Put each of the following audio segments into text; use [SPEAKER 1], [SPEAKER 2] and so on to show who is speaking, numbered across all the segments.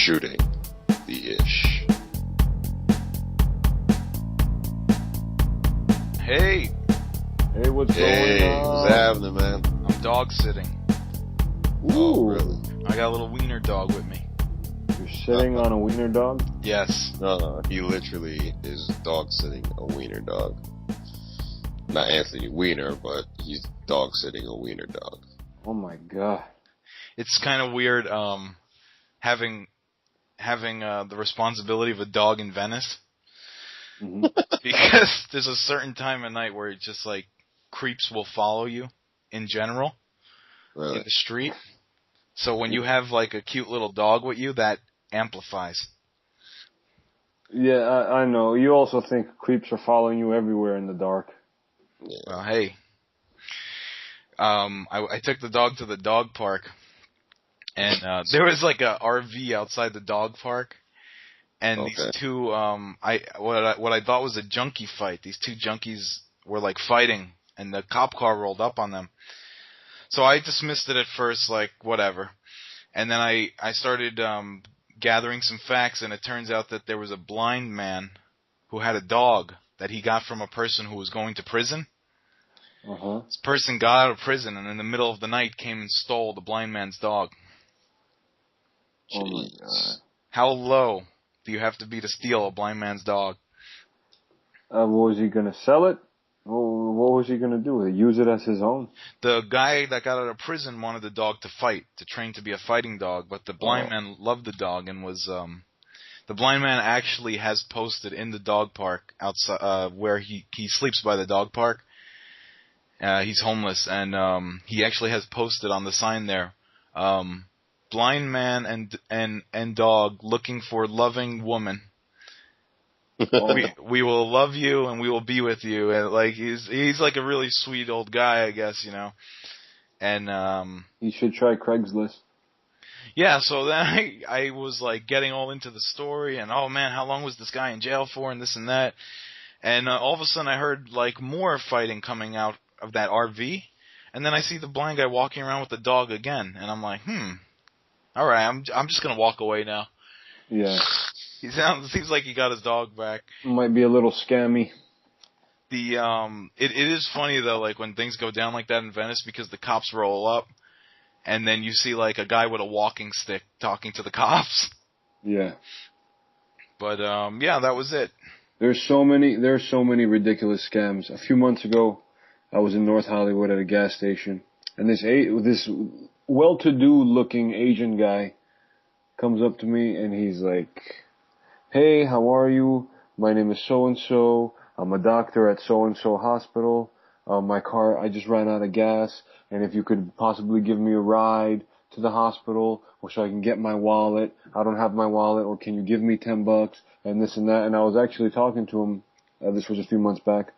[SPEAKER 1] Shooting the Ish.
[SPEAKER 2] Hey,
[SPEAKER 3] what's going on?
[SPEAKER 1] What's happening, man?
[SPEAKER 2] I'm dog sitting.
[SPEAKER 3] Ooh.
[SPEAKER 1] Oh, really?
[SPEAKER 2] I got a little wiener dog with me.
[SPEAKER 3] You're sitting on a wiener dog?
[SPEAKER 2] Yes.
[SPEAKER 1] No, he literally is dog sitting a wiener dog. Not Anthony Weiner, but he's dog sitting a wiener dog.
[SPEAKER 3] Oh my god.
[SPEAKER 2] It's kind of weird having the responsibility of a dog in Venice.
[SPEAKER 3] Mm-hmm.
[SPEAKER 2] Because there's a certain time of night where it just like creeps will follow you in general
[SPEAKER 1] Really?
[SPEAKER 2] in the street. So when you have like a cute little dog with you, that amplifies.
[SPEAKER 3] Yeah, I know. You also think creeps are following you everywhere in the dark.
[SPEAKER 1] Yeah.
[SPEAKER 2] Well, hey, I took the dog to the dog park, and there was like a RV outside the dog park, and
[SPEAKER 1] Okay.
[SPEAKER 2] these two what I thought was a junkie fight. These two junkies were like fighting, and the cop car rolled up on them. So I dismissed it at first, like whatever, and then I started gathering some facts, and it turns out that there was a blind man who had a dog that he got from a person who was going to prison.
[SPEAKER 3] Uh-huh.
[SPEAKER 2] This person got out of prison and in the middle of the night came and stole the blind man's dog.
[SPEAKER 3] Oh my god.
[SPEAKER 2] How low do you have to be to steal a blind man's dog?
[SPEAKER 3] What was he gonna sell it? What was he gonna do? Use it as his own?
[SPEAKER 2] The guy that got out of prison wanted the dog to fight, to train to be a fighting dog, but the blind man loved the dog and was, the blind man actually has posted in the dog park outside, where he sleeps by the dog park. He's homeless, and he actually has posted on the sign there, blind man and dog looking for loving woman. we will love you and we will be with you. And like he's like a really sweet old guy, I guess, you know. And
[SPEAKER 3] You should try Craigslist.
[SPEAKER 2] yeah, so then I was like getting all into the story, and oh man, how long was this guy in jail for, and this and that. And all of a sudden I heard like more fighting coming out of that RV, and then I see the blind guy walking around with the dog again, and I'm like, all right, I'm just gonna walk away now.
[SPEAKER 3] Yeah.
[SPEAKER 2] Seems like he got his dog back.
[SPEAKER 3] Might be a little scammy.
[SPEAKER 2] It is funny though, like when things go down like that in Venice, because the cops roll up, and then you see like a guy with a walking stick talking to the cops.
[SPEAKER 3] Yeah.
[SPEAKER 2] But yeah, that was it.
[SPEAKER 3] There's so many ridiculous scams. A few months ago, I was in North Hollywood at a gas station, and this well-to-do looking Asian guy comes up to me, and he's like, "Hey, how are you? My name is so-and-so. I'm a doctor at so-and-so hospital. My car, I just ran out of gas, and if you could possibly give me a ride to the hospital, or so I can get my wallet. I don't have my wallet, or can you give me $10, and this and that." And I was actually talking to him, this was a few months back,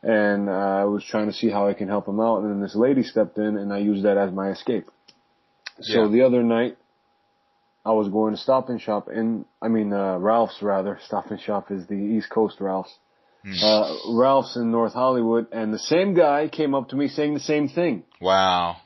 [SPEAKER 3] and I was trying to see how I can help him out, and then this lady stepped in, and I used that as my escape. So the other night, I was going to Stop and Shop Ralph's rather. Stop and Shop is the East Coast Ralph's. Ralph's in North Hollywood, and the same guy came up to me saying the same thing.
[SPEAKER 2] Wow.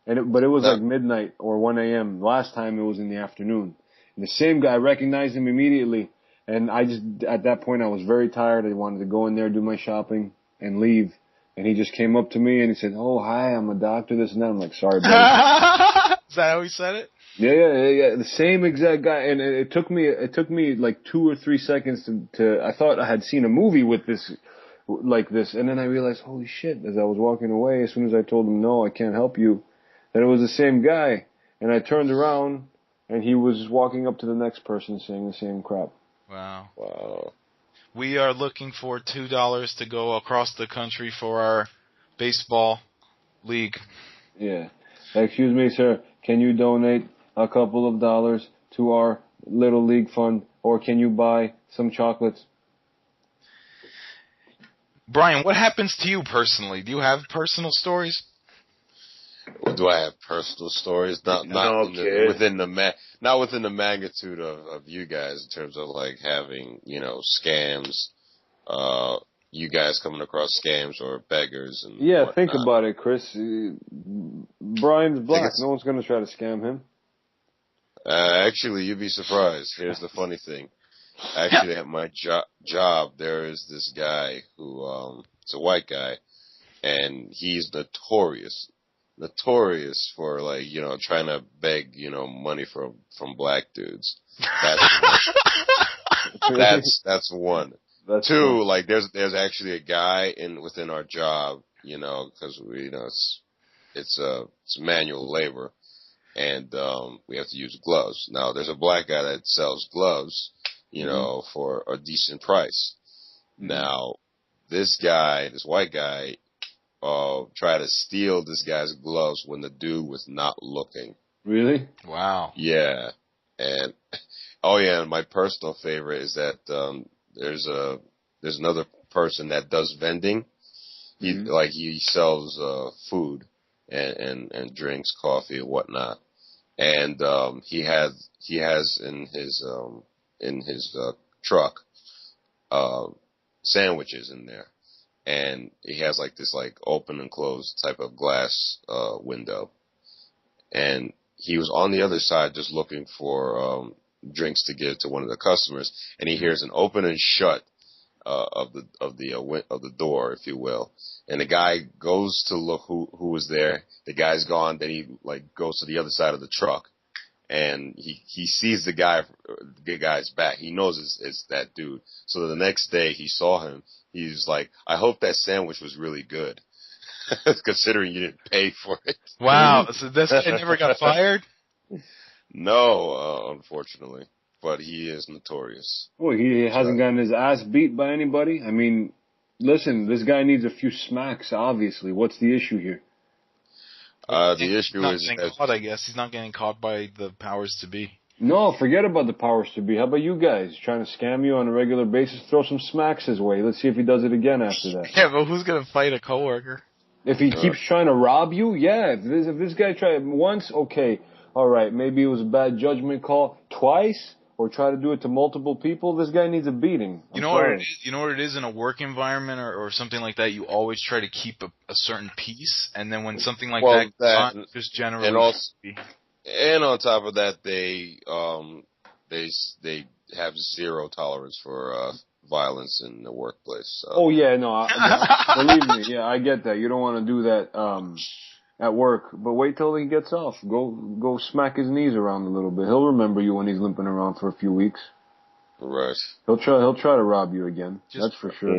[SPEAKER 3] But it was like midnight or 1 a.m. Last time it was in the afternoon. And the same guy, recognized him immediately. And at that point, I was very tired. I wanted to go in there, do my shopping, and leave. And he just came up to me and he said, "Oh, hi, I'm a doctor, this and that." I'm like, "Sorry, buddy."
[SPEAKER 2] Is that how he said it?
[SPEAKER 3] Yeah. The same exact guy. And it took me like 2 or 3 seconds to I thought I had seen a movie with this, like this. And then I realized, holy shit, as I was walking away, as soon as I told him, "No, I can't help you," that it was the same guy. And I turned around, and he was walking up to the next person saying the same crap.
[SPEAKER 2] Wow. We are looking for $2 to go across the country for our baseball league.
[SPEAKER 3] Yeah. "Excuse me, sir, can you donate a couple of dollars to our little league fund, or can you buy some chocolates?"
[SPEAKER 2] Brian, what happens to you personally? Do you have personal stories?
[SPEAKER 1] Well, do I have personal stories? Not within the magnitude of you guys in terms of like having, scams, you guys coming across scams or beggars and whatnot.
[SPEAKER 3] Think about it, Chris. Brian's black. No one's going to try to scam him.
[SPEAKER 1] Actually, you'd be surprised. Here's the funny thing. Actually, at my job, there is this guy who, it's a white guy, and he's notorious for, like, trying to beg, money from black dudes. That's one.
[SPEAKER 3] That's
[SPEAKER 1] Two,
[SPEAKER 3] cool.
[SPEAKER 1] like, there's actually a guy within our job, because it's manual labor, and we have to use gloves. Now, there's a black guy that sells gloves, for a decent price. Mm-hmm. Now, this white guy, tried to steal this guy's gloves when the dude was not looking.
[SPEAKER 3] Really?
[SPEAKER 2] Wow.
[SPEAKER 1] Yeah. And, and my personal favorite is that, there's another person that does vending. He sells, food and drinks, coffee and whatnot. And, he has in his truck, sandwiches in there. And he has like this like open and closed type of glass, window. And he was on the other side just looking for, drinks to give to one of the customers. And he hears an open and shut, of the door, if you will. And the guy goes to look who was there. The guy's gone. Then he like goes to the other side of the truck, and he sees the guy's back. He knows it's that dude. So the next day he saw him. He's like, I hope that sandwich was really good, considering you didn't pay for it.
[SPEAKER 2] Wow. So this guy never got fired?
[SPEAKER 1] No, unfortunately. But he is notorious.
[SPEAKER 3] Well, he hasn't gotten his ass beat by anybody. I mean, listen, this guy needs a few smacks, obviously. What's the issue here?
[SPEAKER 1] The issue is
[SPEAKER 2] caught, I guess. He's not getting caught by the powers to be.
[SPEAKER 3] No, forget about the powers to be. How about you guys? Trying to scam you on a regular basis? Throw some smacks his way. Let's see if he does it again after that.
[SPEAKER 2] Yeah, but who's going to fight a coworker?
[SPEAKER 3] If he keeps trying to rob you, yeah. If this guy tried once, okay. All right, maybe it was a bad judgment call. Twice? Or try to do it to multiple people, this guy needs a beating.
[SPEAKER 2] You know what it is in a work environment or something like that, you always try to keep a certain peace, and then when something like that just generally...
[SPEAKER 1] And on top of that, they have zero tolerance for violence in the workplace. So.
[SPEAKER 3] Oh, yeah, no, believe me, yeah, I get that. You don't want to do that at work, but wait till he gets off. Go smack his knees around a little bit. He'll remember you when he's limping around for a few weeks.
[SPEAKER 1] Right.
[SPEAKER 3] He'll try to rob you again. That's for sure.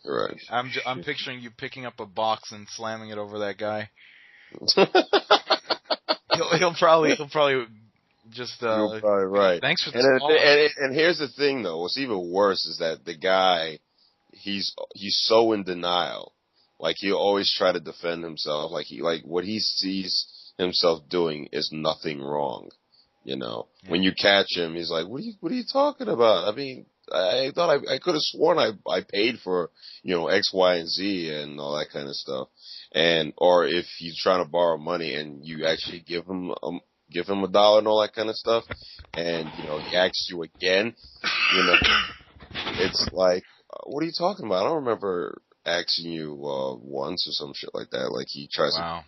[SPEAKER 1] Right.
[SPEAKER 2] I'm picturing you picking up a box and slamming it over that guy. he'll probably just.
[SPEAKER 1] You're probably right.
[SPEAKER 2] Thanks for the
[SPEAKER 1] and here's the thing, though. What's even worse is that the guy, he's so in denial. Like, he'll always try to defend himself. Like what he sees himself doing is nothing wrong. Yeah. When you catch him, he's like, what are you talking about? I mean, I thought I could have sworn I paid for, X, Y, and Z and all that kind of stuff. Or if he's trying to borrow money and you actually give him $1 and all that kind of stuff, and, he asks you again, it's like, what are you talking about? I don't remember asking you once or some shit like that. Like, he tries to,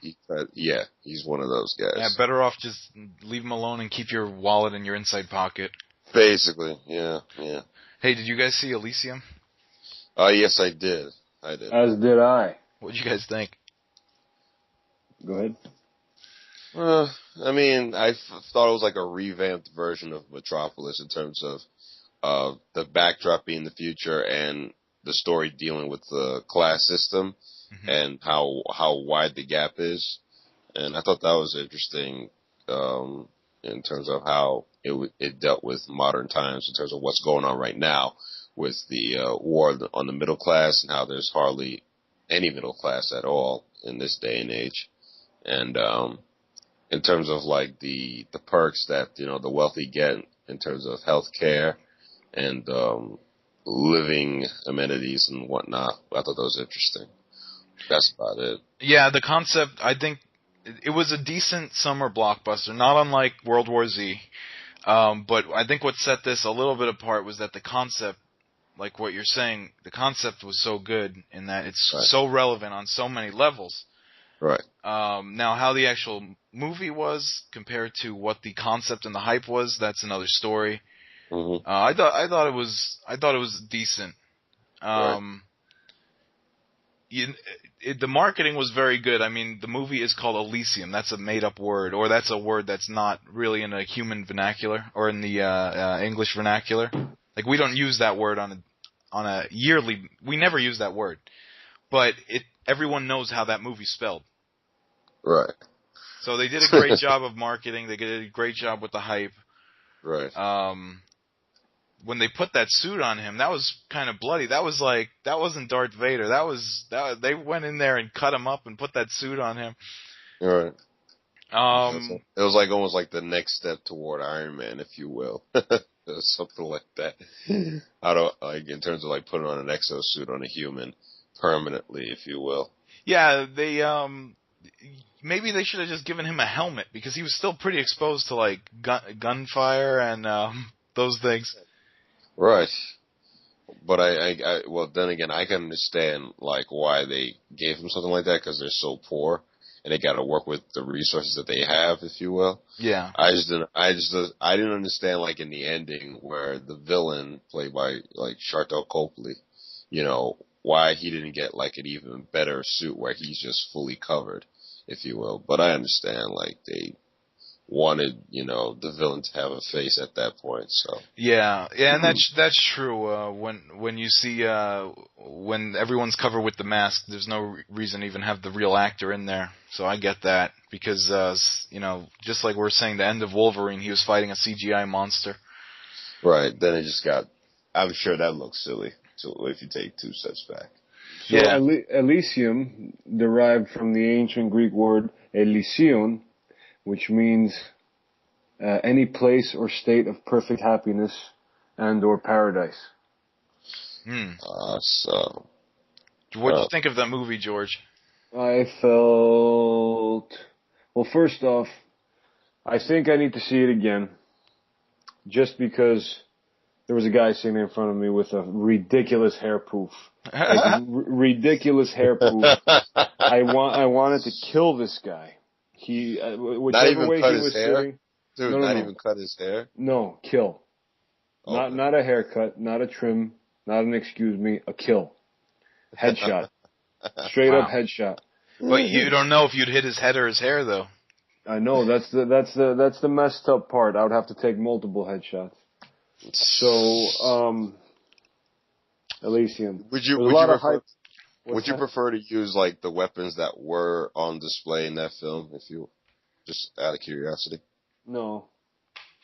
[SPEAKER 1] he's one of those guys.
[SPEAKER 2] Yeah, better off just leave him alone and keep your wallet in your inside pocket.
[SPEAKER 1] Basically, yeah.
[SPEAKER 2] Hey, did you guys see Elysium?
[SPEAKER 1] Yes, I did.
[SPEAKER 3] As did I.
[SPEAKER 2] What did you guys think?
[SPEAKER 3] Go ahead.
[SPEAKER 1] I mean, I thought it was like a revamped version of Metropolis in terms of the backdrop being the future and the story dealing with the class system and how wide the gap is. And I thought that was interesting in terms of how it dealt with modern times in terms of what's going on right now with the war on the middle class and how there's hardly any middle class at all in this day and age. And in terms of like the perks that, the wealthy get in terms of health care and living amenities and whatnot. I thought that was interesting. That's about it.
[SPEAKER 2] Yeah, the concept, I think, it was a decent summer blockbuster, not unlike World War Z. But I think what set this a little bit apart was that the concept, like what you're saying, the concept was so good in that it's so relevant on so many levels.
[SPEAKER 1] Right.
[SPEAKER 2] Now, how the actual movie was compared to what the concept and the hype was, that's another story.
[SPEAKER 1] Mm-hmm.
[SPEAKER 2] I thought it was decent.
[SPEAKER 1] Right.
[SPEAKER 2] The marketing was very good. I mean, the movie is called Elysium. That's a made-up word, or that's a word that's not really in a human vernacular or in the English vernacular. Like, we don't use that word on a yearly. We never use that word, but everyone knows how that movie's spelled.
[SPEAKER 1] Right.
[SPEAKER 2] So they did a great job of marketing. They did a great job with the hype.
[SPEAKER 1] Right.
[SPEAKER 2] When they put that suit on him, that was kind of bloody. That wasn't Darth Vader. They went in there and cut him up and put that suit on him.
[SPEAKER 1] Right.
[SPEAKER 2] It
[SPEAKER 1] was like almost like the next step toward Iron Man, if you will. Something like that. I don't like in terms of like putting on an exosuit on a human permanently, if you will.
[SPEAKER 2] Yeah, they maybe they should have just given him a helmet because he was still pretty exposed to like gunfire and those things.
[SPEAKER 1] Right. But well, then again, I can understand like why they gave him something like that because they're so poor and they got to work with the resources that they have, if you will.
[SPEAKER 2] Yeah.
[SPEAKER 1] I didn't understand like in the ending where the villain played by like Sharlto Copley, why he didn't get like an even better suit where he's just fully covered, if you will. But I understand like they wanted, the villain to have a face at that point. So
[SPEAKER 2] yeah, and that's true. When you see when everyone's covered with the mask, there's no reason to even have the real actor in there. So I get that because just like we were saying, the end of Wolverine, he was fighting a CGI monster.
[SPEAKER 1] Right. Then it just got. I'm sure that looks silly. So if you take 2 steps back.
[SPEAKER 3] So yeah. Elysium derived from the ancient Greek word Elysion, which means any place or state of perfect happiness and or paradise.
[SPEAKER 1] So,
[SPEAKER 2] what'd you think of that movie, George?
[SPEAKER 3] I felt, well, first off, I think I need to see it again, just because there was a guy sitting in front of me with a ridiculous hair poof. Like, ridiculous hair poof. I wanted to kill this guy. He, whichever way he was sitting.
[SPEAKER 1] Dude, not even cut his hair?
[SPEAKER 3] No, kill. Okay. Not a haircut, not a trim, not an excuse me, a kill. Headshot. Straight up headshot.
[SPEAKER 2] But you don't know if you'd hit his head or his hair, though.
[SPEAKER 3] I know, that's the messed up part. I would have to take multiple headshots. So, Elysium.
[SPEAKER 1] Would you prefer to use like the weapons that were on display in that film, just out of curiosity?
[SPEAKER 3] No.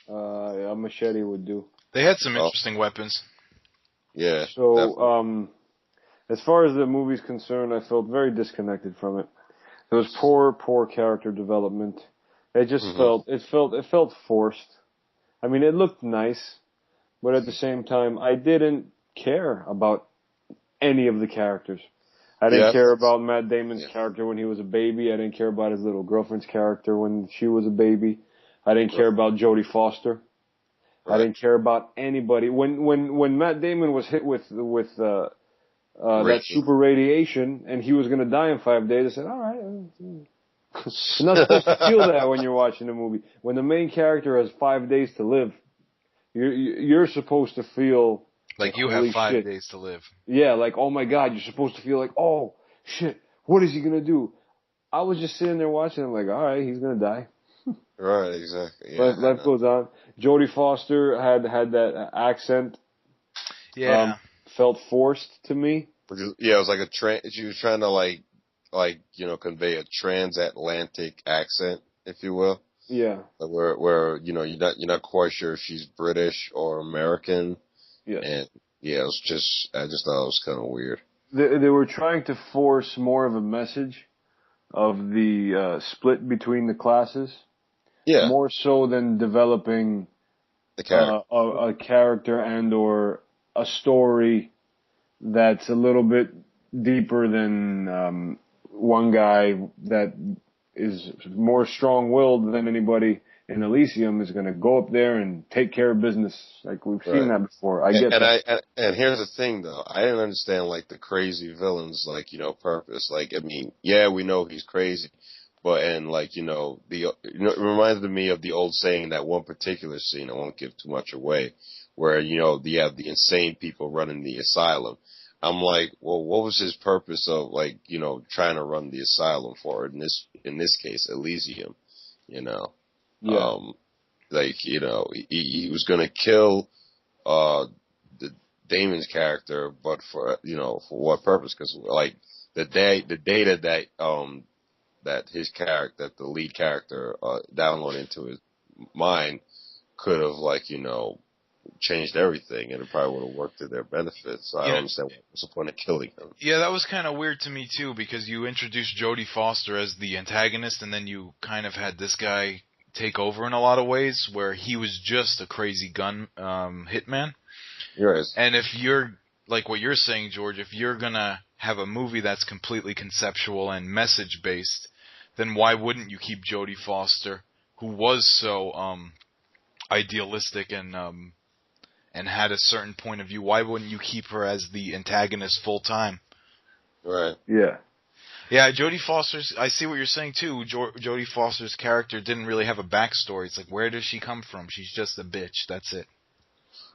[SPEAKER 3] A machete would do.
[SPEAKER 2] They had some interesting weapons.
[SPEAKER 1] Yeah.
[SPEAKER 3] So, definitely. As far as the movie's concerned, I felt very disconnected from it. There was poor character development. It just felt forced. I mean, it looked nice, but at the same time, I didn't care about any of the characters. I didn't care about Matt Damon's character when he was a baby. I didn't care about his little girlfriend's character when she was a baby. I didn't care about Jodie Foster. Right. I didn't care about anybody. When Matt Damon was hit with that super radiation and he was going to die in 5 days, I said, all right. You're not supposed to feel that when you're watching a movie. When the main character has 5 days to live, you're supposed to feel
[SPEAKER 2] like you have 5 days to live.
[SPEAKER 3] Yeah, like, oh my God, you're supposed to feel like, oh shit, what is he going to do? I was just sitting there watching him like, all right, he's going to die.
[SPEAKER 1] Right, exactly. Yeah,
[SPEAKER 3] life goes on. Jodie Foster had that accent.
[SPEAKER 2] Yeah.
[SPEAKER 3] Felt forced to me.
[SPEAKER 1] Yeah, it was like she was trying to convey a transatlantic accent, if you will.
[SPEAKER 3] Yeah.
[SPEAKER 1] Where you're not quite sure if she's British or American.
[SPEAKER 3] Yeah.
[SPEAKER 1] And yeah, I just thought it was kind of weird.
[SPEAKER 3] They were trying to force more of a message of the split between the classes.
[SPEAKER 1] Yeah.
[SPEAKER 3] More so than developing
[SPEAKER 1] the character.
[SPEAKER 3] A character and or a story that's a little bit deeper than one guy that is more strong-willed than anybody in Elysium is going to go up there and take care of business. Like, we've seen that before. I get that.
[SPEAKER 1] And here's the thing, though. I didn't understand, like, the crazy villain's, like, purpose. Like, I mean, yeah, we know he's crazy. But, and, like, it reminded me of the old saying, that one particular scene, I won't give too much away, where, you have the insane people running the asylum. I'm like, well, what was his purpose of, like, trying to run the asylum for, in this case, Elysium,
[SPEAKER 3] Yeah.
[SPEAKER 1] Like, he was gonna kill, the Damon's character, but for what purpose? Because, like, the data that his character, that the lead character, downloaded into his mind could have, like, changed everything, and it probably would have worked to their benefit. So I don't understand what's the point of killing him.
[SPEAKER 2] Yeah, that was kind of weird to me too, because you introduced Jodie Foster as the antagonist, and then you kind of had this guy take over in a lot of ways, where he was just a crazy gun hitman.
[SPEAKER 1] Right.
[SPEAKER 2] And if you're, like what you're saying, George, if you're gonna have a movie that's completely conceptual and message based, then why wouldn't you keep Jodie Foster, who was so idealistic and had a certain point of view? Why wouldn't you keep her as the antagonist full time?
[SPEAKER 1] Right.
[SPEAKER 3] Yeah.
[SPEAKER 2] Yeah, Jodie Foster's, I see what you're saying too. Jodie Foster's character didn't really have a backstory. It's like, where does she come from? She's just a bitch. That's it.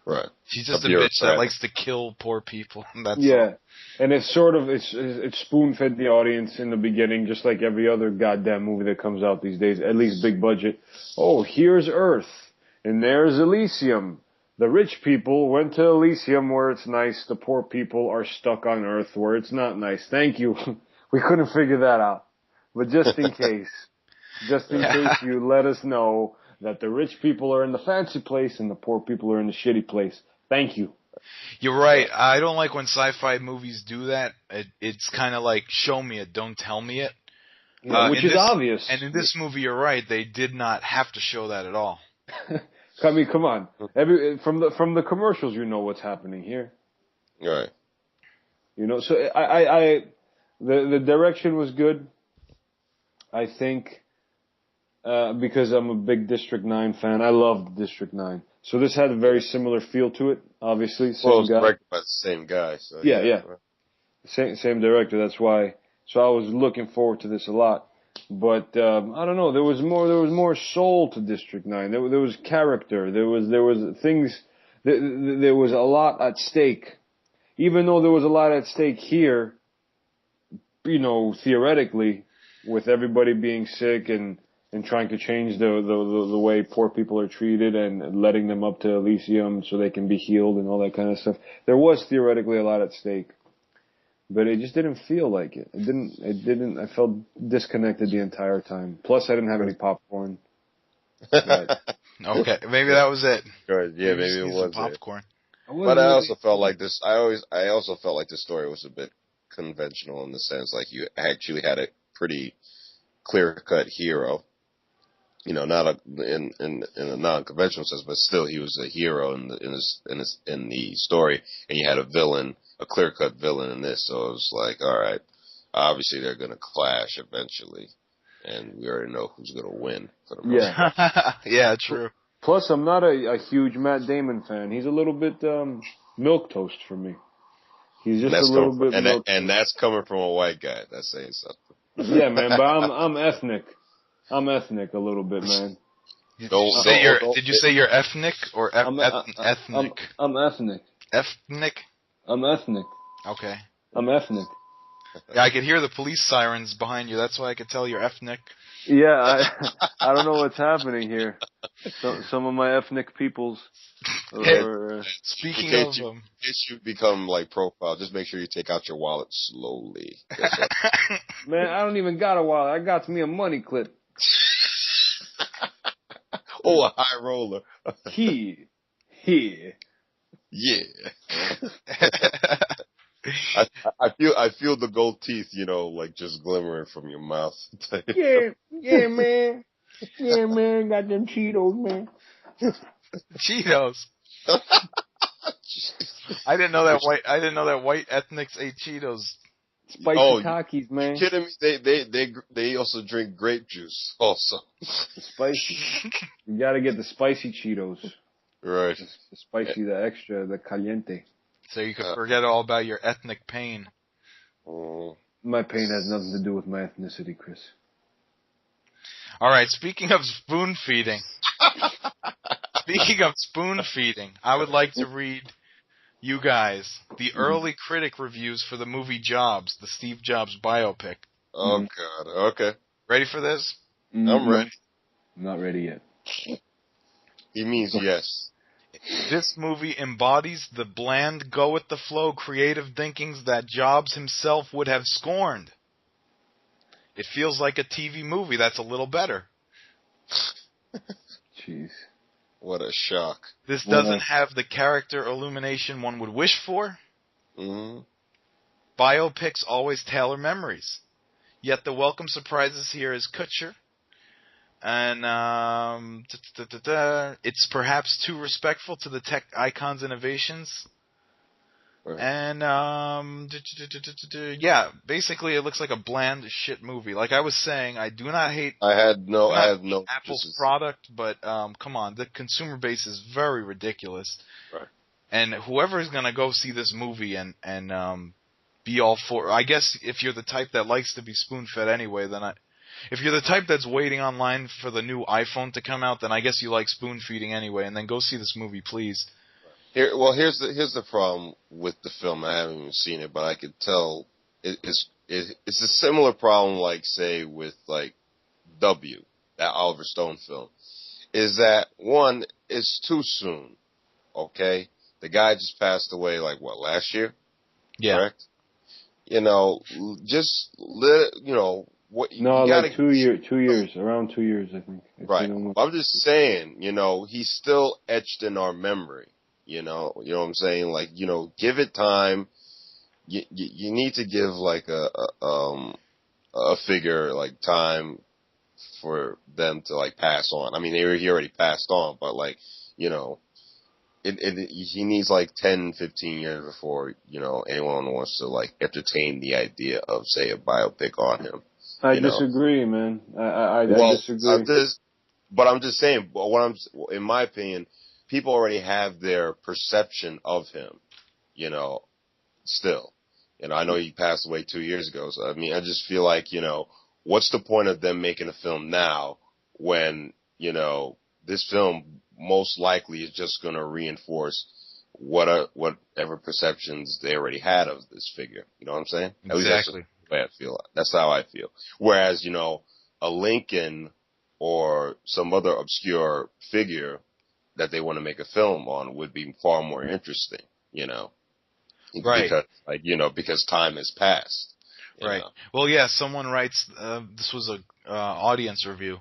[SPEAKER 1] Right.
[SPEAKER 2] She's just a bitch that likes to kill poor people. That's all.
[SPEAKER 3] And it's sort of, it's spoon-fed the audience in the beginning, just like every other goddamn movie that comes out these days, at least big budget. Oh, here's Earth, and there's Elysium. The rich people went to Elysium where it's nice. The poor people are stuck on Earth where it's not nice. Thank you. We couldn't figure that out. But just in case you let us know that the rich people are in the fancy place and the poor people are in the shitty place. Thank you.
[SPEAKER 2] You're right. I don't like when sci-fi movies do that. It's kind of like, show me it, don't tell me it.
[SPEAKER 3] Yeah, which is obvious.
[SPEAKER 2] And in this movie, you're right. They did not have to show that at all.
[SPEAKER 3] I mean, come on. From the commercials, you know what's happening here.
[SPEAKER 1] Right.
[SPEAKER 3] So the direction was good. I think, because I'm a big District 9 fan, I loved District 9. So this had a very similar feel to it, obviously.
[SPEAKER 1] It was directed by the same guy. So
[SPEAKER 3] yeah. Same director, that's why. So I was looking forward to this a lot. But, I don't know, there was more soul to District 9. There was character. There was things, there was a lot at stake. Even though there was a lot at stake here, theoretically, with everybody being sick and trying to change the way poor people are treated and letting them up to Elysium so they can be healed and all that kind of stuff. There was theoretically a lot at stake. But it just didn't feel like it. It didn't, I felt disconnected the entire time. Plus I didn't have any popcorn.
[SPEAKER 2] Okay, maybe that was it.
[SPEAKER 1] Good. Yeah, maybe it was
[SPEAKER 2] popcorn.
[SPEAKER 1] But I also felt like this, I also felt like the story was a bit conventional in the sense, like, you actually had a pretty clear-cut hero. Not in a non-conventional sense, but still he was a hero in the story, and you had a villain, a clear-cut villain in this. So it was like, all right, obviously they're going to clash eventually, and we already know who's going to win for the most part.
[SPEAKER 2] Yeah, true.
[SPEAKER 3] Plus, I'm not a huge Matt Damon fan. He's a little bit milquetoast for me. He's just a little bit milquetoast.
[SPEAKER 1] And that's coming from a white guy. That's saying something.
[SPEAKER 3] Yeah, man, but I'm ethnic. I'm ethnic a little bit, man.
[SPEAKER 2] Did you say you're ethnic or ethnic?
[SPEAKER 3] I'm ethnic.
[SPEAKER 2] Ethnic?
[SPEAKER 3] I'm ethnic.
[SPEAKER 2] Okay.
[SPEAKER 3] I'm ethnic.
[SPEAKER 2] Yeah, I could hear the police sirens behind you. That's why I could tell you're ethnic.
[SPEAKER 3] Yeah, I don't know what's happening here. Some of my ethnic peoples.
[SPEAKER 2] Speaking of
[SPEAKER 1] in case you become like profile, just make sure you take out your wallet slowly.
[SPEAKER 3] Man, I don't even got a wallet. I got me a money clip.
[SPEAKER 1] Oh, a high roller.
[SPEAKER 3] Here.
[SPEAKER 1] Yeah. I feel the gold teeth, like just glimmering from your mouth.
[SPEAKER 3] yeah, man. Yeah, man. Got them Cheetos, man.
[SPEAKER 2] Cheetos. I didn't know that white ethnics ate Cheetos.
[SPEAKER 3] Spicy Takis, man.
[SPEAKER 1] You kidding me? They also drink grape juice also.
[SPEAKER 3] Spicy. You gotta get the spicy Cheetos.
[SPEAKER 1] Right.
[SPEAKER 3] The spicy, the extra, the caliente.
[SPEAKER 2] So you can forget all about your ethnic pain.
[SPEAKER 3] My pain has nothing to do with my ethnicity, Chris.
[SPEAKER 2] All right, speaking of spoon feeding. I would like to read you guys the early critic reviews for the movie Jobs, the Steve Jobs biopic.
[SPEAKER 1] Oh, God. Okay.
[SPEAKER 2] Ready for this?
[SPEAKER 1] I'm ready.
[SPEAKER 3] I'm not ready yet.
[SPEAKER 1] He means yes.
[SPEAKER 2] This movie embodies the bland, go-with-the-flow creative thinkings that Jobs himself would have scorned. It feels like a TV movie that's a little better.
[SPEAKER 3] Jeez.
[SPEAKER 1] What a shock.
[SPEAKER 2] This doesn't have the character illumination one would wish for. Biopics always tailor memories. Yet the welcome surprises here is Kutcher. And it's perhaps too respectful to the tech icon's innovations. Right. And yeah, basically it looks like a bland shit movie. Like I was saying, I do not hate.
[SPEAKER 1] I have no
[SPEAKER 2] Apple's product, but come on, the consumer base is very ridiculous.
[SPEAKER 1] Right.
[SPEAKER 2] And whoever is gonna go see this movie and be all for, I guess if you're the type that likes to be spoon fed anyway, then if you're the type that's waiting online for the new iPhone to come out, then I guess you like spoon feeding anyway, and then go see this movie, please.
[SPEAKER 1] Here's the problem with the film. I haven't even seen it, but I could tell it's a similar problem, like say with like W, that Oliver Stone film. Is that one? It's too soon. Okay, the guy just passed away last year?
[SPEAKER 2] Yeah.
[SPEAKER 1] Correct. Just what?
[SPEAKER 3] No, like 2 years, around 2 years, I think.
[SPEAKER 1] Right. I'm just saying, he's still etched in our memory. You know what I'm saying? Like, give it time. You need to give like a figure like time for them to like pass on. I mean, he already passed on, but like, he needs like 10, 15 years before, anyone wants to like entertain the idea of, say, a biopic on him.
[SPEAKER 3] I disagree, man. I disagree.
[SPEAKER 1] But I'm just saying, in my opinion, people already have their perception of him, still. I know he passed away 2 years ago, so I mean, I just feel like, what's the point of them making a film now when, this film most likely is just going to reinforce whatever perceptions they already had of this figure. You know what I'm saying?
[SPEAKER 2] Exactly.
[SPEAKER 1] I feel. That's how I feel. Whereas, a Lincoln or some other obscure figure that they want to make a film on would be far more interesting,
[SPEAKER 2] Right.
[SPEAKER 1] Because time has passed.
[SPEAKER 2] Right. Well, yeah, someone writes, this was a audience review.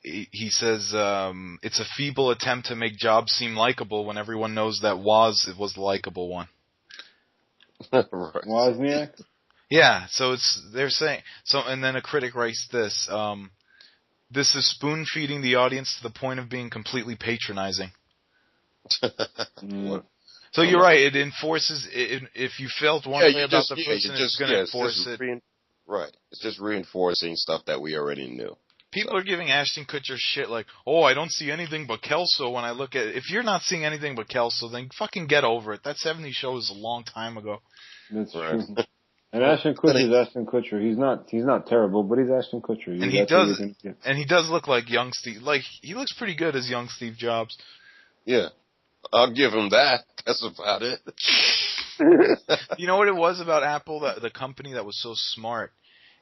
[SPEAKER 2] He says, it's a feeble attempt to make Jobs seem likable when everyone knows that Woz was the likable one.
[SPEAKER 1] Right.
[SPEAKER 3] Wozniak?
[SPEAKER 2] Yeah, so they're saying, and then a critic writes this, this is spoon feeding the audience to the point of being completely patronizing. So you're right, it enforces, if you felt one way about the person, it's going to enforce it.
[SPEAKER 1] Right. It's just reinforcing stuff that we already knew.
[SPEAKER 2] People are giving Ashton Kutcher shit like, I don't see anything but Kelso when I look at it. If you're not seeing anything but Kelso, then fucking get over it. That 70s show was a long time ago.
[SPEAKER 3] That's true. And Ashton Kutcher is Ashton Kutcher. He's not terrible, but he's Ashton Kutcher.
[SPEAKER 2] And he does look like young Steve. Like, he looks pretty good as young Steve Jobs.
[SPEAKER 1] Yeah. I'll give him that. That's about it.
[SPEAKER 2] You know what it was about Apple, the company that was so smart,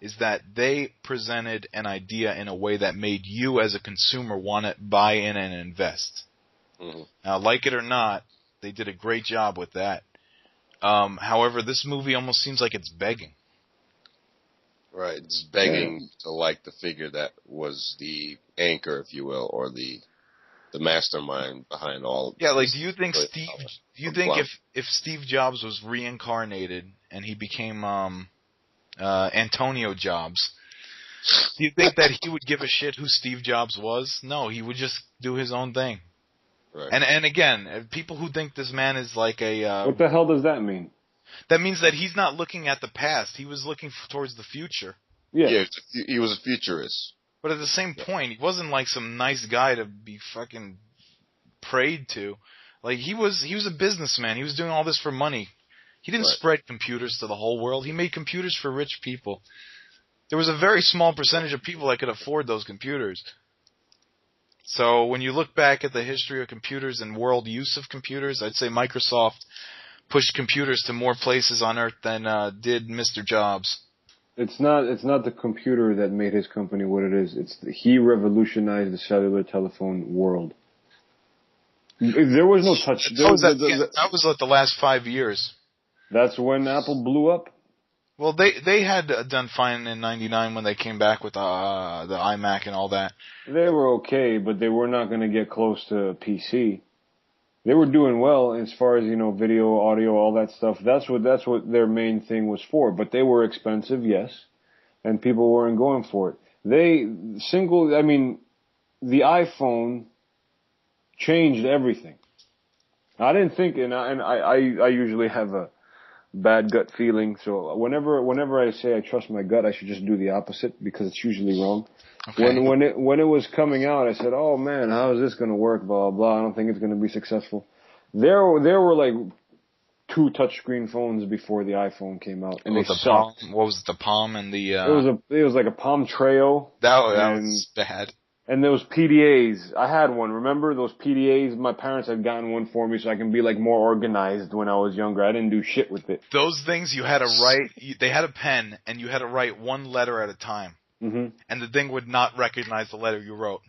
[SPEAKER 2] is that they presented an idea in a way that made you as a consumer want to buy in and invest. Mm-hmm. Now, like it or not, they did a great job with that. However, this movie almost seems like it's begging.
[SPEAKER 1] Right, it's begging to like the figure that was the anchor, if you will, or the mastermind behind all of this.
[SPEAKER 2] Yeah, like, do you think if Steve Jobs was reincarnated and he became Antonio Jobs, do you think that he would give a shit who Steve Jobs was? No, he would just do his own thing.
[SPEAKER 1] Right.
[SPEAKER 2] And again, people who think this man is like a...
[SPEAKER 3] what the hell does that mean?
[SPEAKER 2] That means that he's not looking at the past. He was looking towards the future.
[SPEAKER 1] Yeah, he was a futurist.
[SPEAKER 2] But at the same point, he wasn't like some nice guy to be fucking prayed to. Like, he was a businessman. He was doing all this for money. He didn't spread computers to the whole world. He made computers for rich people. There was a very small percentage of people that could afford those computers. So when you look back at the history of computers and world use of computers, I'd say Microsoft pushed computers to more places on Earth than did Mr. Jobs.
[SPEAKER 3] It's not the computer that made his company what it is. He revolutionized the cellular telephone world. There was no touch.
[SPEAKER 2] That was like the last 5 years.
[SPEAKER 3] That's when Apple blew up.
[SPEAKER 2] Well, they had done fine in '99 when they came back with the iMac and all that.
[SPEAKER 3] They were okay, but they were not going to get close to a PC. They were doing well as far as, video, audio, all that stuff. That's what their main thing was for. But they were expensive, yes, and people weren't going for it. The iPhone changed everything. I didn't think, and I usually have a bad gut feeling. So whenever I say I trust my gut, I should just do the opposite because it's usually wrong. Okay. When it was coming out, I said, "Oh man, how is this going to work?" Blah blah. I don't think it's going to be successful. There were like 2 touchscreen phones before the iPhone came out, and they sucked.
[SPEAKER 2] What was it, the Palm and the?
[SPEAKER 3] It was like a Palm Treo.
[SPEAKER 2] That was bad.
[SPEAKER 3] And those PDAs, I had one. Remember those PDAs? My parents had gotten one for me so I can be like more organized when I was younger. I didn't do shit with it.
[SPEAKER 2] Those things you had to write. They had a pen, and you had to write one letter at a time. Mm-hmm. And the thing would not recognize the letter you wrote.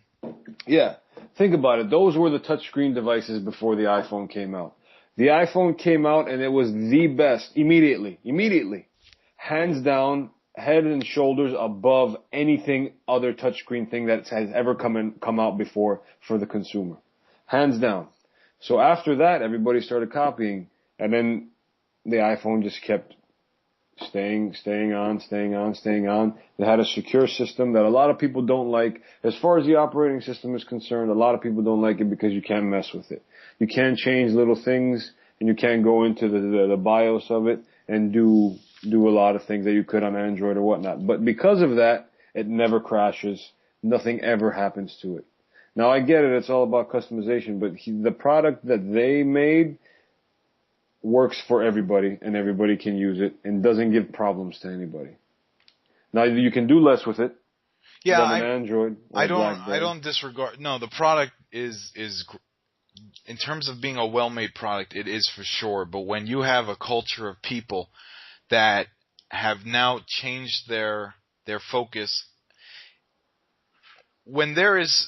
[SPEAKER 3] Yeah. Think about it. Those were the touchscreen devices before the iPhone came out. The iPhone came out and it was the best immediately. Hands down, head and shoulders above anything other touchscreen thing that has ever come out before for the consumer. Hands down. So after that, everybody started copying, and then the iPhone just kept staying on. They had a secure system that a lot of people don't like. As far as the operating system is concerned, a lot of people don't like it because you can't mess with it. You can't change little things, and you can't go into the BIOS of it and do a lot of things that you could on Android or whatnot. But because of that, it never crashes. Nothing ever happens to it. Now I get it, it's all about customization, but the product that they made works for everybody, and everybody can use it, and doesn't give problems to anybody. Now you can do less with it.
[SPEAKER 2] Yeah,
[SPEAKER 3] than an Android.
[SPEAKER 2] I don't disregard. No, the product is in terms of being a well-made product, it is for sure. But when you have a culture of people that have now changed their focus, when there is,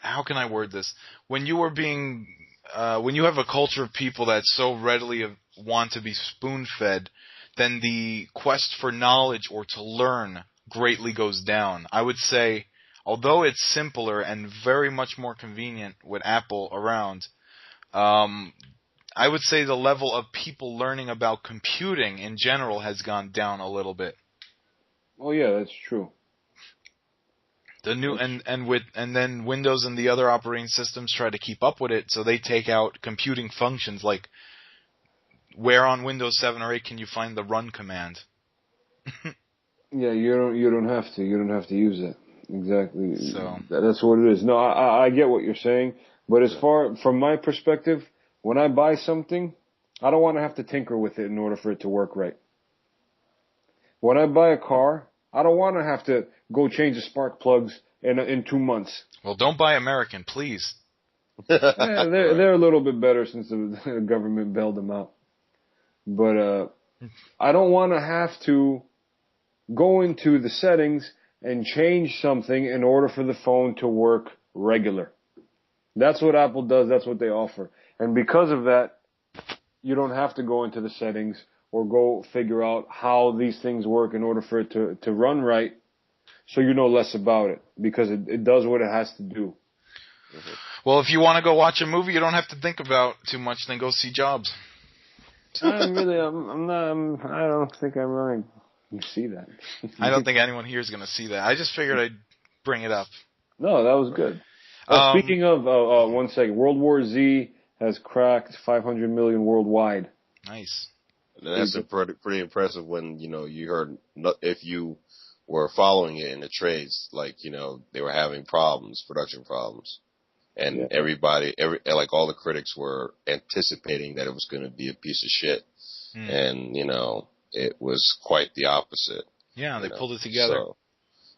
[SPEAKER 2] how can I word this? When you have a culture of people that so readily want to be spoon-fed, then the quest for knowledge or to learn greatly goes down. I would say, although it's simpler and very much more convenient with Apple around, I would say the level of people learning about computing in general has gone down a little bit.
[SPEAKER 3] Oh yeah, that's true.
[SPEAKER 2] The new and then Windows and the other operating systems try to keep up with it, so they take out computing functions like where on Windows 7 or 8 can you find the run command?
[SPEAKER 3] Yeah, you don't have to use it. Exactly.
[SPEAKER 2] So
[SPEAKER 3] that's what it is. No, I get what you're saying, but from my perspective, when I buy something, I don't want to have to tinker with it in order for it to work right. When I buy a car, I don't want to have to go change the spark plugs in 2 months.
[SPEAKER 2] Well, don't buy American, please.
[SPEAKER 3] Yeah, they're a little bit better since the government bailed them out. But I don't want to have to go into the settings and change something in order for the phone to work regular. That's what Apple does. That's what they offer. And because of that, you don't have to go into the settings or go figure out how these things work in order for it to run right, so you know less about it, because it does what it has to do.
[SPEAKER 2] Well, if you want to go watch a movie, you don't have to think about too much, then go see Jobs.
[SPEAKER 3] I don't think I'm really going to see that.
[SPEAKER 2] I don't think anyone here is going to see that. I just figured I'd bring it up.
[SPEAKER 3] No, that was good. Speaking of, 1 second, World War Z has cracked 500 million worldwide.
[SPEAKER 2] Nice.
[SPEAKER 1] And that's pretty impressive when, you heard, if you were following it in the trades, like, they were having problems, production problems. And like all the critics were anticipating that it was going to be a piece of shit. And, it was quite the opposite.
[SPEAKER 2] Yeah, they pulled it together.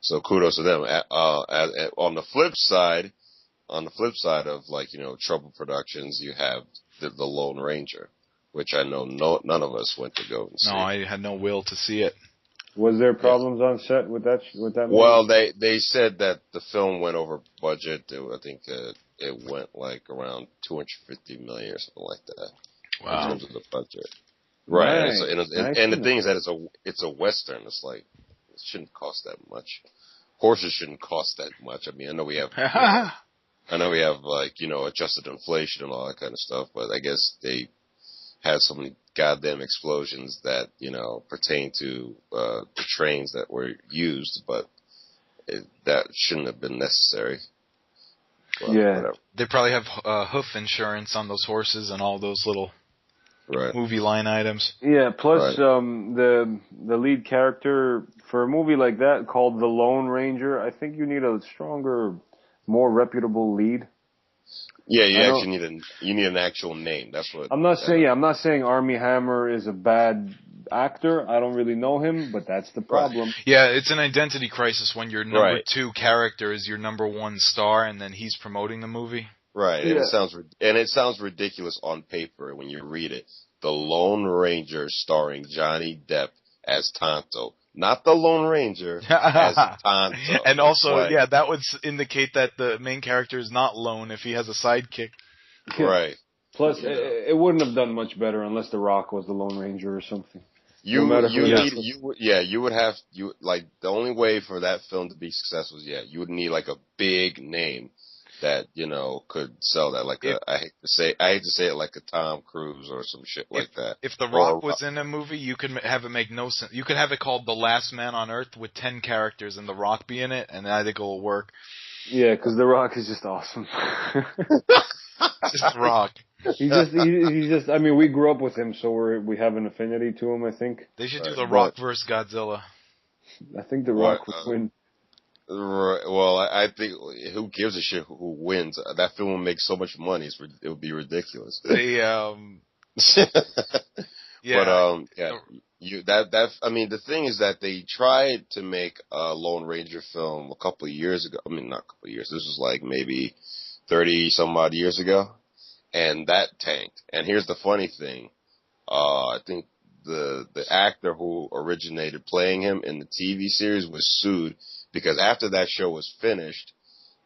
[SPEAKER 1] So kudos to them. On the flip side of, like, Trouble Productions, you have the Lone Ranger, which I know none of us went to go and see.
[SPEAKER 2] No, I had no will to see it.
[SPEAKER 3] Was there problems on set with that movie?
[SPEAKER 1] Well, they said that the film went over budget. I think it went like around $250 million or something like that.
[SPEAKER 2] Wow.
[SPEAKER 1] In terms of the budget. Right.
[SPEAKER 3] Nice.
[SPEAKER 1] And the thing is that it's a Western. It's like, it shouldn't cost that much. Horses shouldn't cost that much. I mean, I know we have like, adjusted inflation and all that kind of stuff, but I guess they had so many goddamn explosions that, pertain to the trains that were used, but that shouldn't have been necessary. Well,
[SPEAKER 3] yeah.
[SPEAKER 1] Whatever.
[SPEAKER 2] They probably have hoof insurance on those horses and all those little movie line items.
[SPEAKER 3] Yeah, plus the lead character for a movie like that called The Lone Ranger, I think you need a stronger, more reputable lead.
[SPEAKER 1] Yeah, you need an actual name. That's what
[SPEAKER 3] I'm not saying Armie Hammer is a bad actor. I don't really know him, but that's the problem.
[SPEAKER 2] Right. Yeah, it's an identity crisis when your number two character is your number one star, and then he's promoting the movie.
[SPEAKER 1] Right, and it sounds ridiculous on paper when you read it. The Lone Ranger starring Johnny Depp as Tonto. Not the Lone Ranger as Tonto.
[SPEAKER 2] And also, that would indicate that the main character is not lone if he has a sidekick.
[SPEAKER 1] Right.
[SPEAKER 3] Plus, it wouldn't have done much better unless The Rock was the Lone Ranger or something.
[SPEAKER 1] The only way for that film to be successful is, you would need like a big name that, could sell that. Like I hate to say it, like a Tom Cruise or some shit like that.
[SPEAKER 2] If The Rock was in a movie, you could have it make no sense. You could have it called The Last Man on Earth with 10 characters and The Rock be in it, and I think it'll work.
[SPEAKER 3] Yeah, because The Rock is just awesome.
[SPEAKER 2] Just The Rock.
[SPEAKER 3] He's just. I mean, we grew up with him, so we have an affinity to him. I think
[SPEAKER 2] they should do The Rock versus Godzilla.
[SPEAKER 3] I think The Rock would win.
[SPEAKER 1] Well, I think who gives a shit who wins? That film will make so much money; it would be ridiculous.
[SPEAKER 2] Yeah.
[SPEAKER 1] I mean, the thing is that they tried to make a Lone Ranger film a couple of years ago. I mean, not a couple of years. This was like maybe 30 some odd years ago. And that tanked. And here's the funny thing. I think the actor who originated playing him in the TV series was sued because after that show was finished,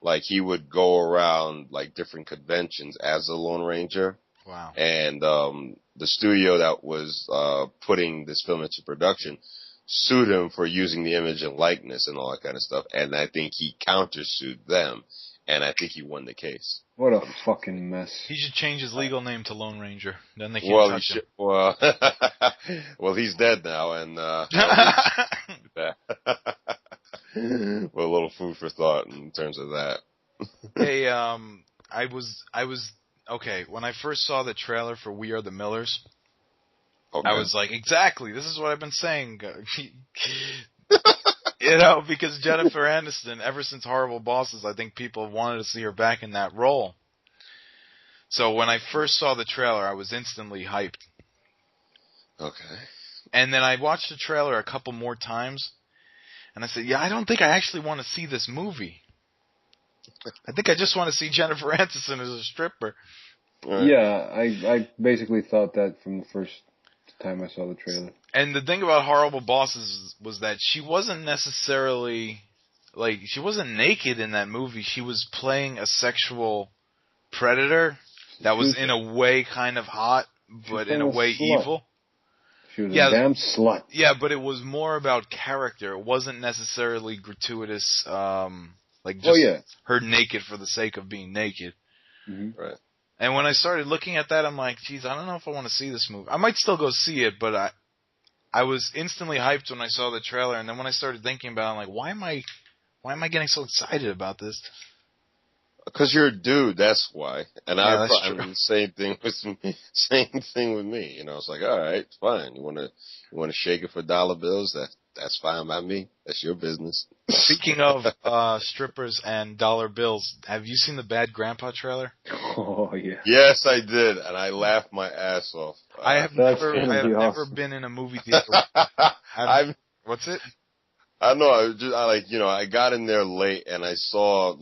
[SPEAKER 1] like, he would go around like different conventions as a Lone Ranger.
[SPEAKER 2] Wow. And
[SPEAKER 1] the studio that was putting this film into production sued him for using the image and likeness and all that kind of stuff. And I think he countersued them. And I think he won the case.
[SPEAKER 3] What a fucking mess.
[SPEAKER 2] He should change his legal name to Lone Ranger. Then they can't touch him.
[SPEAKER 1] Well, he's dead now, and well, a little food for thought in terms of that.
[SPEAKER 2] Hey, I was okay when I first saw the trailer for We Are the Millers. Okay. I was like, exactly. This is what I've been saying. Because Jennifer Aniston, ever since Horrible Bosses, I think people wanted to see her back in that role. So when I first saw the trailer, I was instantly hyped.
[SPEAKER 1] Okay.
[SPEAKER 2] And then I watched the trailer a couple more times, and I said, I don't think I actually want to see this movie. I think I just want to see Jennifer Aniston as a stripper.
[SPEAKER 3] Right. Yeah, I basically thought that from the first time I saw the trailer.
[SPEAKER 2] And the thing about Horrible Bosses was that she wasn't necessarily, she wasn't naked in that movie. She was playing a sexual predator that was in a way kind of hot, but in a way evil.
[SPEAKER 3] She was a damn slut.
[SPEAKER 2] Yeah, but it was more about character. It wasn't necessarily gratuitous, her naked for the sake of being naked.
[SPEAKER 3] Mm-hmm.
[SPEAKER 1] Right.
[SPEAKER 2] And when I started looking at that, I'm like, geez, I don't know if I want to see this movie. I might still go see it, but I was instantly hyped when I saw the trailer, and then when I started thinking about it, I'm like, why am I getting so excited about this?
[SPEAKER 1] Because you're a dude, that's why. And
[SPEAKER 2] Yeah,
[SPEAKER 1] I mean, same thing with me. Same thing with me. You know, it's like, all right, fine. You wanna shake it for dollar bills? That's fine by me. That's your business.
[SPEAKER 2] Speaking of strippers and dollar bills, have you seen the Bad Grandpa trailer?
[SPEAKER 3] Oh yeah.
[SPEAKER 1] Yes, I did, and I laughed my ass off.
[SPEAKER 2] I have never been in a movie theater. What's it?
[SPEAKER 1] I know. I got in there late, and I saw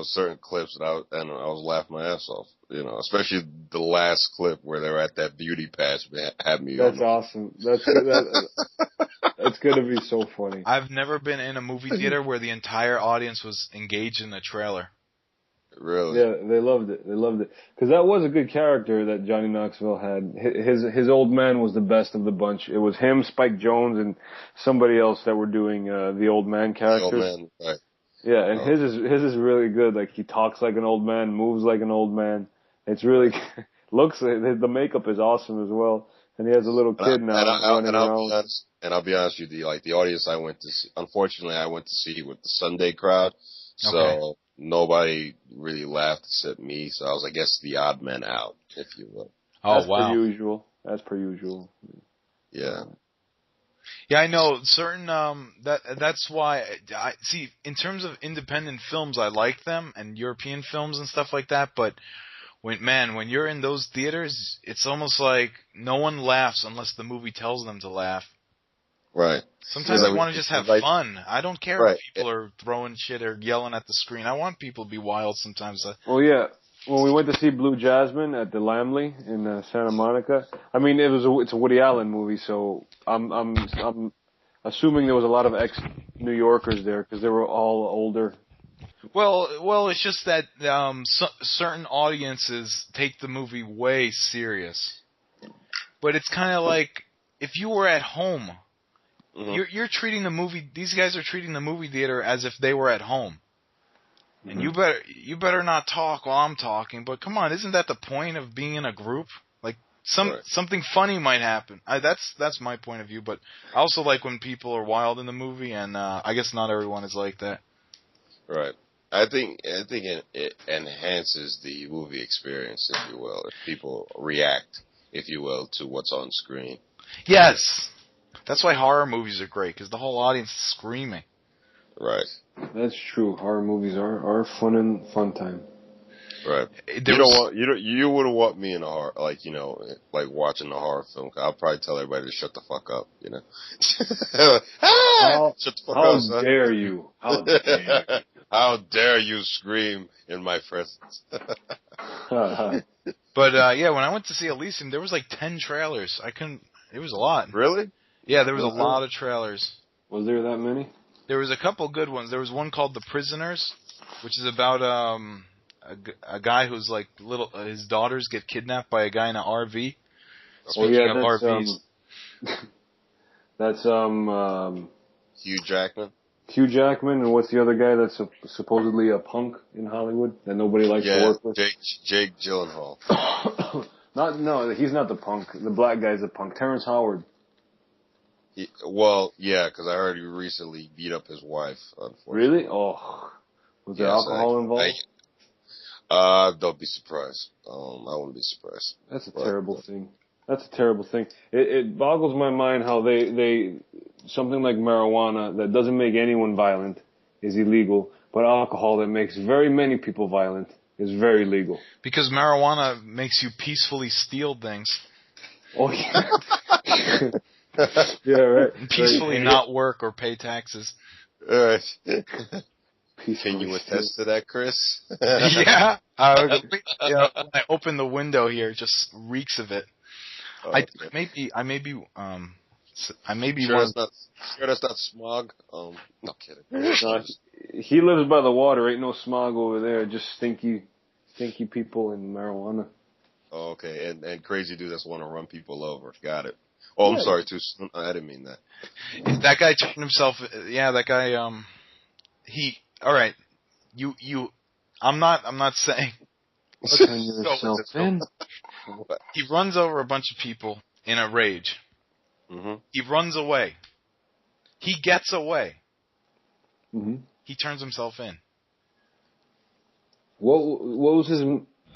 [SPEAKER 1] certain clips, and I was laughing my ass off. You know, especially the last clip where they were at that beauty patch. Had me.
[SPEAKER 3] That's awesome. That's good. That's gonna be so funny.
[SPEAKER 2] I've never been in a movie theater where the entire audience was engaged in the trailer.
[SPEAKER 1] Really?
[SPEAKER 3] Yeah, they loved it. They loved it because that was a good character that Johnny Knoxville had. His old man was the best of the bunch. It was him, Spike Jonze, and somebody else that were doing the old man characters.
[SPEAKER 1] The old man, right?
[SPEAKER 3] Yeah, and his is really good. Like he talks like an old man, moves like an old man. It's really the makeup is awesome as well. And he has a little kid now running around.
[SPEAKER 1] I'll be honest with you, like the audience I went to see, unfortunately I went to see with the Sunday crowd, so nobody really laughed except me, so I was, I guess, the odd man out, if you will.
[SPEAKER 3] Oh, wow. As per usual.
[SPEAKER 1] Yeah.
[SPEAKER 2] Yeah, I know certain that's why I see in terms of independent films I like them and European films and stuff like that, but when you're in those theaters, it's almost like no one laughs unless the movie tells them to laugh.
[SPEAKER 1] Right.
[SPEAKER 2] Sometimes I want to just have fun. I don't care if people are throwing shit or yelling at the screen. I want people to be wild sometimes.
[SPEAKER 3] Well, yeah. When we went to see Blue Jasmine at the Lamley in Santa Monica, I mean it's a Woody Allen movie, so I'm assuming there was a lot of ex-New Yorkers there because they were all older.
[SPEAKER 2] Well, it's just that certain audiences take the movie way serious. But it's kind of like if you were at home, you're treating the movie. These guys are treating the movie theater as if they were at home. And you better not talk while I'm talking. But come on, isn't that the point of being in a group? Like something funny might happen. That's my point of view. But I also like when people are wild in the movie, and I guess not everyone is like that.
[SPEAKER 1] Right. I think it enhances the movie experience, if you will, if people react, if you will, to what's on screen.
[SPEAKER 2] Yes, that's why horror movies are great because the whole audience is screaming.
[SPEAKER 1] Right.
[SPEAKER 3] That's true. Horror movies are fun time.
[SPEAKER 1] Right. You wouldn't want me in a horror, like watching a horror film. I'll probably tell everybody to shut the fuck up. You know. Shut the fuck up, son.
[SPEAKER 3] How dare you? How dare you?
[SPEAKER 1] How dare you scream in my presence?
[SPEAKER 2] But yeah, when I went to see Elysium, there was like 10 trailers. It was a lot.
[SPEAKER 1] Really?
[SPEAKER 2] Yeah, there was a lot of trailers.
[SPEAKER 3] Was there that many?
[SPEAKER 2] There was a couple good ones. There was one called The Prisoners, which is about a guy who's like his daughters get kidnapped by a guy in an RV. Speaking of RVs.
[SPEAKER 3] That's
[SPEAKER 1] Hugh Jackman.
[SPEAKER 3] Hugh Jackman, and what's the other guy that's supposedly a punk in Hollywood that nobody likes to work with?
[SPEAKER 1] Jake Gyllenhaal.
[SPEAKER 3] No, he's not the punk. The black guy's the punk. Terrence Howard.
[SPEAKER 1] Because I heard he recently beat up his wife, unfortunately.
[SPEAKER 3] Really? Oh. Was there alcohol involved?
[SPEAKER 1] Don't be surprised. I wouldn't be surprised.
[SPEAKER 3] That's a terrible thing. That's a terrible thing. It boggles my mind how they something like marijuana that doesn't make anyone violent is illegal, but alcohol that makes very many people violent is very legal.
[SPEAKER 2] Because marijuana makes you peacefully steal things.
[SPEAKER 3] Oh yeah. Yeah, right.
[SPEAKER 2] Peacefully not work or pay taxes.
[SPEAKER 1] All right. Can you attest to that, Chris?
[SPEAKER 2] Yeah. When I open the window here, it just reeks of it. I may be
[SPEAKER 1] sure that's not smog. No kidding.
[SPEAKER 3] No, he lives by the water. Ain't no smog over there. Just stinky people and marijuana.
[SPEAKER 1] Oh, okay. And crazy dude that's want to run people over. Got it. Oh, I'm sorry. I didn't mean that.
[SPEAKER 2] That guy turned himself. Yeah, that guy. All right. I'm not saying.
[SPEAKER 3] Turn yourself in.
[SPEAKER 2] He runs over a bunch of people in a rage.
[SPEAKER 1] Mm-hmm.
[SPEAKER 2] He runs away. He gets away.
[SPEAKER 3] Mm-hmm.
[SPEAKER 2] He turns himself in.
[SPEAKER 3] What was his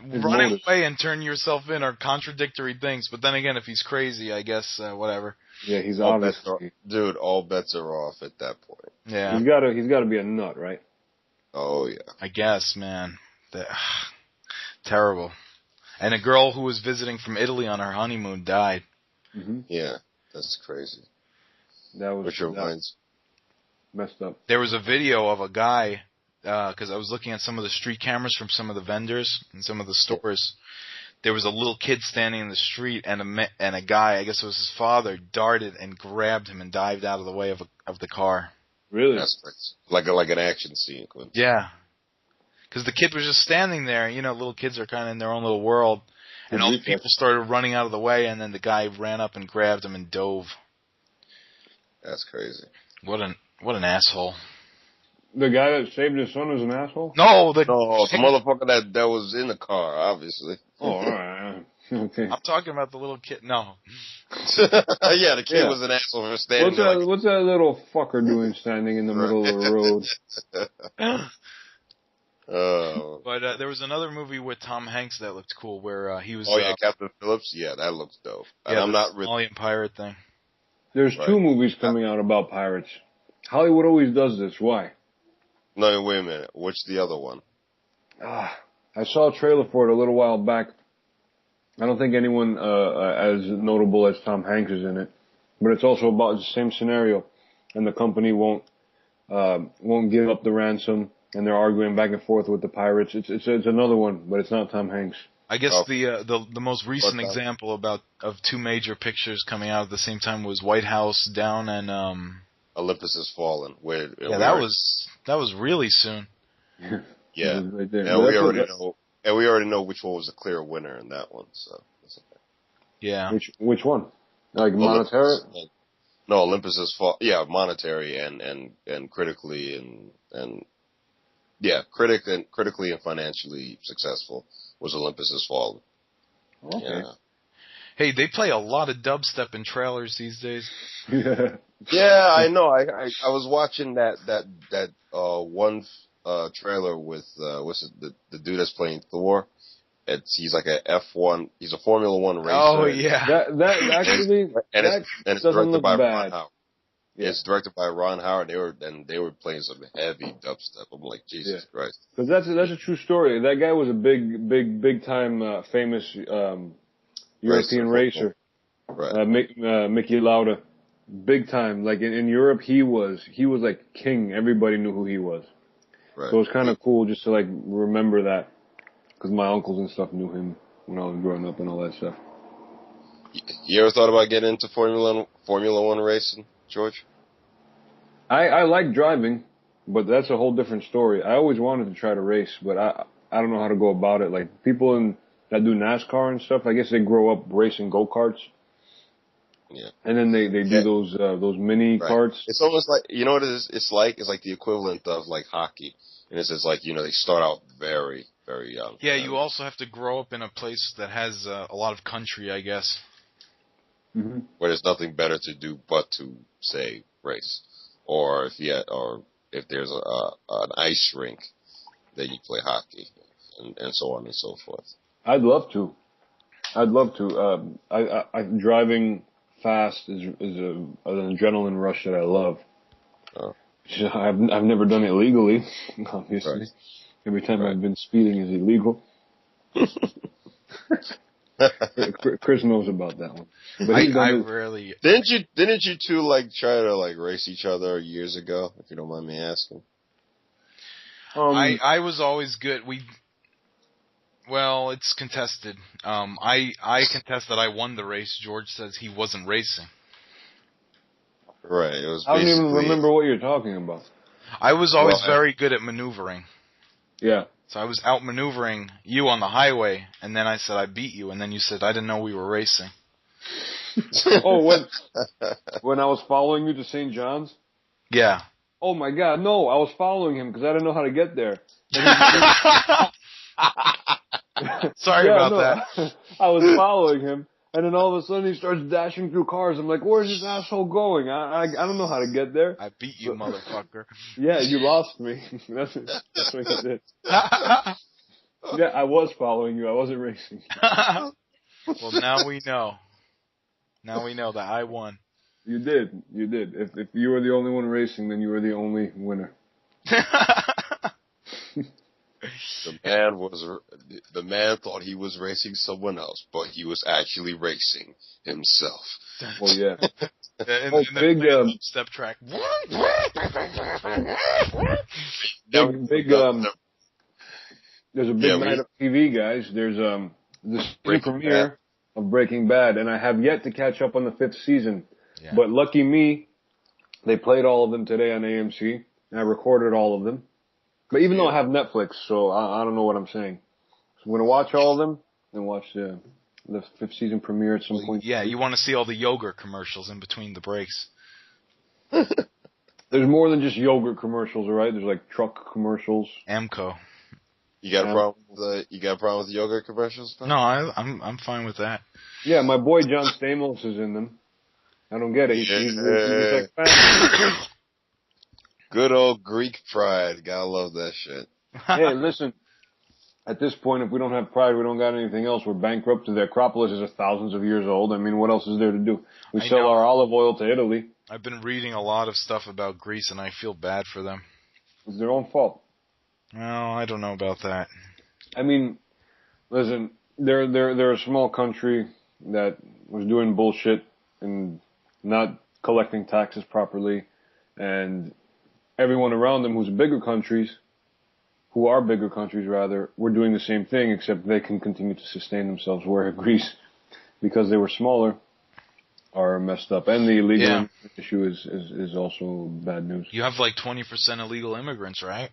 [SPEAKER 2] Running
[SPEAKER 3] motive?
[SPEAKER 2] away and turn yourself in are contradictory things, but then again, if he's crazy, I guess, whatever.
[SPEAKER 3] Yeah, he's obviously...
[SPEAKER 1] Dude, all bets are off at that point.
[SPEAKER 2] Yeah.
[SPEAKER 3] He's gotta be a nut, right?
[SPEAKER 1] Oh, yeah.
[SPEAKER 2] I guess, man. Terrible. And a girl who was visiting from Italy on her honeymoon died.
[SPEAKER 3] Mm-hmm.
[SPEAKER 1] Yeah, that's crazy. Which reminds...
[SPEAKER 3] Messed up.
[SPEAKER 2] There was a video of a guy, because I was looking at some of the street cameras from some of the vendors and some of the stores. There was a little kid standing in the street, and a guy, I guess it was his father, darted and grabbed him and dived out of the way of the car.
[SPEAKER 3] Really?
[SPEAKER 1] That's crazy. Like an action sequence.
[SPEAKER 2] Yeah. Because the kid was just standing there. You know, little kids are kind of in their own little world. And all the people started running out of the way, and then the guy ran up and grabbed him and dove.
[SPEAKER 1] That's crazy.
[SPEAKER 2] What an asshole.
[SPEAKER 3] The guy that saved his son was an asshole?
[SPEAKER 2] No,
[SPEAKER 1] the motherfucker that was in the car, obviously.
[SPEAKER 3] Oh, all right. Okay.
[SPEAKER 2] I'm talking about the little kid. No.
[SPEAKER 1] Yeah, the kid was an asshole for standing there.
[SPEAKER 3] What's that little fucker doing standing in the middle of the road?
[SPEAKER 2] But there was another movie with Tom Hanks that looked cool where he was...
[SPEAKER 1] Oh, yeah, Captain Phillips? Yeah, that looks dope.
[SPEAKER 2] Yeah,
[SPEAKER 1] I'm not really...
[SPEAKER 2] Somalian pirate thing.
[SPEAKER 3] There's two movies coming out about pirates. Hollywood always does this. Why?
[SPEAKER 1] No, wait a minute. What's the other one?
[SPEAKER 3] I saw a trailer for it a little while back. I don't think anyone as notable as Tom Hanks is in it, but it's also about the same scenario, and the company won't give up the ransom, and they're arguing back and forth with the pirates. It's another one, but it's not Tom Hanks.
[SPEAKER 2] I guess the most recent example of two major pictures coming out at the same time was White House Down and
[SPEAKER 1] Olympus Has Fallen.
[SPEAKER 2] That was really soon.
[SPEAKER 1] Yeah,
[SPEAKER 3] right there.
[SPEAKER 1] And we already know which one was the clear winner in that one. So that's okay.
[SPEAKER 2] Yeah.
[SPEAKER 3] Which one? Like monetary?
[SPEAKER 1] No, Olympus Has Fallen. Yeah, monetary and critically and critically and financially successful was Olympus Has Fallen.
[SPEAKER 3] Okay.
[SPEAKER 1] Yeah.
[SPEAKER 2] Hey, they play a lot of dubstep in trailers these days.
[SPEAKER 3] Yeah,
[SPEAKER 1] I know. I was watching that one trailer with the dude that's playing Thor. He's like a F1. He's a Formula One racer.
[SPEAKER 2] Oh yeah.
[SPEAKER 3] That actually
[SPEAKER 1] it's
[SPEAKER 3] doesn't
[SPEAKER 1] directed
[SPEAKER 3] look
[SPEAKER 1] by
[SPEAKER 3] bad.
[SPEAKER 1] Ron Howard. Yeah. It's directed by Ron Howard. They were playing some heavy dubstep. I'm like, Jesus Christ.
[SPEAKER 3] Because that's a true story. That guy was a big time famous European racer.
[SPEAKER 1] Right.
[SPEAKER 3] Mickey Lauda. Big time. Like in Europe, he was like king. Everybody knew who he was.
[SPEAKER 1] Right.
[SPEAKER 3] So it was kind of cool just to like remember that, because my uncles and stuff knew him when I was growing up and all that stuff.
[SPEAKER 1] You ever thought about getting into Formula One racing, George?
[SPEAKER 3] I like driving, but that's a whole different story. I always wanted to try to race, but I don't know how to go about it. Like people that do NASCAR and stuff, I guess they grow up racing go-karts.
[SPEAKER 1] Yeah.
[SPEAKER 3] And then they do those mini carts.
[SPEAKER 1] It's almost like, you know what it is? It's like the equivalent of like hockey. And it's just like, they start out very, very young.
[SPEAKER 2] Yeah, you also have to grow up in a place that has a lot of country, I guess.
[SPEAKER 3] Mm-hmm.
[SPEAKER 1] Where there's nothing better to do but to, say, race. Or if there's an ice rink, then you play hockey, and so on and so forth.
[SPEAKER 3] I'd love to. Driving fast is an adrenaline rush that I love.
[SPEAKER 1] Oh.
[SPEAKER 3] I've never done it legally, obviously.
[SPEAKER 1] Right.
[SPEAKER 3] Every time I've been speeding is illegal. Chris knows about that one. But
[SPEAKER 2] I rarely.
[SPEAKER 1] Didn't you two like try to like race each other years ago? If you don't mind me asking.
[SPEAKER 2] I was always good. Well, it's contested. I contest that I won the race. George says he wasn't racing.
[SPEAKER 1] Right. It was.
[SPEAKER 3] I don't even remember what you're talking about.
[SPEAKER 2] I was always very good at maneuvering.
[SPEAKER 3] Yeah.
[SPEAKER 2] So I was outmaneuvering you on the highway, and then I said I beat you, and then you said I didn't know we were racing.
[SPEAKER 3] Oh, when I was following you to St. John's?
[SPEAKER 2] Yeah.
[SPEAKER 3] Oh my God, no! I was following him because I didn't know how to get there.
[SPEAKER 2] Sorry about that.
[SPEAKER 3] I was following him, and then all of a sudden he starts dashing through cars. I'm like, where's this asshole going? I don't know how to get there.
[SPEAKER 2] I beat you, motherfucker.
[SPEAKER 3] Yeah, you lost me. That's what you did. Yeah, I was following you. I wasn't racing.
[SPEAKER 2] Well, now we know. Now we know that I won.
[SPEAKER 3] You did. You did. If you were the only one racing, then you were the only winner.
[SPEAKER 1] The man thought he was racing someone else, but he was actually racing himself.
[SPEAKER 3] Well, yeah.
[SPEAKER 2] And
[SPEAKER 3] big
[SPEAKER 2] step track.
[SPEAKER 3] Big. There's a big night of TV, guys. There's the season premiere of Breaking Bad, and I have yet to catch up on the 5th season. Yeah. But lucky me, they played all of them today on AMC. And I recorded all of them. But even though I have Netflix, so I don't know what I'm saying. So I'm gonna watch all of them and watch the 5th season premiere at some point.
[SPEAKER 2] Yeah, you want to see all the yogurt commercials in between the breaks.
[SPEAKER 3] There's more than just yogurt commercials, alright? There's like truck commercials.
[SPEAKER 2] Amco.
[SPEAKER 1] You got a problem with the yogurt commercials?
[SPEAKER 2] No, I'm fine with that.
[SPEAKER 3] Yeah, my boy John Stamos is in them. I don't get it. He's like,
[SPEAKER 1] good old Greek pride. Gotta love that shit.
[SPEAKER 3] Hey, listen. At this point, if we don't have pride, we don't got anything else. We're bankrupt. The Acropolis is thousands of years old. I mean, what else is there to do? We sell our olive oil to Italy.
[SPEAKER 2] I've been reading a lot of stuff about Greece, and I feel bad for them.
[SPEAKER 3] It's their own fault.
[SPEAKER 2] No, I don't know about that.
[SPEAKER 3] I mean, listen, they're a small country that was doing bullshit and not collecting taxes properly, and everyone around them who are bigger countries, were doing the same thing, except they can continue to sustain themselves, where Greece, because they were smaller, are messed up. And the illegal issue is also bad news.
[SPEAKER 2] You have like 20% illegal immigrants, right?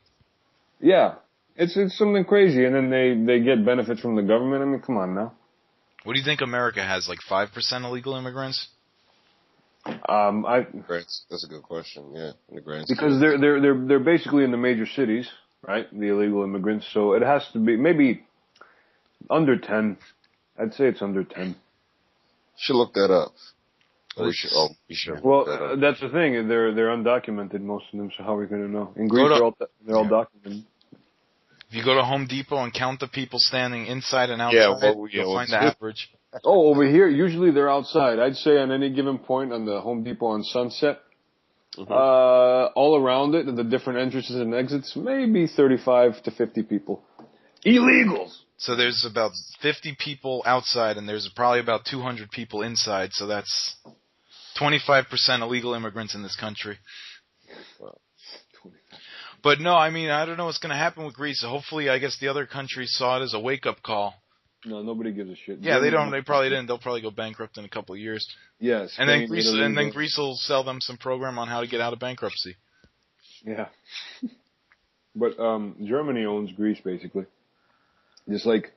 [SPEAKER 3] Yeah. It's something crazy, and then they get benefits from the government. I mean, come on now.
[SPEAKER 2] What do you think America has, like 5% illegal immigrants?
[SPEAKER 1] That's a good question. Yeah, in the grand
[SPEAKER 3] because they're basically in the major cities, right? The illegal immigrants. So it has to be maybe under 10. I'd say it's under 10.
[SPEAKER 1] Should look that up. We should.
[SPEAKER 3] Well, that's the thing. They're undocumented, most of them. So how are we going to know? In Greece, they're all documented.
[SPEAKER 2] If you go to Home Depot and count the people standing inside and outside, you'll find the average.
[SPEAKER 3] Oh, over here, usually they're outside. I'd say on any given point on the Home Depot on Sunset, all around it, and the different entrances and exits, maybe 35 to 50 people. Illegals!
[SPEAKER 2] So there's about 50 people outside, and there's probably about 200 people inside, so that's 25% illegal immigrants in this country.
[SPEAKER 3] Wow.
[SPEAKER 2] But no, I mean, I don't know what's going to happen with Greece. Hopefully, I guess the other countries saw it as a wake-up call.
[SPEAKER 3] No, nobody gives a shit.
[SPEAKER 2] Yeah, they don't. They probably didn't. They'll probably go bankrupt in a couple of years.
[SPEAKER 3] Yes.
[SPEAKER 2] And then Greece will sell them some program on how to get out of bankruptcy.
[SPEAKER 3] Yeah. But Germany owns Greece, basically. Just like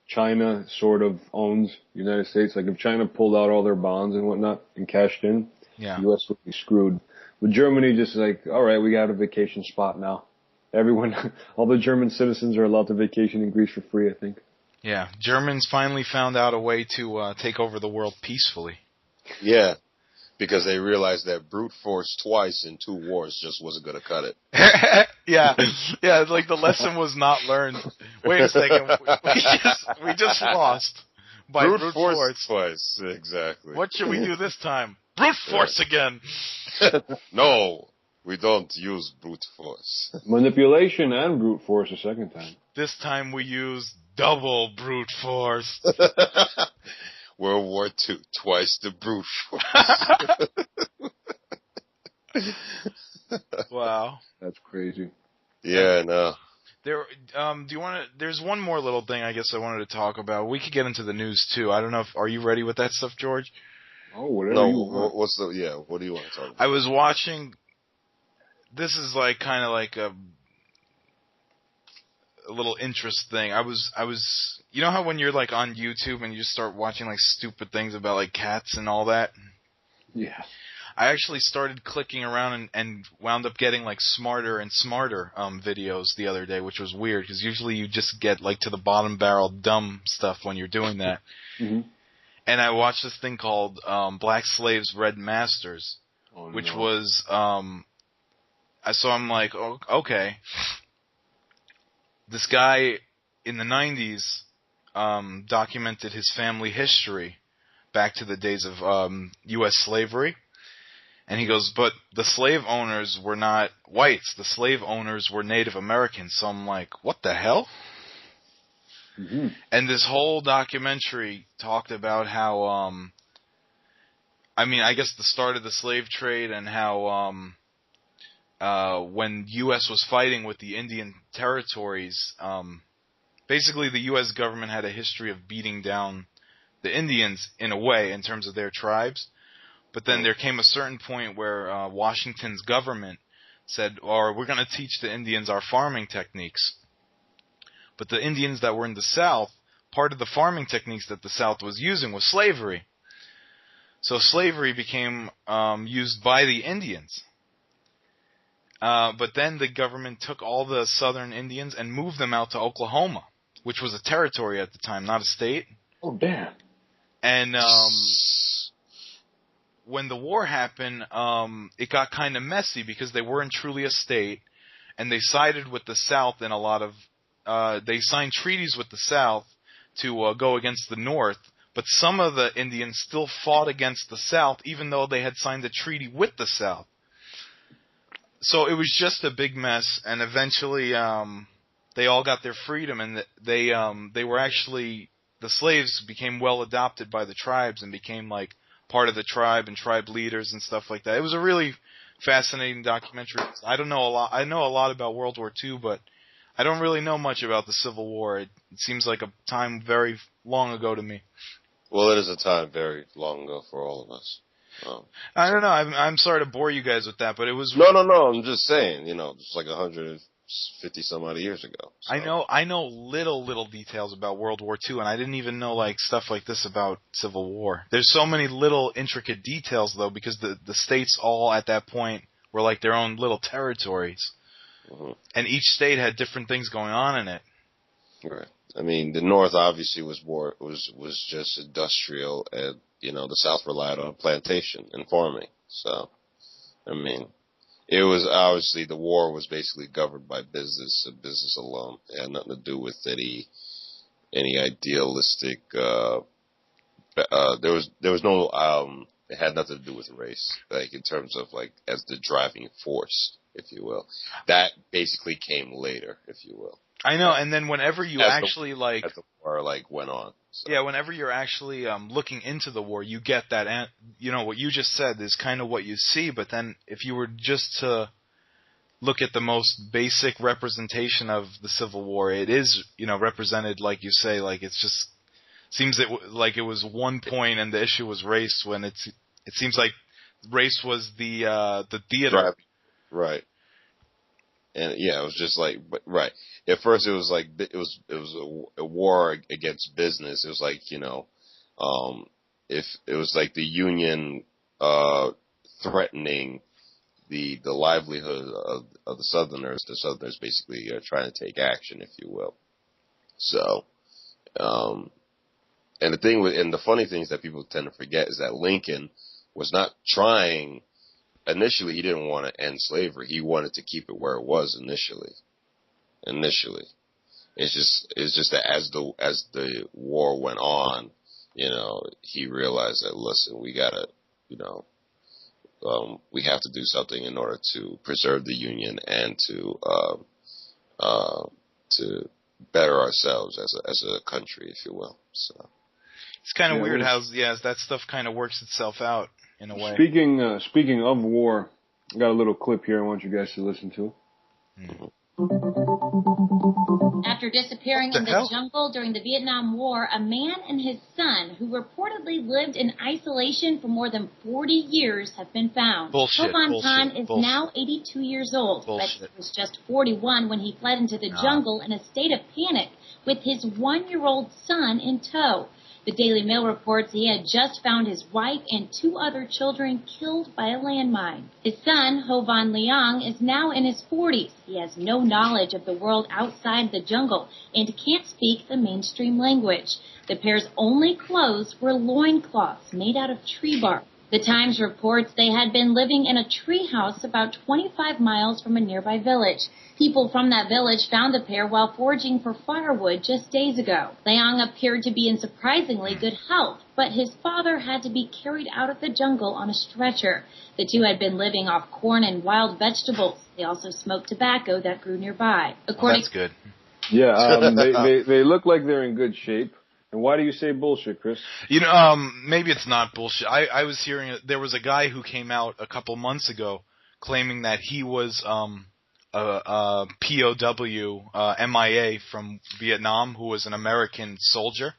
[SPEAKER 3] China sort of owns the United States. Like if China pulled out all their bonds and whatnot and cashed in, the U.S. would be screwed. But Germany just like, all right, we got a vacation spot now. Everyone, all the German citizens are allowed to vacation in Greece for free, I think.
[SPEAKER 2] Yeah, Germans finally found out a way to take over the world peacefully.
[SPEAKER 1] Yeah, because they realized that brute force twice in 2 wars just wasn't going to cut it.
[SPEAKER 2] Yeah, it's like the lesson was not learned. Wait a second, we just lost by brute force
[SPEAKER 1] twice. Exactly.
[SPEAKER 2] What should we do this time? Brute force again.
[SPEAKER 1] No, we don't use brute force.
[SPEAKER 3] Manipulation and brute force a second time.
[SPEAKER 2] This time we use double brute force.
[SPEAKER 1] World War II, twice the brute force.
[SPEAKER 2] Wow.
[SPEAKER 3] That's crazy.
[SPEAKER 1] Yeah, no.
[SPEAKER 2] There's one more little thing I guess I wanted to talk about. We could get into the news too. I don't know are you ready with that stuff, George?
[SPEAKER 3] Oh, whatever you want.
[SPEAKER 1] What do you want to talk about?
[SPEAKER 2] I was watching, this is like kind of like a little interest thing. I was, you know how when you're like on YouTube and you just start watching like stupid things about like cats and all that?
[SPEAKER 3] Yeah.
[SPEAKER 2] I actually started clicking around and wound up getting like smarter and smarter videos the other day, which was weird because usually you just get like to the bottom barrel dumb stuff when you're doing that.
[SPEAKER 3] Mm-hmm.
[SPEAKER 2] And I watched this thing called Black Slaves, Red Masters, which was, so I'm like, oh, okay. This guy in the 90s, documented his family history back to the days of U.S. slavery. And he goes, but the slave owners were not whites. The slave owners were Native Americans. So I'm like, what the hell? Mm-hmm. And this whole documentary talked about how, I guess the start of the slave trade and how when U.S. was fighting with the Indian territories, basically the U.S. government had a history of beating down the Indians in a way in terms of their tribes. But then there came a certain point where Washington's government said, we're going to teach the Indians our farming techniques. But the Indians that were in the South, part of the farming techniques that the South was using was slavery. So slavery became used by the Indians. But then the government took all the southern Indians and moved them out to Oklahoma, which was a territory at the time, not a state.
[SPEAKER 4] Oh, damn.
[SPEAKER 2] And when the war happened, it got kind of messy because they weren't truly a state, and they sided with the South in a lot of they signed treaties with the South to go against the North, but some of the Indians still fought against the South even though they had signed a treaty with the South. So it was just a big mess, and eventually they all got their freedom, and they were actually, the slaves became well adopted by the tribes and became like part of the tribe and tribe leaders and stuff like that. It was a really fascinating documentary. I know a lot about World War II, but I don't really know much about the Civil War. It seems like a time very long ago to me.
[SPEAKER 1] Well, it is a time very long ago for all of us.
[SPEAKER 2] I don't know. I'm sorry to bore you guys with that, but it was...
[SPEAKER 1] No. I'm just saying, it's like 150 some odd years ago. So.
[SPEAKER 2] I know little details about World War II, and I didn't even know like stuff like this about Civil War. There's so many little intricate details though, because the states all at that point were like their own little territories, and each state had different things going on in it.
[SPEAKER 1] Right. I mean, the North obviously was just industrial, and the South relied on plantation and farming. So, I mean. It was obviously, the war was basically governed by business and business alone. It had nothing to do with any idealistic, there was no, it had nothing to do with race, like in terms of like as the driving force, if you will. That basically came later, if you will.
[SPEAKER 2] I know, and then whenever you
[SPEAKER 1] as
[SPEAKER 2] actually
[SPEAKER 1] as the war went on. So.
[SPEAKER 2] Yeah, whenever you're actually looking into the war, you get that, and what you just said is kind of what you see. But then, if you were just to look at the most basic representation of the Civil War, it is represented like you say, like it's just seems like it was one point and the issue was race, when it seems like race was the theater.
[SPEAKER 1] Right. And yeah, it was just like, right. At first, it was like it was a war against business. It was like if it was like the Union threatening the livelihood of the Southerners. The Southerners basically are trying to take action, if you will. So, and the funny thing is that people tend to forget is that Lincoln was not trying. Initially, he didn't want to end slavery. He wanted to keep it where it was initially. It's just that as the war went on, he realized that, listen, we gotta, we have to do something in order to preserve the Union and to better ourselves as a country, if you will. So
[SPEAKER 2] it's kind of weird how that stuff kind of works itself out. In a way.
[SPEAKER 3] Speaking of war, I got a little clip here I want you guys to listen to.
[SPEAKER 5] After disappearing in the jungle during the Vietnam War, a man and his son, who reportedly lived in isolation for more than 40 years, have been found. Hovan Khan is now 82 years old, but he was just 41 when he fled into the jungle in a state of panic with his 1-year-old son in tow. The Daily Mail reports he had just found his wife and 2 other children killed by a landmine. His son, Hovan Leong, is now in his 40s. He has no knowledge of the world outside the jungle and can't speak the mainstream language. The pair's only clothes were loincloths made out of tree bark. The Times reports they had been living in a treehouse about 25 miles from a nearby village. People from that village found the pair while foraging for firewood just days ago. Leong appeared to be in surprisingly good health, but his father had to be carried out of the jungle on a stretcher. The two had been living off corn and wild vegetables. They also smoked tobacco that grew nearby.
[SPEAKER 2] That's good.
[SPEAKER 3] Yeah, they look like they're in good shape. And why do you say bullshit, Chris?
[SPEAKER 2] Maybe it's not bullshit. I was hearing there was a guy who came out a couple months ago claiming that he was a POW, MIA from Vietnam, who was an American soldier,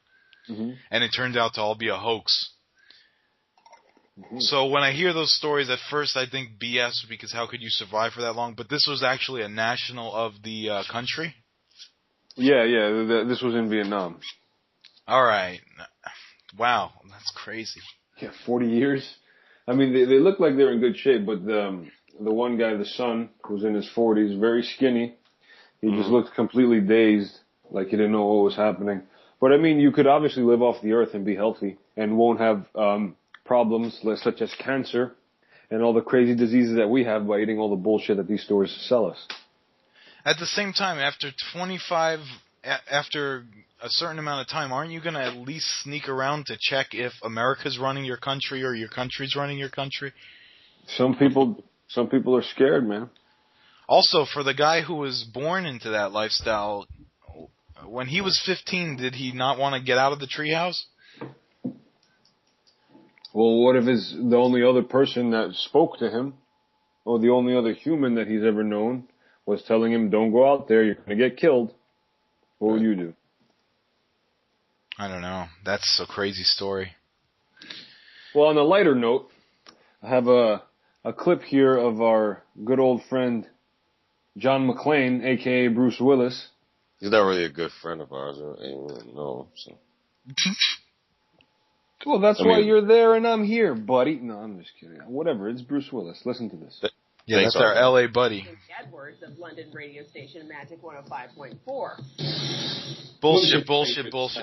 [SPEAKER 2] and it turned out to all be a hoax. So when I hear those stories, at first I think BS, because how could you survive for that long? But this was actually a national of the country?
[SPEAKER 3] Yeah, this was in Vietnam.
[SPEAKER 2] All right. Wow, that's crazy.
[SPEAKER 3] Yeah, 40 years. I mean, they look like they're in good shape, but the one guy, the son, who's in his 40s, very skinny. He just looked completely dazed, like he didn't know what was happening. But I mean, you could obviously live off the earth and be healthy and won't have problems such as cancer and all the crazy diseases that we have by eating all the bullshit that these stores sell us.
[SPEAKER 2] At the same time, after a certain amount of time, aren't you going to at least sneak around to check if America's running your country or your country's running your country?
[SPEAKER 3] Some people are scared, man.
[SPEAKER 2] Also, for the guy who was born into that lifestyle, when he was 15, did he not want to get out of the treehouse?
[SPEAKER 3] Well, what if it's the only other person that spoke to him, or the only other human that he's ever known, was telling him, don't go out there, you're going to get killed? What would you do?
[SPEAKER 2] I don't know. That's a crazy story.
[SPEAKER 3] Well, on a lighter note, I have a clip here of our good old friend, John McClane, a.k.a. Bruce Willis.
[SPEAKER 1] He's not really a good friend of ours. No. So.
[SPEAKER 3] Well, that's why you're there and I'm here, buddy. No, I'm just kidding. Whatever, it's Bruce Willis. Listen to this.
[SPEAKER 2] Yeah, that's our L.A. buddy.
[SPEAKER 4] Edwards of London radio station Magic 105.4.
[SPEAKER 2] Bullshit.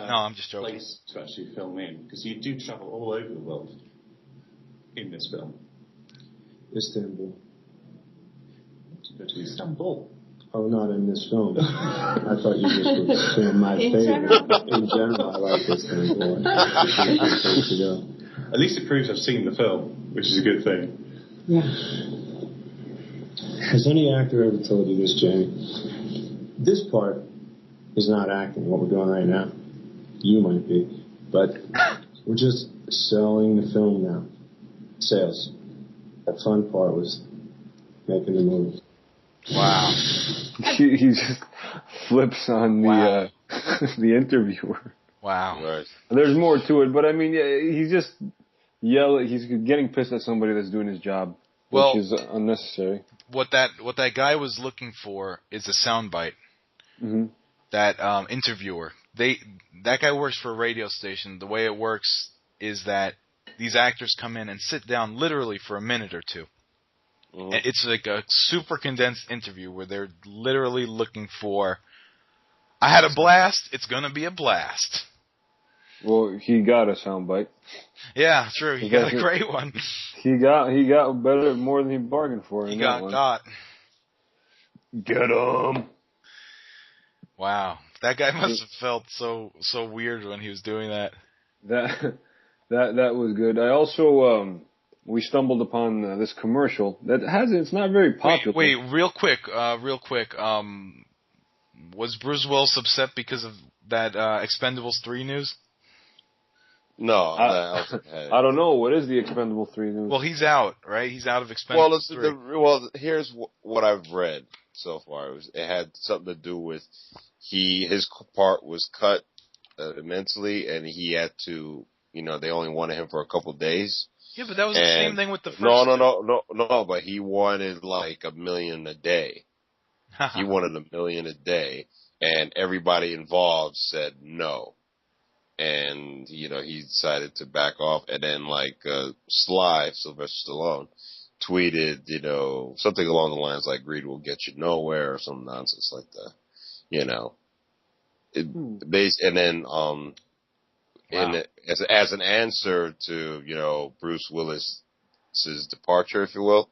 [SPEAKER 2] No, I'm just joking.
[SPEAKER 6] Place to actually film in, because you do travel all over the world in this film.
[SPEAKER 7] Istanbul.
[SPEAKER 6] To go to Istanbul.
[SPEAKER 7] Oh, not in this film. I thought you just were saying my favorite. In general, I like Istanbul.
[SPEAKER 6] At least it proves I've seen the film, which is a good thing.
[SPEAKER 7] Yeah. Has any actor ever told you this, Jamie? This part is not acting, what we're doing right now. You might be. But we're just selling the film now. Sales. The fun part was making the movie.
[SPEAKER 2] Wow.
[SPEAKER 3] He just flips on the the interviewer.
[SPEAKER 2] Wow.
[SPEAKER 1] Right.
[SPEAKER 3] There's more to it, but I mean, he's just he's getting pissed at somebody that's doing his job, which is unnecessary.
[SPEAKER 2] What that guy was looking for is a soundbite. That interviewer. That guy works for a radio station. The way it works is that these actors come in and sit down literally for a minute or two. It's like a super condensed interview where they're literally looking for, I had a blast, it's gonna be a blast.
[SPEAKER 3] Well, he got a soundbite.
[SPEAKER 2] Yeah, true. He got a great one.
[SPEAKER 3] He got better, more than he bargained for.
[SPEAKER 2] He got.
[SPEAKER 3] Get him.
[SPEAKER 2] Wow, that guy must have felt so weird when he was doing that.
[SPEAKER 3] That was good. I also we stumbled upon this commercial that it's not very popular.
[SPEAKER 2] Wait, real quick. Was Bruce Willis upset because of that Expendables 3 news?
[SPEAKER 1] No,
[SPEAKER 3] I don't know. What is the Expendables 3 news?
[SPEAKER 2] Well, he's out, right? He's out of Expendables 3.
[SPEAKER 1] Here's what I've read so far. It had something to do with his part was cut immensely, and he had to, they only wanted him for a couple of days.
[SPEAKER 2] Yeah, but that was the same thing with the first.
[SPEAKER 1] No, but he wanted like $1 million a day. He wanted $1 million a day, and everybody involved said no. And, he decided to back off, and then Sylvester Stallone, tweeted, something along the lines like greed will get you nowhere or some nonsense like that. And then, Wow. And as an answer to, you know, Bruce Willis's departure, if you will,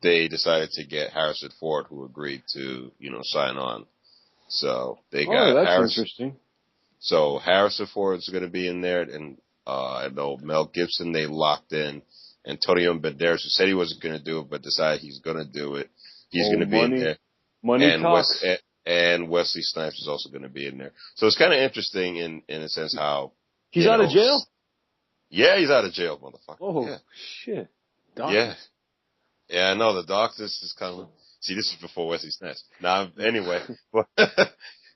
[SPEAKER 1] they decided to get Harrison Ford, who agreed to, you know, sign on. So they got
[SPEAKER 3] that's interesting.
[SPEAKER 1] So Harrison Ford's going to be in there, and I know Mel Gibson they locked in. Antonio Banderas, who said he wasn't going to do it, but decided he's going to do it. He's going to be in there.
[SPEAKER 3] Money talks.
[SPEAKER 1] And Wesley Snipes is also going to be in there. So it's kind of interesting in a sense how
[SPEAKER 3] he's out of jail.
[SPEAKER 1] Yeah, he's out of jail, motherfucker.
[SPEAKER 3] Oh
[SPEAKER 1] yeah.
[SPEAKER 3] Shit! Doctors.
[SPEAKER 1] Yeah. I know the doctors is kind of. See, this is before Wesley Snipes. Now, anyway,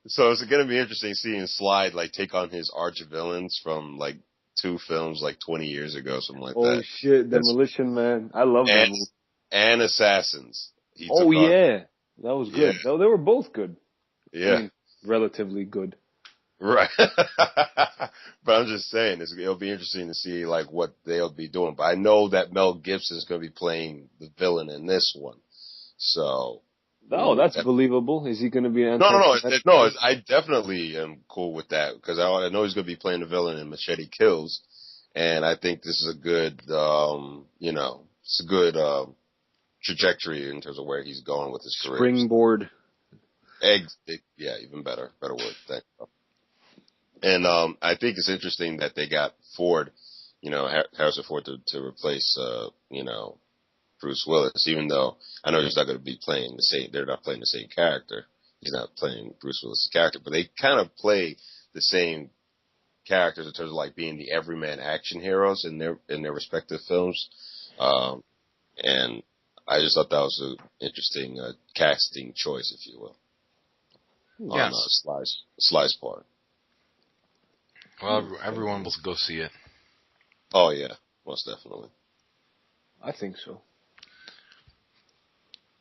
[SPEAKER 1] so it's going to be interesting seeing Slide like take on his arch villains from like 2 films like 20 years ago, something like that.
[SPEAKER 3] Oh shit! Demolition Man, I love that movie.
[SPEAKER 1] And Assassins.
[SPEAKER 3] Yeah. That was good. Yeah. They were both good.
[SPEAKER 1] Yeah. I mean,
[SPEAKER 3] relatively good.
[SPEAKER 1] Right. But I'm just saying, it'll be interesting to see, like, what they'll be doing. But I know that Mel Gibson is going to be playing the villain in this one. So.
[SPEAKER 3] Oh, that's believable. Is he going to be an
[SPEAKER 1] No, I definitely am cool with that. Because I know he's going to be playing the villain in Machete Kills. And I think this is a good, you know, it's a good, trajectory in terms of where he's going with his career.
[SPEAKER 3] Springboard.
[SPEAKER 1] Yeah, even better word. Thank you. And I think it's interesting that they got Ford, you know, Harrison Ford to replace, you know, Bruce Willis, even though I know he's not going to be playing the same. They're not playing the same character. He's not playing Bruce Willis' character, but they kind of play the same characters in terms of like being the everyman action heroes in their respective films. And I just thought that was an interesting casting choice, if you will, on Sly's part.
[SPEAKER 2] Well, everyone will go see it.
[SPEAKER 1] Oh yeah, most definitely.
[SPEAKER 3] I think so.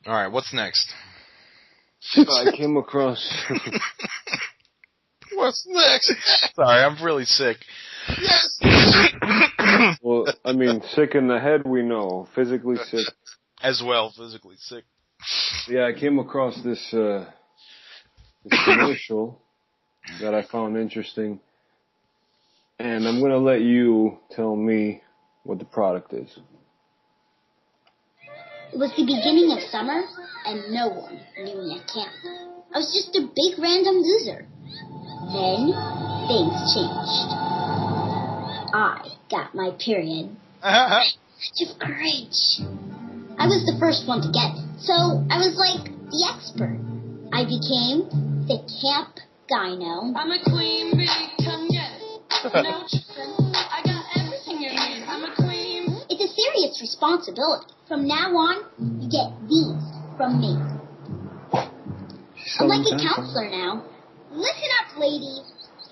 [SPEAKER 2] All right, what's next?
[SPEAKER 3] I came across.
[SPEAKER 1] What's next?
[SPEAKER 2] Sorry, I'm really sick.
[SPEAKER 1] Yes.
[SPEAKER 3] Well, I mean, sick in the head, we know. Physically sick.
[SPEAKER 2] As well, physically sick.
[SPEAKER 3] Yeah, I came across this commercial that I found interesting. And I'm going to let you tell me what the product is.
[SPEAKER 5] It was the beginning of summer, and no one knew me at camp. I was just a big random loser. Then, things changed. I got my period. Such a courage. I was the first one to get it, so I was like the expert. I became the camp gyno. I'm a queen bee, come get it. No tripping, I got everything you need. I'm a queen. It's a serious responsibility. From now on, you get these from me. I'm like a counselor now. Listen up, ladies.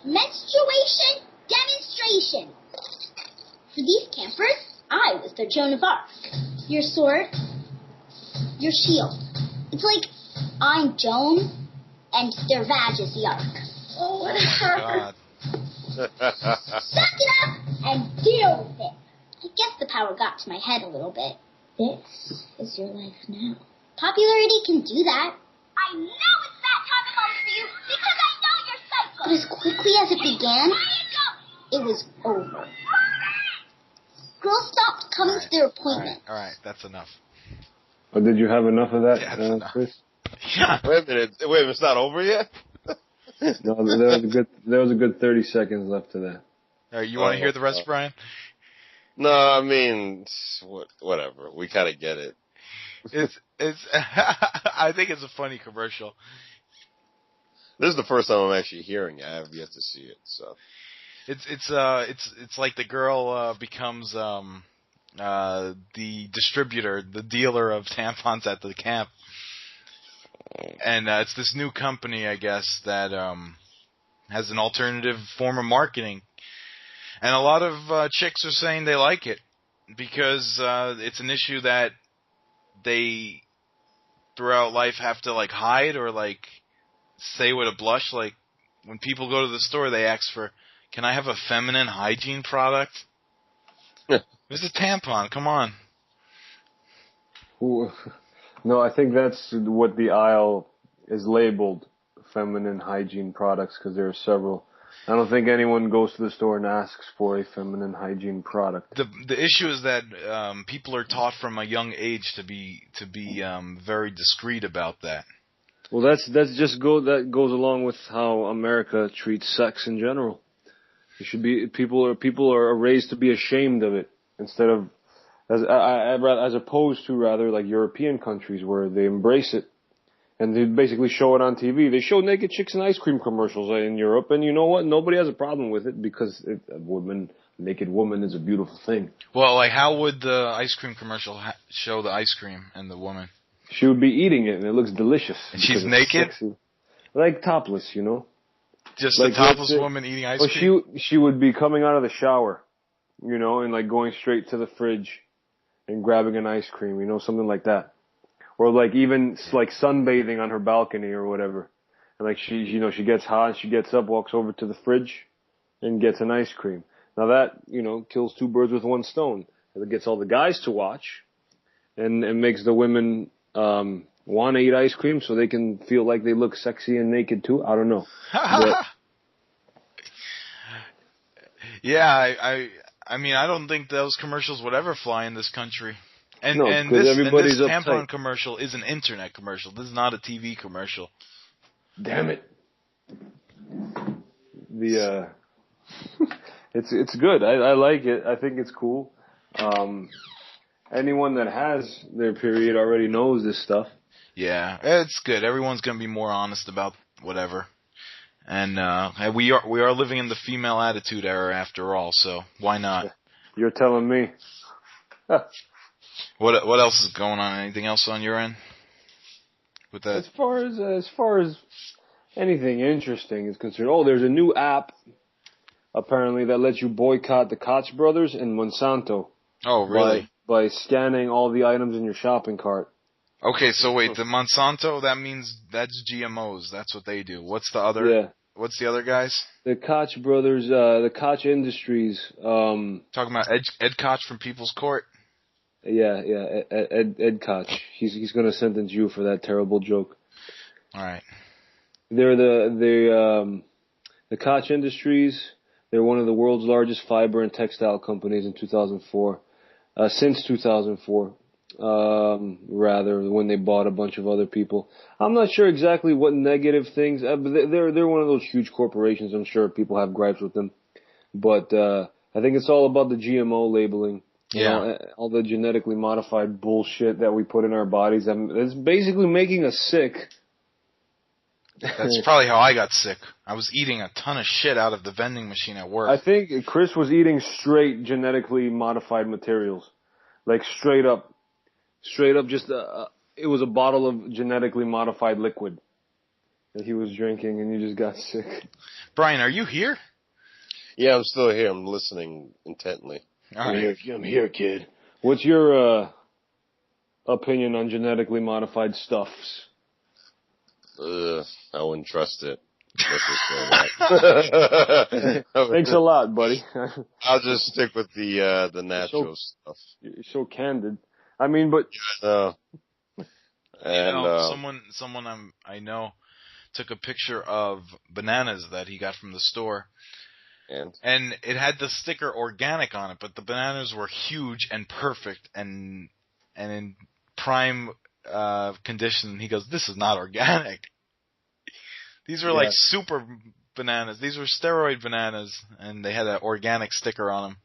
[SPEAKER 5] Menstruation demonstration. For these campers, I was their Joan of Arc. Your sword, your shield. It's like I'm Joan, and their vag is the Ark. Oh, what a God. Suck it up and deal with it. I guess the power got to my head a little bit. This is your life now. Popularity can do that. I know it's that time of month for you because I know you're psycho. But as quickly as it began, it was over. Girls stopped coming to their appointment.
[SPEAKER 2] All right, that's enough.
[SPEAKER 3] Oh, did you have enough of that, Chris?
[SPEAKER 2] Yeah.
[SPEAKER 1] Wait a minute, it's not over yet?
[SPEAKER 3] No, there was a good 30 seconds left to that.
[SPEAKER 2] All right, you want to hear the rest, Brian?
[SPEAKER 1] No, I mean, whatever. We kind of get it.
[SPEAKER 2] It's. I think it's a funny commercial.
[SPEAKER 1] This is the first time I'm actually hearing it. I have yet to see it, so.
[SPEAKER 2] It's like the girl becomes the distributor, the dealer of tampons at the camp, and it's this new company, I guess, that has an alternative form of marketing, and a lot of chicks are saying they like it because it's an issue that they throughout life have to like hide or like say with a blush. Like when people go to the store, they ask for, "Can I have a feminine hygiene product?" There's a tampon. Come on.
[SPEAKER 3] No, I think that's what the aisle is labeled, feminine hygiene products, because there are several. I don't think anyone goes to the store and asks for a feminine hygiene product.
[SPEAKER 2] The issue is that people are taught from a young age to be very discreet about that.
[SPEAKER 3] Well, that goes along with how America treats sex in general. It should be people are raised to be ashamed of it instead of as opposed to rather like European countries where they embrace it. And they basically show it on TV. They show naked chicks in ice cream commercials in Europe, and you know what? Nobody has a problem with it because naked woman is a beautiful thing.
[SPEAKER 2] Well, like how would the ice cream commercial show the ice cream and the woman?
[SPEAKER 3] She would be eating it, and it looks delicious.
[SPEAKER 2] And she's naked?
[SPEAKER 3] Sexy. Like topless, you know?
[SPEAKER 2] Just like a topless woman eating ice cream?
[SPEAKER 3] She would be coming out of the shower, you know, and like going straight to the fridge and grabbing an ice cream, you know, something like that. Or like even like sunbathing on her balcony or whatever. And like she gets hot, she gets up, walks over to the fridge and gets an ice cream. Now that, you know, kills two birds with one stone. It gets all the guys to watch and makes the women want to eat ice cream so they can feel like they look sexy and naked too. I don't know.
[SPEAKER 2] Yeah, I mean, I don't think those commercials would ever fly in this country. And this tampon commercial is an internet commercial. This is not a TV commercial.
[SPEAKER 3] Damn it. It's good. I like it. I think it's cool. Anyone that has their period already knows this stuff.
[SPEAKER 2] Yeah, it's good. Everyone's going to be more honest about whatever. And we are living in the female attitude era after all, so why not?
[SPEAKER 3] You're telling me.
[SPEAKER 2] What else is going on? Anything else on your end with that?
[SPEAKER 3] As far as anything interesting is concerned, there's a new app apparently that lets you boycott the Koch brothers and Monsanto.
[SPEAKER 2] Oh, really?
[SPEAKER 3] By scanning all the items in your shopping cart.
[SPEAKER 2] Okay, so wait, the Monsanto, that means that's GMOs. That's what they do. What's the other?
[SPEAKER 3] Yeah.
[SPEAKER 2] What's the other guys?
[SPEAKER 3] The Koch brothers, the Koch Industries.
[SPEAKER 2] Talking about Ed Koch from People's Court.
[SPEAKER 3] Yeah, Ed Koch. He's going to sentence you for that terrible joke.
[SPEAKER 2] All right.
[SPEAKER 3] They're the Koch Industries. They're one of the world's largest fiber and textile companies in 2004. Since 2004, rather, when they bought a bunch of other people. I'm not sure exactly what negative things. But they're one of those huge corporations. I'm sure people have gripes with them, but I think it's all about the GMO labeling.
[SPEAKER 2] Yeah.
[SPEAKER 3] You know, all the genetically modified bullshit that we put in our bodies. It's basically making us sick.
[SPEAKER 2] That's probably how I got sick. I was eating a ton of shit out of the vending machine at work.
[SPEAKER 3] I think Chris was eating straight genetically modified materials. Like straight up just, it was a bottle of genetically modified liquid that he was drinking and you just got sick.
[SPEAKER 2] Brian, are you here?
[SPEAKER 1] Yeah, I'm still here. I'm listening intently.
[SPEAKER 2] All right.
[SPEAKER 3] I'm here, kid. What's your opinion on genetically modified stuffs?
[SPEAKER 1] I wouldn't trust it.
[SPEAKER 3] Thanks a lot, buddy.
[SPEAKER 1] I'll just stick with the natural stuff.
[SPEAKER 3] You're so candid. I mean, but
[SPEAKER 2] someone I know took a picture of bananas that he got from the store, and it had the sticker organic on it, but the bananas were huge and perfect and in prime condition. He goes, "This is not organic. These were like super bananas. These were steroid bananas, and they had an organic sticker on them."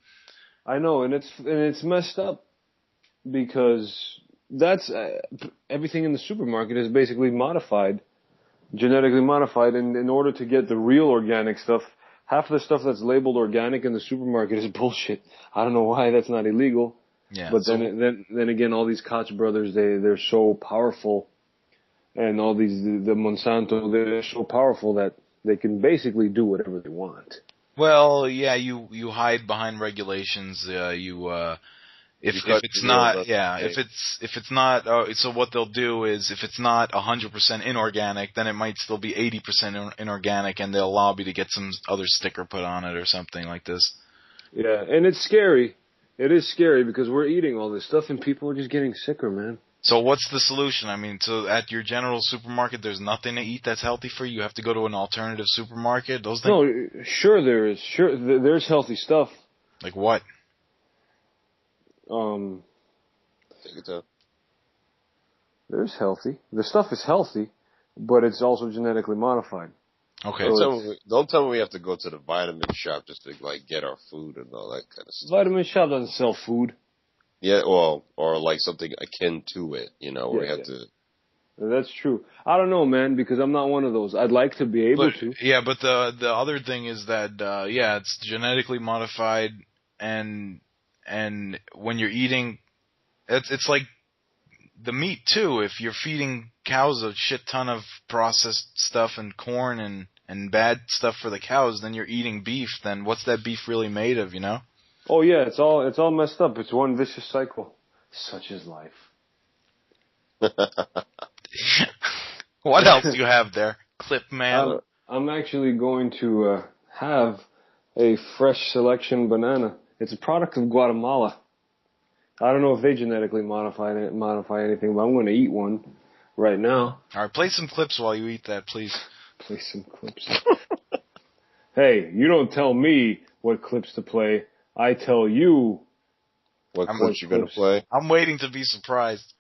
[SPEAKER 3] I know, and it's messed up because that's everything in the supermarket is basically modified, genetically modified, and in order to get the real organic stuff, half of the stuff that's labeled organic in the supermarket is bullshit. I don't know why that's not illegal.
[SPEAKER 2] Yeah.
[SPEAKER 3] But then again, all these Koch brothers, they're so powerful. And all these, the Monsanto, they're so powerful that they can basically do whatever they want.
[SPEAKER 2] Well, yeah, you hide behind regulations. If it's not, so what they'll do is if it's not 100% inorganic, then it might still be 80% inorganic, and they'll lobby to get some other sticker put on it or something like this.
[SPEAKER 3] Yeah, and it's scary. It is scary because we're eating all this stuff and people are just getting sicker, man.
[SPEAKER 2] So what's the solution? I mean, so at your general supermarket, there's nothing to eat that's healthy for you? You have to go to an alternative supermarket? Those things?
[SPEAKER 3] No, sure there is. Sure, there's healthy stuff.
[SPEAKER 2] Like what?
[SPEAKER 1] Take it up.
[SPEAKER 3] There's healthy. The stuff is healthy, but it's also genetically modified.
[SPEAKER 2] Okay.
[SPEAKER 1] Don't tell me we have to go to the vitamin shop just to like get our food and all that kind of stuff.
[SPEAKER 3] Vitamin shop doesn't sell food.
[SPEAKER 1] Yeah, well, or like something akin to it, where we have to.
[SPEAKER 3] That's true. I don't know, man, because I'm not one of those. I'd like to be able to.
[SPEAKER 2] Yeah, but the other thing is that it's genetically modified, and when you're eating, it's like the meat too. If you're feeding cows a shit ton of processed stuff and corn and bad stuff for the cows, then you're eating beef. Then what's that beef really made of?
[SPEAKER 3] Oh yeah, it's all messed up. It's one vicious cycle. Such is life.
[SPEAKER 2] What else do you have there, Clip Man?
[SPEAKER 3] I'm actually going to have a fresh selection banana. It's a product of Guatemala. I don't know if they genetically modify anything, but I'm going to eat one right now.
[SPEAKER 2] All right, play some clips while you eat that, please.
[SPEAKER 3] Play some clips. Hey, you don't tell me what clips to play. I tell you
[SPEAKER 1] what clips you're going to play.
[SPEAKER 2] I'm waiting to be surprised.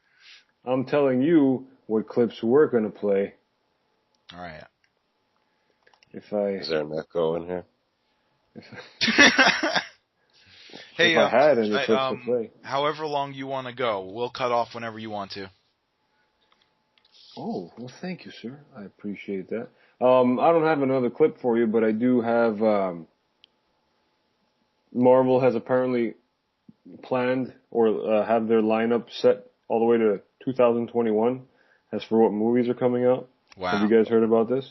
[SPEAKER 3] I'm telling you what clips we're going to play.
[SPEAKER 2] All right.
[SPEAKER 1] Is there an echo in here?
[SPEAKER 2] Hey,
[SPEAKER 3] if I had any clips to play.
[SPEAKER 2] However long you want to go, we'll cut off whenever you want to.
[SPEAKER 3] Oh, well, thank you, sir. I appreciate that. I don't have another clip for you, but I do have, Marvel has apparently planned or have their lineup set all the way to 2021 as for what movies are coming out.
[SPEAKER 2] Wow.
[SPEAKER 3] Have you guys heard about this?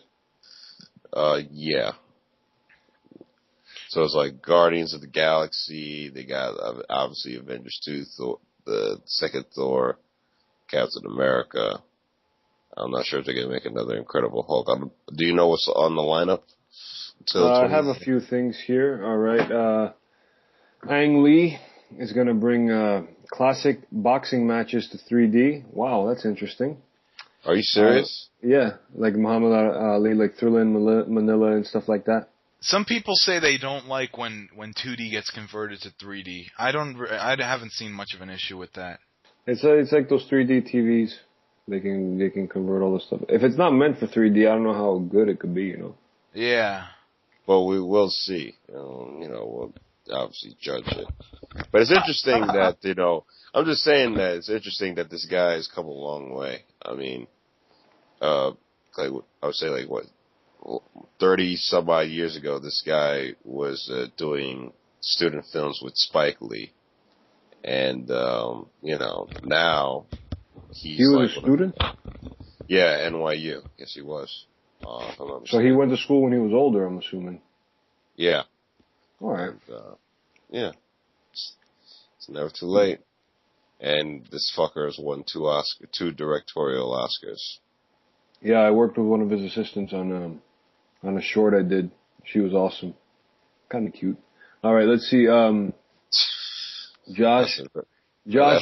[SPEAKER 1] Yeah. So it's like Guardians of the Galaxy. They got obviously Avengers 2, the second Thor, Captain America. I'm not sure if they're going to make another Incredible Hulk. Do you know what's on the lineup?
[SPEAKER 3] I have a few things here. All right. Ang Lee is going to bring classic boxing matches to 3D. Wow, that's interesting.
[SPEAKER 1] Are you serious?
[SPEAKER 3] Yeah, like Muhammad Ali, like Thriller in Manila and stuff like that.
[SPEAKER 2] Some people say they don't like when 2D gets converted to 3D. I haven't seen much of an issue with that.
[SPEAKER 3] It's like those 3D TVs. They can convert all this stuff. If it's not meant for 3D, I don't know how good it could be.
[SPEAKER 2] Yeah.
[SPEAKER 1] Well, we will see. We'll obviously judge it. But it's interesting that I'm just saying that it's interesting that this guy has come a long way. I mean, I would say 30 some odd years ago, this guy was doing student films with Spike Lee, and now
[SPEAKER 3] he was a student.
[SPEAKER 1] Yeah, NYU. Yes, he was.
[SPEAKER 3] So he went to school when he was older, I'm assuming.
[SPEAKER 1] Yeah.
[SPEAKER 3] All right.
[SPEAKER 1] And, yeah. It's never too late. And this fucker has won two directorial Oscars.
[SPEAKER 3] Yeah, I worked with one of his assistants on a short I did. She was awesome. Kind of cute. All right, let's see. Josh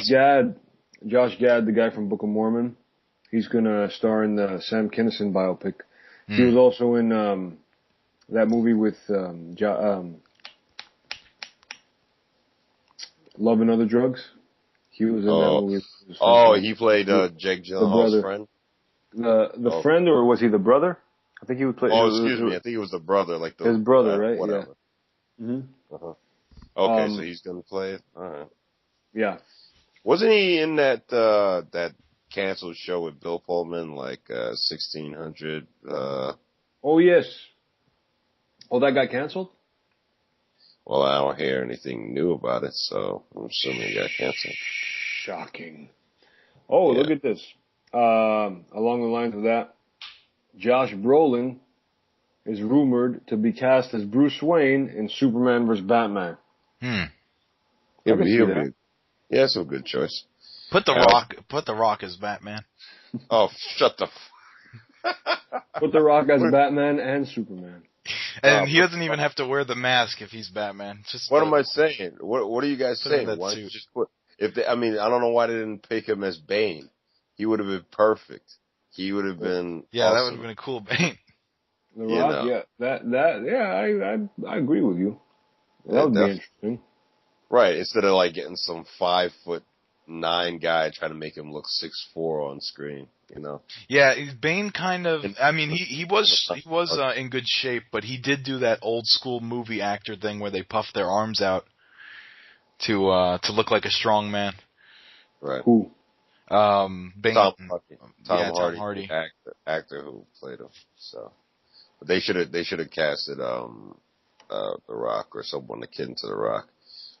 [SPEAKER 3] Gad, the guy from Book of Mormon. He's gonna star in the Sam Kinison biopic. He was also in that movie with Love and Other Drugs. He was in that movie.
[SPEAKER 1] He played Jake Gyllenhaal's friend?
[SPEAKER 3] The friend, or was he the brother? I think he would play...
[SPEAKER 1] excuse me. I think he was the brother.
[SPEAKER 3] His brother, right?
[SPEAKER 1] Whatever.
[SPEAKER 3] Yeah. Mm-hmm.
[SPEAKER 1] Uh-huh. Okay, so he's going to play it? All right.
[SPEAKER 3] Yeah.
[SPEAKER 1] Wasn't he in that canceled show with Bill Pullman, 1600?
[SPEAKER 3] Oh, yes. Oh, that got canceled?
[SPEAKER 1] Well, I don't hear anything new about it, so I'm assuming it got canceled.
[SPEAKER 3] Shocking. Oh, yeah. Look at this. Along the lines of that, Josh Brolin is rumored to be cast as Bruce Wayne in Superman vs. Batman.
[SPEAKER 1] That's a good choice.
[SPEAKER 2] Put the Rock as Batman.
[SPEAKER 1] Oh, shut the
[SPEAKER 3] Put the Rock as Batman and Superman.
[SPEAKER 2] And he doesn't even have to wear the mask if he's Batman.
[SPEAKER 1] What am I saying? What are you guys saying? Why don't you just put I don't know why they didn't pick him as Bane. he would have been perfect. He would have been
[SPEAKER 2] Yeah,
[SPEAKER 1] awesome.
[SPEAKER 2] that would have been a cool Bane.
[SPEAKER 3] The Rock, I agree with you. That would be interesting.
[SPEAKER 1] Right, instead of like getting some 5'9" guy trying to make him look 6'4" on screen, you know.
[SPEAKER 2] Yeah, Bane kind of. I mean, he was in good shape, but he did do that old school movie actor thing where they puff their arms out to look like a strong man.
[SPEAKER 1] Right.
[SPEAKER 3] Who?
[SPEAKER 2] Bane.
[SPEAKER 1] Tom
[SPEAKER 2] Hardy.
[SPEAKER 1] Actor who played him. So, but they should have casted The Rock or someone akin to The Rock.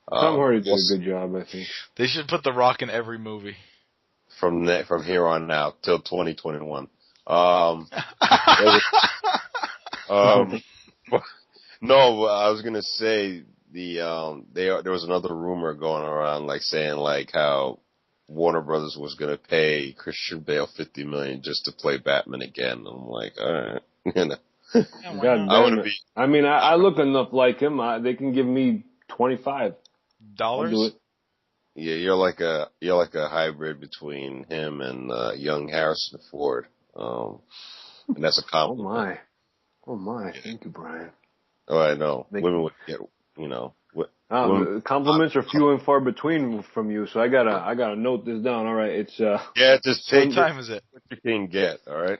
[SPEAKER 3] Tom Hardy did a good job, I think.
[SPEAKER 2] They should put The Rock in every movie
[SPEAKER 1] from here on out till 2021. No, I was gonna say there was another rumor going around, like saying like how Warner Brothers was gonna pay Christian Bale $50 million just to play Batman again. I'm like, all right, you know.
[SPEAKER 3] I mean, I look enough like him. They can give me $25. I'll do it.
[SPEAKER 1] Yeah, you're like a hybrid between him and young Harrison Ford. And that's a compliment.
[SPEAKER 3] Oh my! Thank you, Brian.
[SPEAKER 1] Oh, I know. Women would get, you know.
[SPEAKER 3] Compliments are few and far between from you, so I gotta note this down. All right, it's
[SPEAKER 1] yeah, just take
[SPEAKER 2] what time is it?
[SPEAKER 1] What you can get, all right.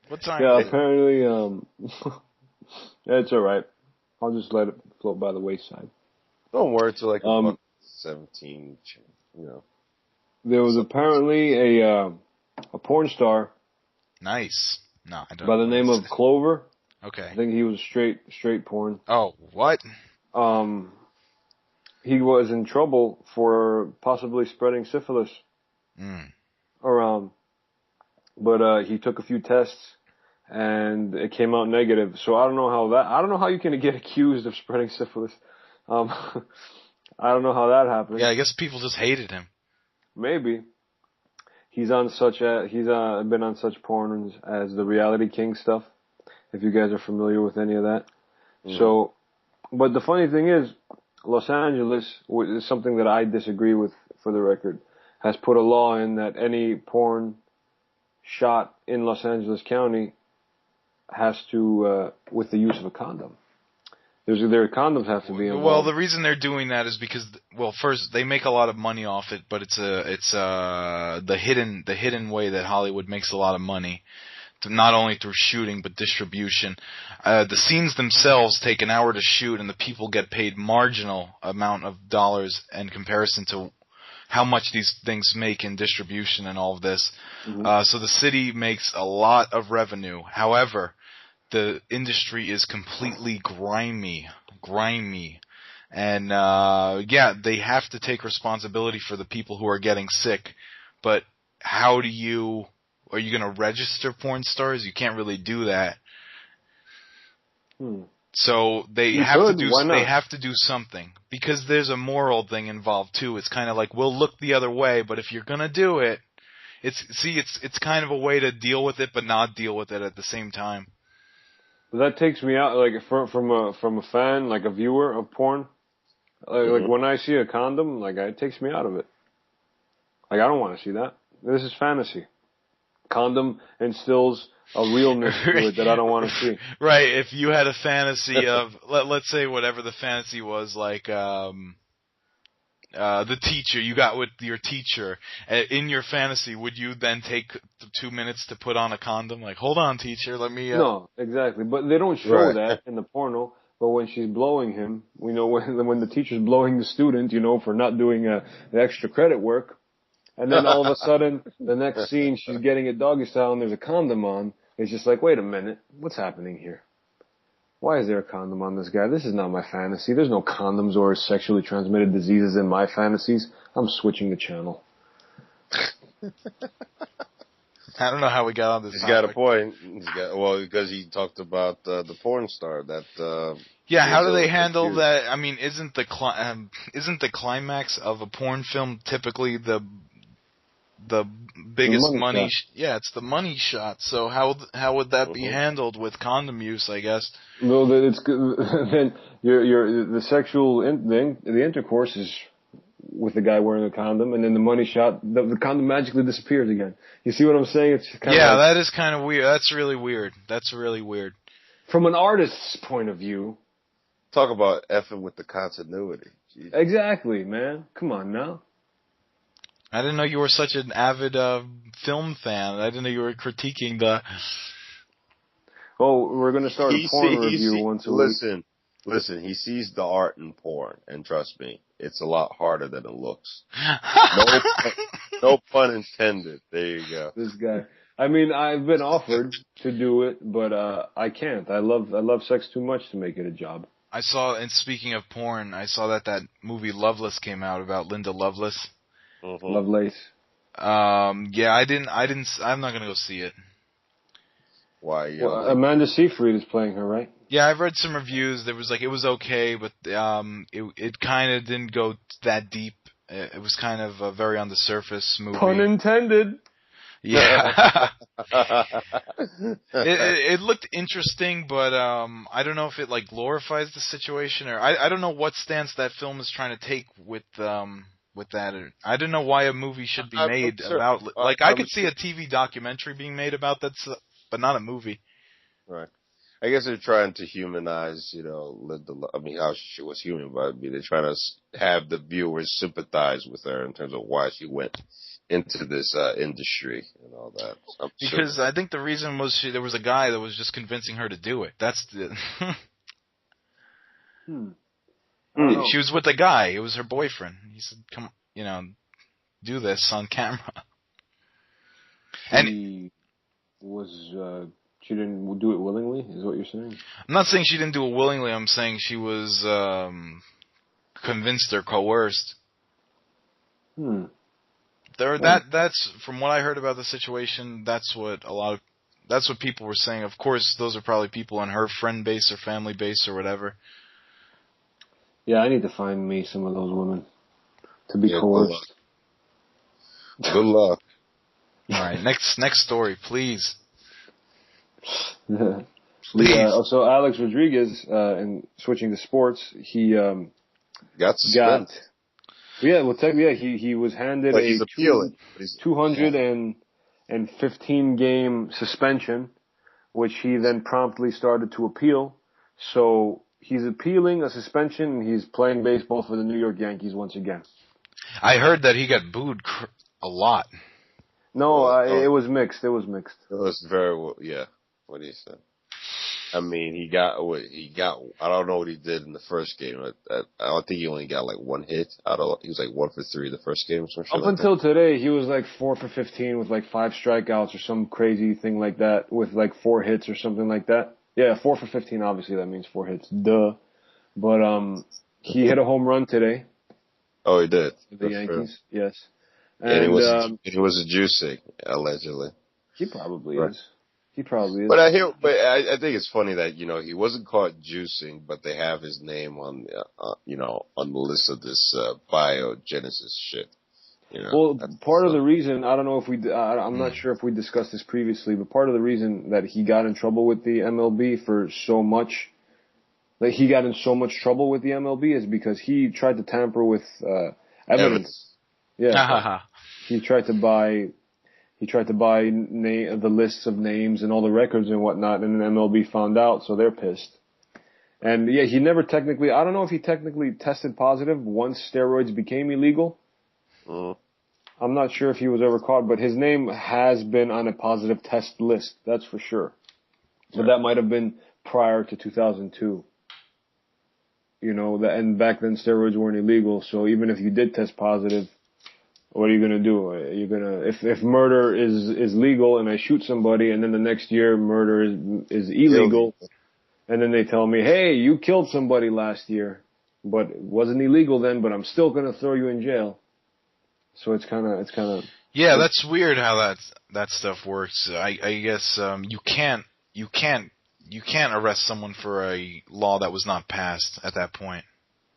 [SPEAKER 2] What time?
[SPEAKER 3] Yeah, apparently, it's all right. I'll just let it float by the wayside.
[SPEAKER 1] Don't worry till like 17. You know.
[SPEAKER 3] There was apparently a porn star.
[SPEAKER 2] Nice. No, I don't.
[SPEAKER 3] By the name of Clover.
[SPEAKER 2] Okay.
[SPEAKER 3] I think he was straight porn.
[SPEAKER 2] Oh, what?
[SPEAKER 3] He was in trouble for possibly spreading syphilis around. But he took a few tests and it came out negative. So I don't know how you can get accused of spreading syphilis. I don't know how that happened.
[SPEAKER 2] Yeah, I guess people just hated him.
[SPEAKER 3] Maybe. He's been on such porn as the Reality King stuff, if you guys are familiar with any of that. So, but the funny thing is, Los Angeles is something that I disagree with, for the record, has put a law in that any porn shot in Los Angeles County has to, with the use of a condom. Their condoms have to be involved.
[SPEAKER 2] Well, the reason they're doing that is because, well, first they make a lot of money off it, but it's the hidden way that Hollywood makes a lot of money, not only through shooting but distribution. The scenes themselves take an hour to shoot, and the people get paid marginal amount of dollars in comparison to how much these things make in distribution and all of this. So the city makes a lot of revenue. However, the industry is completely grimy, and they have to take responsibility for the people who are getting sick. But are you going to register porn stars? You can't really do that. So they have to do something, because there's a moral thing involved too. It's kind of like, we'll look the other way, but if you're going to do it, it's kind of a way to deal with it but not deal with it at the same time.
[SPEAKER 3] That takes me out, like, from a fan, like a viewer of porn. Like when I see a condom, like, it takes me out of it. Like, I don't want to see that. This is fantasy. Condom instills a realness to it that I don't want to see.
[SPEAKER 2] Right. If you had a fantasy of, let's say whatever the fantasy was, like, the teacher, you got with your teacher, in your fantasy, would you then take 2 minutes to put on a condom? Like, hold on, teacher, let me...
[SPEAKER 3] No, exactly. But they don't show that in the porno. But when she's blowing him, we know when the teacher's blowing the student, for not doing the extra credit work. And then all of a sudden, the next scene, she's getting it doggy style and there's a condom on. It's just like, wait a minute, what's happening here? Why is there a condom on this guy? This is not my fantasy. There's no condoms or sexually transmitted diseases in my fantasies. I'm switching the channel.
[SPEAKER 2] I don't know how we got on this.
[SPEAKER 1] He's got a point. Because he talked about the porn star that.
[SPEAKER 2] How do they handle that? I mean, isn't the climax of a porn film typically the biggest money? It's the money shot. So how would that be handled with condom use? I guess.
[SPEAKER 3] Well, it's then the sexual the intercourse is with the guy wearing a condom, and then the money shot, the condom magically disappears again. You see what I'm saying? It's kind of
[SPEAKER 2] that is kind of weird. That's really weird.
[SPEAKER 3] From an artist's point of view.
[SPEAKER 1] Talk about effing with the continuity. Jeez.
[SPEAKER 3] Exactly, man. Come on now.
[SPEAKER 2] I didn't know you were such an avid film fan. I didn't know you were critiquing the...
[SPEAKER 3] Oh, we're going to start a porn review once a week.
[SPEAKER 1] Listen, he sees the art in porn, and trust me, it's a lot harder than it looks. No pun intended. There you go.
[SPEAKER 3] This guy. I mean, I've been offered to do it, but I can't. I love sex too much to make it a job.
[SPEAKER 2] I saw, and speaking of porn, I saw that movie Loveless came out about Linda Lovelace.
[SPEAKER 1] Mm-hmm.
[SPEAKER 3] Lovelace.
[SPEAKER 2] Yeah, I'm not gonna go see it.
[SPEAKER 1] Why?
[SPEAKER 3] Well, Amanda Seyfried is playing her, right?
[SPEAKER 2] Yeah, I've read some reviews. There was it was okay, but it kind of didn't go that deep. It was kind of a very on the surface movie.
[SPEAKER 3] Pun intended.
[SPEAKER 2] Yeah. it looked interesting, but I don't know if it glorifies the situation, or I don't know what stance that film is trying to take with that. I don't know why a movie should be made about I could see a TV documentary being made about that, but not a movie.
[SPEAKER 1] Right. I guess they're trying to humanize, Linda. I mean, how she was human, but they're trying to have the viewers sympathize with her in terms of why she went into this industry and all that.
[SPEAKER 2] Because I think the reason was there was a guy that was just convincing her to do it. That's the. She was with a guy. It was her boyfriend. He said, "Come, do this on camera."
[SPEAKER 3] She didn't do it willingly, is what you're saying?
[SPEAKER 2] I'm not saying she didn't do it willingly. I'm saying she was convinced or coerced. That's from what I heard about the situation. That's what people were saying. Of course, those are probably people in her friend base or family base or whatever.
[SPEAKER 3] Yeah, I need to find me some of those women to be coerced.
[SPEAKER 1] Good luck.
[SPEAKER 2] All right, next story, please.
[SPEAKER 3] So Alex Rodriguez, and switching to sports, he
[SPEAKER 1] got suspended.
[SPEAKER 3] He was handed a 215 game suspension, which he then promptly started to appeal. So he's appealing a suspension, and he's playing baseball for the New York Yankees once again.
[SPEAKER 2] I heard that he got booed a lot.
[SPEAKER 3] No, it was mixed. It was
[SPEAKER 1] very well, yeah. What he said. I mean, he got. I don't know what he did in the first game. I don't think he only got one hit. He was 1 for 3 the first game or something.
[SPEAKER 3] Up until today, he was 4 for 15 with 5 strikeouts or some crazy thing like that with 4 hits or something like that. Yeah, 4 for 15. Obviously, that means 4 hits. Duh. But he hit a home run today.
[SPEAKER 1] Oh, he did.
[SPEAKER 3] The Yankees, yes.
[SPEAKER 1] And he was a juicing, allegedly.
[SPEAKER 3] He probably is. He probably is.
[SPEAKER 1] But I think it's funny that he wasn't caught juicing, but they have his name on on the list of this biogenesis shit.
[SPEAKER 3] Well, part of the reason, I don't know if I'm not sure if we discussed this previously, but part of the reason that he got in trouble with the MLB for so much, he got in so much trouble with the MLB is because he tried to tamper with evidence. Yeah, he tried to buy the lists of names and all the records and whatnot, and then MLB found out, so they're pissed. And yeah, he never technically, I don't know if he technically tested positive once steroids became illegal. I'm not sure if he was ever caught, but his name has been on a positive test list, that's for sure. But that might have been prior to 2002. And back then steroids weren't illegal, so even if you did test positive, what are you gonna do? If murder is legal and I shoot somebody and then the next year murder is illegal, and then they tell me, hey, you killed somebody last year, but it wasn't illegal then, but I'm still gonna throw you in jail. So it's kind of.
[SPEAKER 2] Yeah, that's weird how that stuff works. I guess you can't arrest someone for a law that was not passed at that point.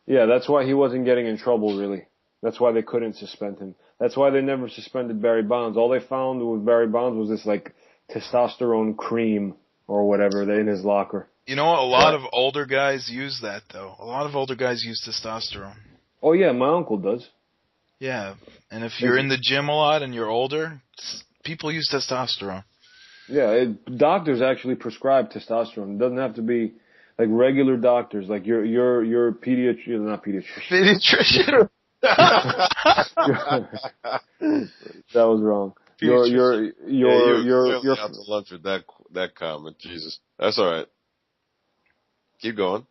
[SPEAKER 2] Yeah,
[SPEAKER 3] that's why he wasn't getting in trouble really. That's why they couldn't suspend him. That's why they never suspended Barry Bonds. All they found with Barry Bonds was this testosterone cream or whatever in his locker.
[SPEAKER 2] A lot of older guys use that though. A lot of older guys use testosterone.
[SPEAKER 3] Oh yeah, my uncle does.
[SPEAKER 2] Yeah, and if you're in the gym a lot and you're older, people use testosterone.
[SPEAKER 3] Yeah, doctors actually prescribe testosterone. It doesn't have to be like regular doctors, like your pediatrician, not pediatrician.
[SPEAKER 2] Pediatrician.
[SPEAKER 3] That was wrong. Your
[SPEAKER 1] out to lunch with that comment. Jesus, that's all right. Keep going.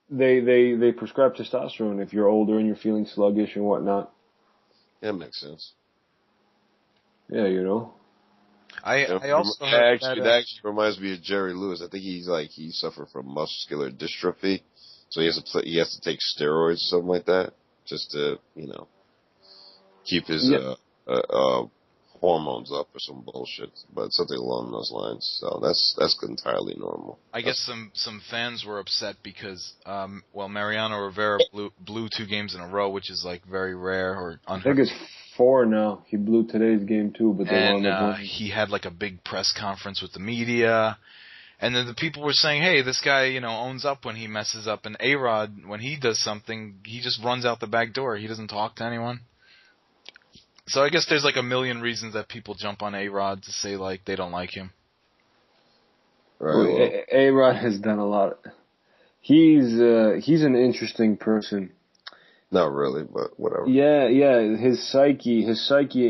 [SPEAKER 3] They prescribe testosterone if you're older and you're feeling sluggish and whatnot.
[SPEAKER 1] That makes sense.
[SPEAKER 3] Yeah, you know.
[SPEAKER 2] I also heard
[SPEAKER 1] that actually reminds me of Jerry Lewis. I think he suffered from muscular dystrophy, so he has to take steroids or something like that just to keep his hormones up or some bullshit, but something along those lines. So that's entirely normal.
[SPEAKER 2] I guess some fans were upset because Mariano Rivera blew 2 games in a row, which is like very rare or unheard.
[SPEAKER 3] I think it's 4 now. He blew today's game too, but they wound up winning.
[SPEAKER 2] He had like a big press conference with the media, and then the people were saying, "Hey, this guy, owns up when he messes up." And A-Rod, when he does something, he just runs out the back door. He doesn't talk to anyone. So I guess there's like a million reasons that people jump on A-Rod to say like they don't like him.
[SPEAKER 3] Right. A-Rod has done a lot. He's an interesting person.
[SPEAKER 1] Not really, but whatever.
[SPEAKER 3] Yeah. His psyche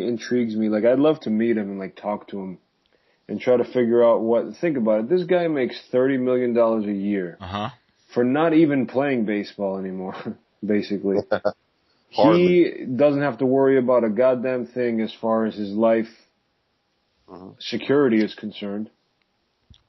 [SPEAKER 3] intrigues me. Like, I'd love to meet him and like talk to him and try to figure out think about it. This guy makes $30 million a year for not even playing baseball anymore, basically. He doesn't have to worry about a goddamn thing as far as his life security is concerned.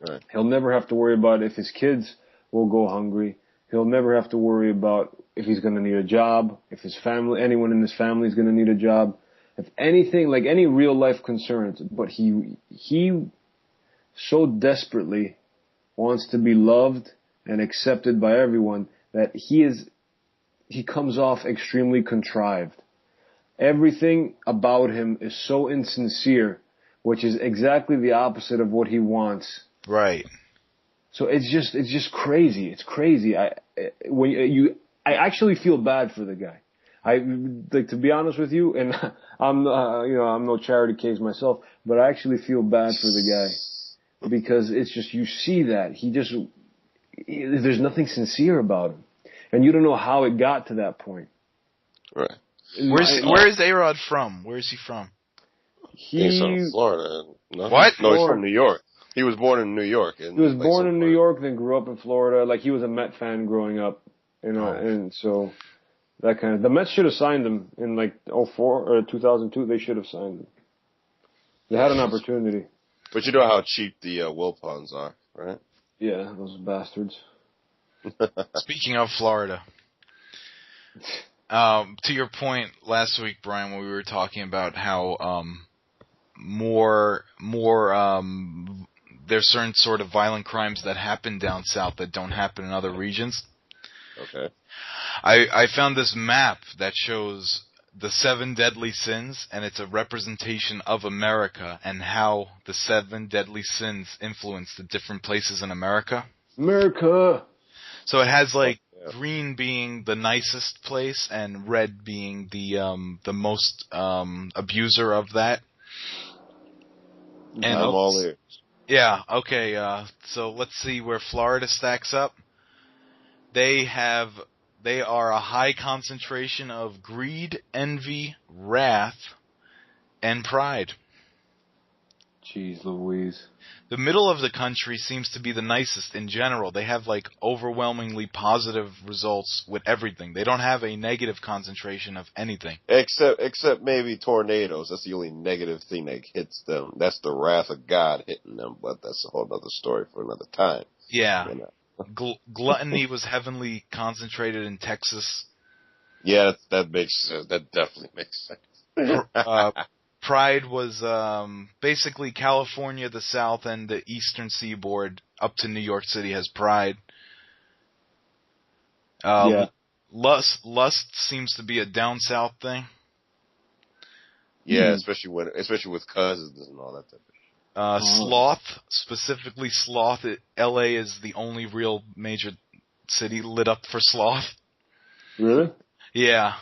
[SPEAKER 1] Right.
[SPEAKER 3] He'll never have to worry about if his kids will go hungry. He'll never have to worry about if he's going to need a job, if anyone in his family is going to need a job, if anything, like any real life concerns. But he so desperately wants to be loved and accepted by everyone that he comes off extremely contrived. Everything about him is so insincere, which is exactly the opposite of what he wants.
[SPEAKER 2] Right.
[SPEAKER 3] So it's just crazy. It's crazy. I actually feel bad for the guy. To be honest with you, and I'm no charity case myself, but I actually feel bad for the guy because it's just, you see that there's nothing sincere about him, and you don't know how it got to that point.
[SPEAKER 1] Right.
[SPEAKER 2] Where is A-Rod from? Where is he from?
[SPEAKER 1] He's from Florida. No?
[SPEAKER 2] What?
[SPEAKER 1] No, he's from New York. He was born in New York.
[SPEAKER 3] He was born in New York, then grew up in Florida. Like, he was a Met fan growing up, and so that kind of. The Mets should have signed him in like 2004 or 2002. They should have signed him. They had an opportunity.
[SPEAKER 1] But you know how cheap the Wilpons are, right?
[SPEAKER 3] Yeah, those bastards.
[SPEAKER 2] Speaking of Florida, to your point last week, Brian, when we were talking about how there's certain sort of violent crimes that happen down south that don't happen in other regions.
[SPEAKER 1] Okay.
[SPEAKER 2] I found this map that shows the 7 deadly sins, and it's a representation of America and how the 7 deadly sins influence the different places in America.
[SPEAKER 3] America!
[SPEAKER 2] So it has like green being the nicest place and red being the most abuser of that. And
[SPEAKER 1] I'm all ears.
[SPEAKER 2] Yeah, okay, so let's see where Florida stacks up. They are a high concentration of greed, envy, wrath, and pride.
[SPEAKER 3] Jeez Louise.
[SPEAKER 2] The middle of the country seems to be the nicest in general. They have like overwhelmingly positive results with everything. They don't have a negative concentration of anything.
[SPEAKER 1] Except maybe tornadoes. That's the only negative thing that hits them. That's the wrath of God hitting them, but that's a whole other story for another time.
[SPEAKER 2] Yeah. Gluttony was heavily concentrated in Texas.
[SPEAKER 1] Yeah, that definitely makes sense.
[SPEAKER 2] Pride was basically California, the South, and the Eastern Seaboard up to New York City has pride. Lust seems to be a down south thing.
[SPEAKER 1] Yeah, especially with cousins and all that type of shit.
[SPEAKER 2] Sloth, specifically sloth. L.A. is the only real major city lit up for sloth.
[SPEAKER 3] Really?
[SPEAKER 2] Yeah.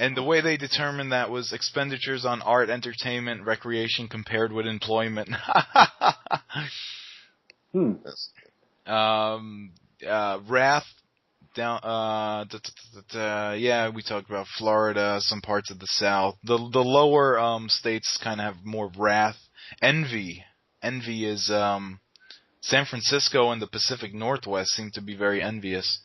[SPEAKER 2] And the way they determined that was expenditures on art, entertainment, recreation compared with employment. Wrath down. Yeah, we talked about Florida, some parts of the South. The lower states kind of have more wrath. Envy is San Francisco and the Pacific Northwest seem to be very envious.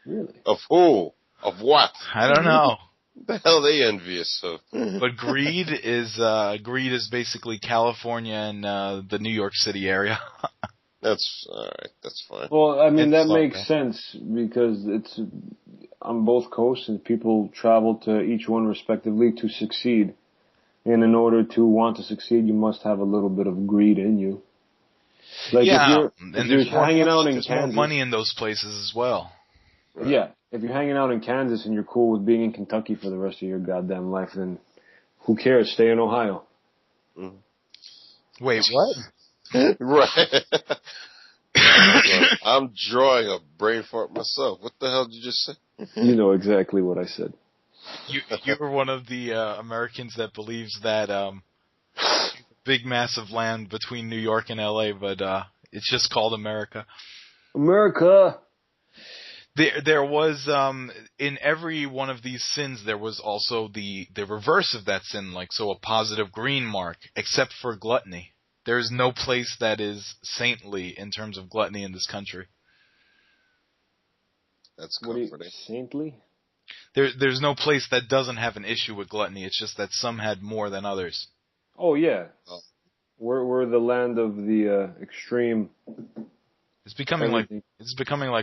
[SPEAKER 3] Really?
[SPEAKER 1] Of who? Of what?
[SPEAKER 2] I don't know.
[SPEAKER 1] What the hell are they envious of?
[SPEAKER 2] But greed is basically California and the New York City area.
[SPEAKER 1] That's all right. That's fine.
[SPEAKER 3] Well, I mean, that makes sense because it's on both coasts and people travel to each one respectively to succeed. And in order to want to succeed, you must have a little bit of greed in you. Like if you're hanging out in Kansas,
[SPEAKER 2] there's more money in those places as well.
[SPEAKER 3] Right. Yeah, if you're hanging out in Kansas and you're cool with being in Kentucky for the rest of your goddamn life, then who cares? Stay in Ohio.
[SPEAKER 2] Wait, what?
[SPEAKER 1] Right. I'm drawing a brain fart myself. What the hell did you just say?
[SPEAKER 3] You know exactly what I said.
[SPEAKER 2] You were one of the Americans that believes that big massive land between New York and LA, but it's just called America.
[SPEAKER 3] America.
[SPEAKER 2] There was in every one of these sins there was also the reverse of that sin, like so a positive green mark, except for gluttony. There is no place that is saintly in terms of gluttony in this country.
[SPEAKER 1] That's comforting.
[SPEAKER 3] Saintly?
[SPEAKER 2] There's no place that doesn't have an issue with gluttony. It's just that some had more than others.
[SPEAKER 3] Oh yeah, we're the land of the extreme.
[SPEAKER 2] It's becoming like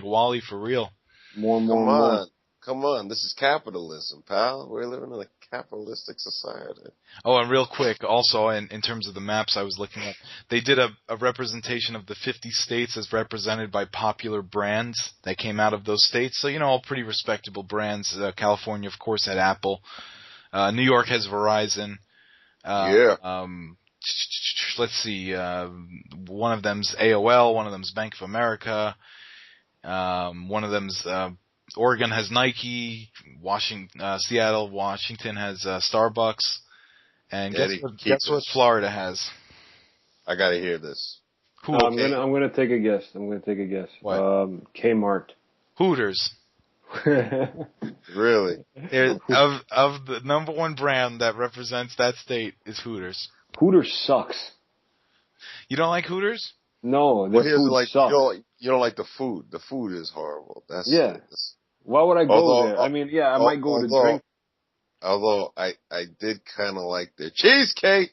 [SPEAKER 2] Wall-E for real.
[SPEAKER 3] More.
[SPEAKER 1] Come on. This is capitalism, pal. We're living in a capitalistic society.
[SPEAKER 2] Oh, and real quick, also in terms of the maps I was looking at, they did a representation of the 50 states as represented by popular brands that came out of those states. So, all pretty respectable brands. California, of course, had Apple. New York has Verizon. Let's see. One of them's AOL. One of them's Bank of America. One of them's Oregon has Nike. Seattle, Washington has Starbucks. And guess what Florida has?
[SPEAKER 1] I gotta hear this.
[SPEAKER 3] I'm gonna take a guess.
[SPEAKER 2] What?
[SPEAKER 3] Kmart.
[SPEAKER 2] Hooters.
[SPEAKER 1] Really?
[SPEAKER 2] Of the number one brand that represents that state is Hooters.
[SPEAKER 3] Hooters sucks.
[SPEAKER 2] You don't like Hooters?
[SPEAKER 3] No, their food sucks.
[SPEAKER 1] You don't like the food. The food is horrible.
[SPEAKER 3] Why would I go there? I mean, I might go to drink.
[SPEAKER 1] Although I did kind of like their cheesecake.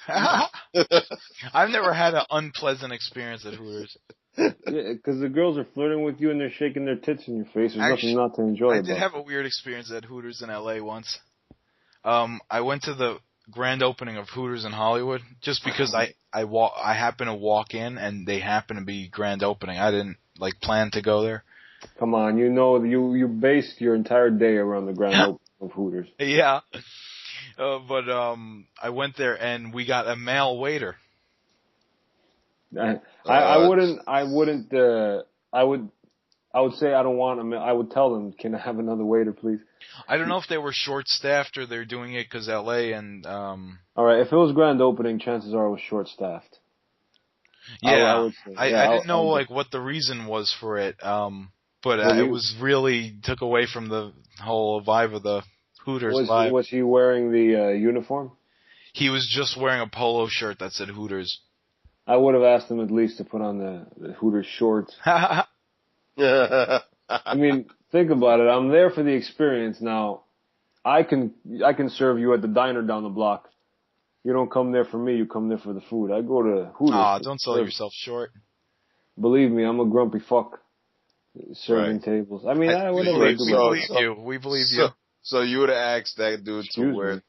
[SPEAKER 2] I've never had an unpleasant experience at Hooters.
[SPEAKER 3] Yeah, because the girls are flirting with you and they're shaking their tits in your face. There's nothing not to enjoy about it.
[SPEAKER 2] I did have a weird experience at Hooters in LA once. I went to the grand opening of Hooters in Hollywood just because I happened to walk in and they happened to be grand opening. I didn't plan to go there.
[SPEAKER 3] Come on, you based your entire day around the grand opening of Hooters.
[SPEAKER 2] Yeah. But I went there and we got a male waiter.
[SPEAKER 3] I would say I don't want him. I would tell them, can I have another waiter, please?
[SPEAKER 2] I don't know if they were short-staffed or they're doing it because L.A. and...
[SPEAKER 3] All right, if it was grand opening, chances are it was short-staffed.
[SPEAKER 2] Yeah, I didn't know what the reason was for it, but it was really took away from the whole vibe of the Hooters vibe.
[SPEAKER 3] Was he wearing the uniform?
[SPEAKER 2] He was just wearing a polo shirt that said Hooters.
[SPEAKER 3] I would have asked him at least to put on the Hooters shorts. I mean, think about it. I'm there for the experience. Now, I can serve you at the diner down the block. You don't come there for me. You come there for the food. I go to Hooters.
[SPEAKER 2] Don't sell yourself short.
[SPEAKER 3] Believe me, I'm a grumpy fuck serving tables. I mean,
[SPEAKER 2] we believe you.
[SPEAKER 1] So you would have asked that dude to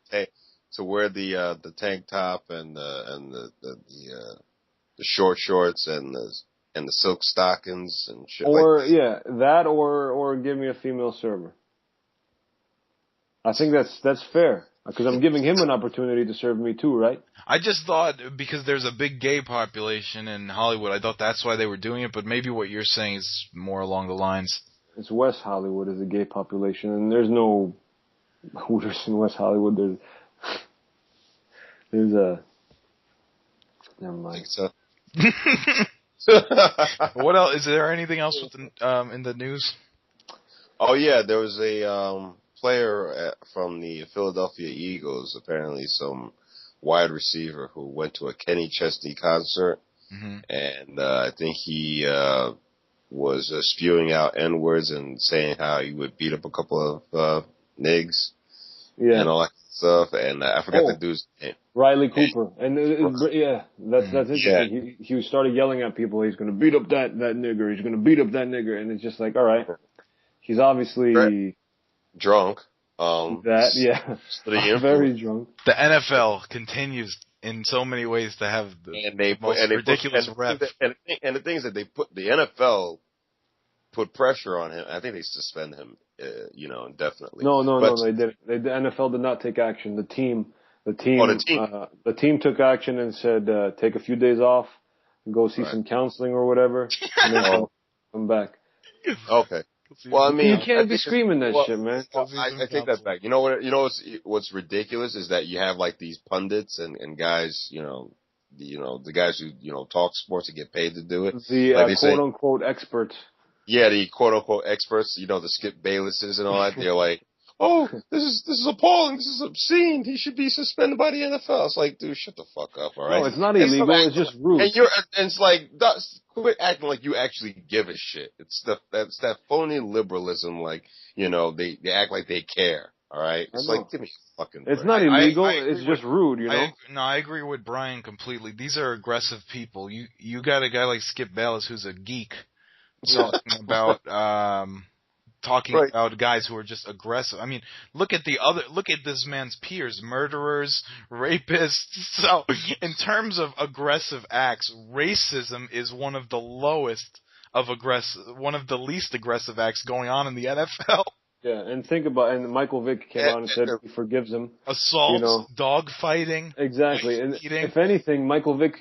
[SPEAKER 1] wear the tank top and the short shorts and the silk stockings and shit.
[SPEAKER 3] Or or give me a female server. I think that's fair because I'm giving him an opportunity to serve me too, right?
[SPEAKER 2] I just thought because there's a big gay population in Hollywood, I thought that's why they were doing it. But maybe what you're saying is more along the lines.
[SPEAKER 3] It's West Hollywood is a gay population, and there's no Hooters in West Hollywood. There's a. Never mind.
[SPEAKER 1] So.
[SPEAKER 2] What else? Is there anything else with in the news?
[SPEAKER 1] Oh yeah, there was a player from the Philadelphia Eagles, apparently some wide receiver who went to a Kenny Chesney concert, and I think he was spewing out N-words and saying how he would beat up a couple of nigs and all that stuff. And I forgot the dude's name.
[SPEAKER 3] Riley Cooper. And that's interesting. Yeah. He started yelling at people. He's going to beat up that nigger. He's going to beat up that nigger. And it's just like, all right. He's obviously
[SPEAKER 1] drunk.
[SPEAKER 3] Very drunk.
[SPEAKER 2] The NFL continues in so many ways to have the most ridiculous rep.
[SPEAKER 1] And the things that they put, the NFL put pressure on him. I think they suspend him, indefinitely.
[SPEAKER 3] No, they didn't. The NFL did not take action. The team took action and said, take a few days off, and go see some counseling or whatever, and then come back.
[SPEAKER 1] Okay. Well, I mean,
[SPEAKER 3] you can't be screaming that shit, man.
[SPEAKER 1] I take that back. You know what's ridiculous is that you have like these pundits and guys, the guys who talk sports and get paid to do it.
[SPEAKER 3] The quote unquote experts.
[SPEAKER 1] Yeah, the quote unquote experts. The Skip Baylesses and all that. They're like, oh, this is appalling. This is obscene. He should be suspended by the NFL. It's like, dude, shut the fuck up, all right?
[SPEAKER 3] No, it's not illegal. It's just rude.
[SPEAKER 1] And it's like, quit acting like you actually give a shit. It's that phony liberalism. Like, they act like they care. All right, it's like, give me a fucking break.
[SPEAKER 3] It's not illegal. It's just rude.
[SPEAKER 2] I agree with Brian completely. These are aggressive people. You got a guy like Skip Bayless who's a geek talking about. About guys who are just aggressive. I mean, look at this man's peers, murderers, rapists. So, in terms of aggressive acts, racism is one of the least aggressive acts going on in the NFL.
[SPEAKER 3] Yeah, and Michael Vick came out and said he forgives him.
[SPEAKER 2] Assaults, dog fighting.
[SPEAKER 3] Exactly. And if anything, Michael Vick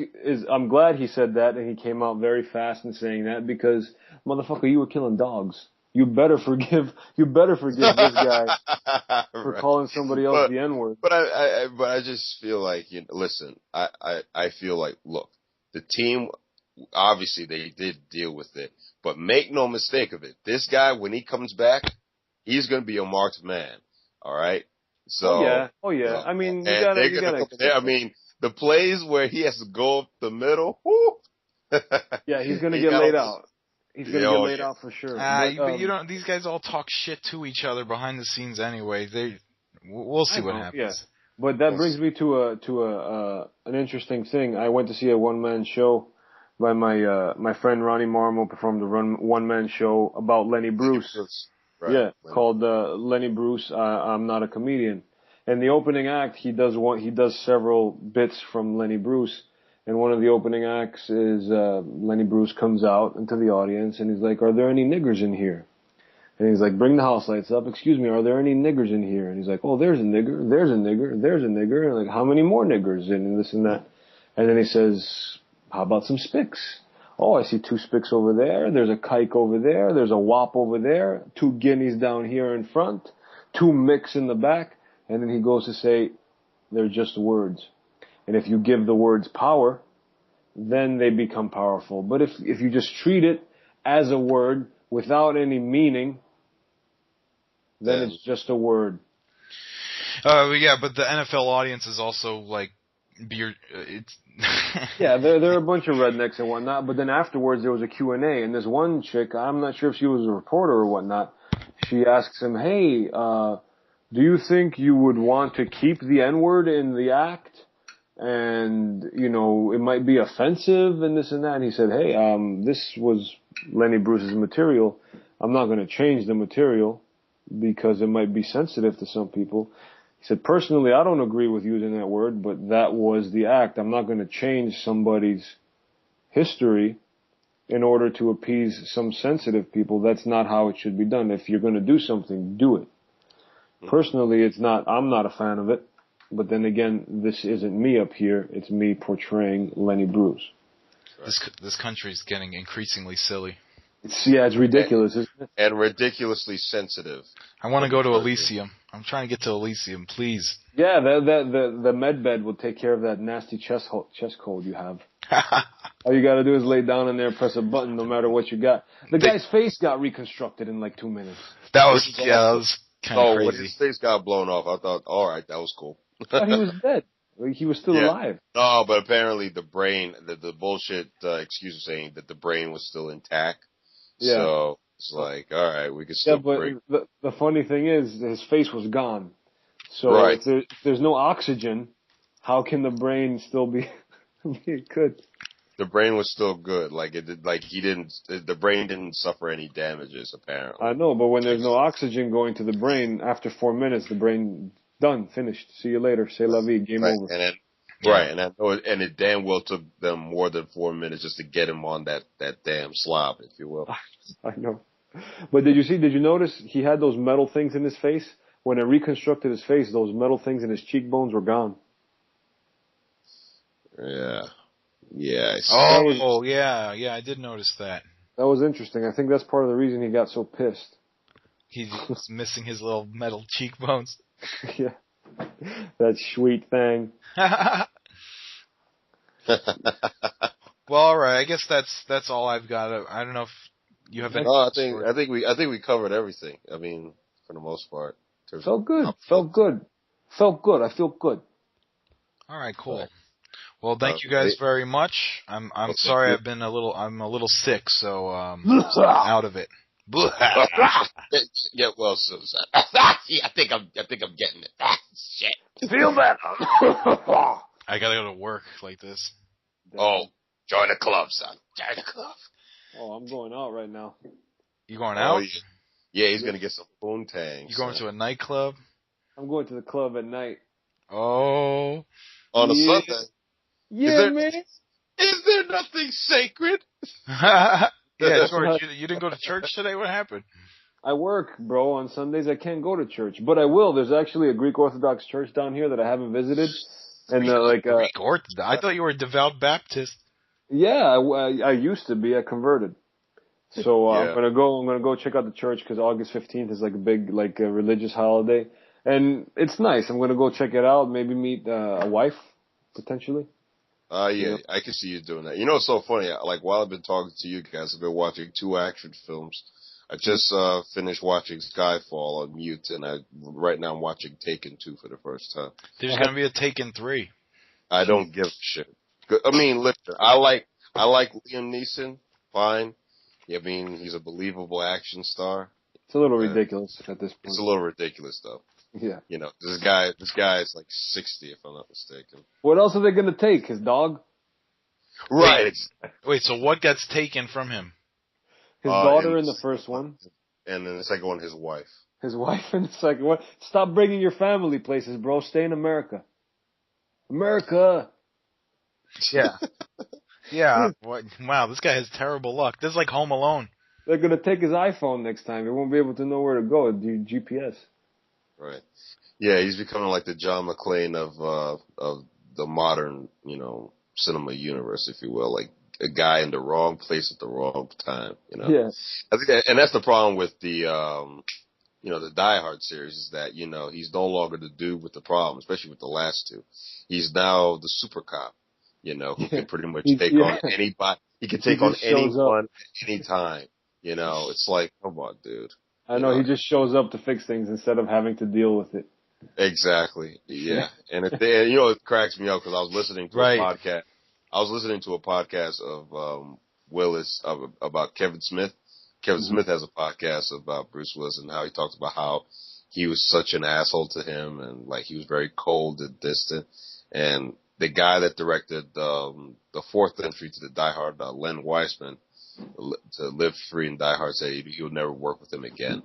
[SPEAKER 3] I'm glad he said that and he came out very fast in saying that because, motherfucker, you were killing dogs. You better forgive this guy for calling somebody else the N-word.
[SPEAKER 1] But I just feel like, listen, I feel like, look, the team, obviously they did deal with it, but make no mistake of it. This guy, when he comes back, he's going to be a marked man. All right. So.
[SPEAKER 3] Oh yeah. I mean, you gotta.
[SPEAKER 1] I mean, the plays where he has to go up the middle. Whoo,
[SPEAKER 3] yeah, he's going to get laid out. He's going to get laid out for sure.
[SPEAKER 2] But you don't. These guys all talk shit to each other behind the scenes anyway. We'll see what happens.
[SPEAKER 3] Yeah. But that brings me to an interesting thing. I went to see a one-man show by my friend Ronnie Marmo performed a one-man show about Lenny Bruce. Right. Yeah, called Lenny Bruce. I'm Not a Comedian. And the opening act, he does several bits from Lenny Bruce. And one of the opening acts is Lenny Bruce comes out into the audience and he's like, "Are there any niggers in here?" And he's like, "Bring the house lights up. Excuse me, are there any niggers in here?" And he's like, "Oh, there's a nigger, there's a nigger, there's a nigger." And like, "How many more niggers?" And this and that. And then he says, "How about some spics?" "Oh, I see 2 spics over there. There's a kike over there. There's a wop over there. 2 guineas down here in front. 2 micks in the back." And then he goes to say, "They're just words. And if you give the words power, then they become powerful. But if you just treat it as a word without any meaning, then it's just a word."
[SPEAKER 2] Yeah, but the NFL audience is also like it's
[SPEAKER 3] yeah, they're a bunch of rednecks and whatnot. But then afterwards there was a Q&A, and this one chick, I'm not sure if she was a reporter or whatnot, she asks him, "Hey, do you think you would want to keep the N-word in the act? And, it might be offensive and this and that." And he said, "Hey, this was Lenny Bruce's material. I'm not going to change the material because it might be sensitive to some people." He said, "Personally, I don't agree with using that word, but that was the act. I'm not going to change somebody's history in order to appease some sensitive people. That's not how it should be done. If you're going to do something, do it. Personally, I'm not a fan of it. But then again, this isn't me up here. It's me portraying Lenny Bruce."
[SPEAKER 2] This country's getting increasingly silly.
[SPEAKER 3] It's ridiculous, isn't it?
[SPEAKER 1] And ridiculously sensitive.
[SPEAKER 2] I want to go to Elysium. I'm trying to get to Elysium, please.
[SPEAKER 3] Yeah, the med bed will take care of that nasty chest cold you have. All you gotta do is lay down in there, press a button, no matter what you got. The guy's face got reconstructed in like 2 minutes.
[SPEAKER 2] That was kind of crazy.
[SPEAKER 1] When his face got blown off, I thought, all right, that was cool.
[SPEAKER 3] But he was dead. He was still alive.
[SPEAKER 1] No, but apparently the brain, the bullshit excuse of saying that the brain was still intact. Yeah. So it's like, all right, we can still.
[SPEAKER 3] Yeah, but the funny thing is, his face was gone. So if there's no oxygen, how can the brain still be good?
[SPEAKER 1] The brain was still good. The brain didn't suffer any damages, apparently.
[SPEAKER 3] I know, but when there's no oxygen going to the brain, after 4 minutes, the brain, done, finished. See you later. C'est la vie. Game over.
[SPEAKER 1] And it damn well took them more than 4 minutes just to get him on that damn slob, if you will.
[SPEAKER 3] I know. But did you notice he had those metal things in his face? When it reconstructed his face, those metal things in his cheekbones were gone.
[SPEAKER 1] Yeah. Yeah.
[SPEAKER 2] Yeah, I did notice that.
[SPEAKER 3] That was interesting. I think that's part of the reason he got so pissed.
[SPEAKER 2] He was missing his little metal cheekbones.
[SPEAKER 3] Yeah. That sweet thing.
[SPEAKER 2] Well, all right. I guess that's all I've got. I don't know if you have any.
[SPEAKER 1] No, I think we covered everything. I mean, for the most part.
[SPEAKER 3] Felt good. I feel good.
[SPEAKER 2] All right, cool. Well, thank you guys very much. I'm sorry I'm a little sick, so out of it.
[SPEAKER 1] Get well soon, son. I think I'm getting it. Shit.
[SPEAKER 3] Feel better.
[SPEAKER 2] I gotta go to work like this.
[SPEAKER 1] Oh, join the club, son. Join the club.
[SPEAKER 3] Oh, I'm going out right now.
[SPEAKER 2] You going out?
[SPEAKER 1] Yeah, he's gonna get some poontang.
[SPEAKER 2] You going to a nightclub?
[SPEAKER 3] I'm going to the club at night.
[SPEAKER 2] Oh.
[SPEAKER 1] On a Sunday?
[SPEAKER 3] Yeah, man.
[SPEAKER 1] Is there nothing sacred?
[SPEAKER 2] Yeah, George, you didn't go to church today? What happened?
[SPEAKER 3] I work, bro. On Sundays I can't go to church, but I will. There's actually a Greek Orthodox church down here that I haven't visited. And
[SPEAKER 2] Greek Orthodox? I thought you were a devout Baptist.
[SPEAKER 3] Yeah, I used to be. I converted. So I'm gonna go check out the church because August 15th is like a big religious holiday, and it's nice. I'm gonna go check it out. Maybe meet a wife potentially.
[SPEAKER 1] Yeah, I can see you doing that. You know, it's so funny. Like, while I've been talking to you guys, I've been watching 2 action films. I just finished watching Skyfall on mute, and right now I'm watching Taken 2 for the first time.
[SPEAKER 2] There's gonna be a Taken 3.
[SPEAKER 1] I don't give a shit. I mean, listen, I like Liam Neeson, fine. I mean, he's a believable action star.
[SPEAKER 3] It's a little ridiculous at this point.
[SPEAKER 1] It's a little ridiculous, though.
[SPEAKER 3] Yeah.
[SPEAKER 1] You know, this guy is like 60, if I'm not mistaken.
[SPEAKER 3] What else are they gonna take? His dog?
[SPEAKER 1] Right.
[SPEAKER 2] Wait, so what gets taken from him?
[SPEAKER 3] His daughter in the first one.
[SPEAKER 1] And in the second one, his wife.
[SPEAKER 3] His wife in the second one. Stop bringing your family places, bro. Stay in America. America!
[SPEAKER 2] Yeah. Yeah. Wow, this guy has terrible luck. This is like Home Alone.
[SPEAKER 3] They're gonna take his iPhone next time. He won't be able to know where to go. GPS.
[SPEAKER 1] Right. Yeah, he's becoming like the John McClane of the modern, cinema universe, if you will. Like a guy in the wrong place at the wrong time,
[SPEAKER 3] Yeah.
[SPEAKER 1] I think and that's the problem with the the Die Hard series is that, he's no longer the dude with the problem, especially with the last 2. He's now the super cop, who can pretty much take on anybody. He can take on anyone at any time. It's like, come on, dude.
[SPEAKER 3] I know, he just shows up to fix things instead of having to deal with it.
[SPEAKER 1] Exactly. Yeah. And it cracks me up because I was listening to a podcast. I was listening to a podcast of Willis about Kevin Smith. Kevin Smith has a podcast about Bruce Willis and how he talks about how he was such an asshole to him and like he was very cold and distant. And the guy that directed the 4th entry to the Die Hard, Len Wiseman, to Live Free and Die Hard, said he would never work with him again.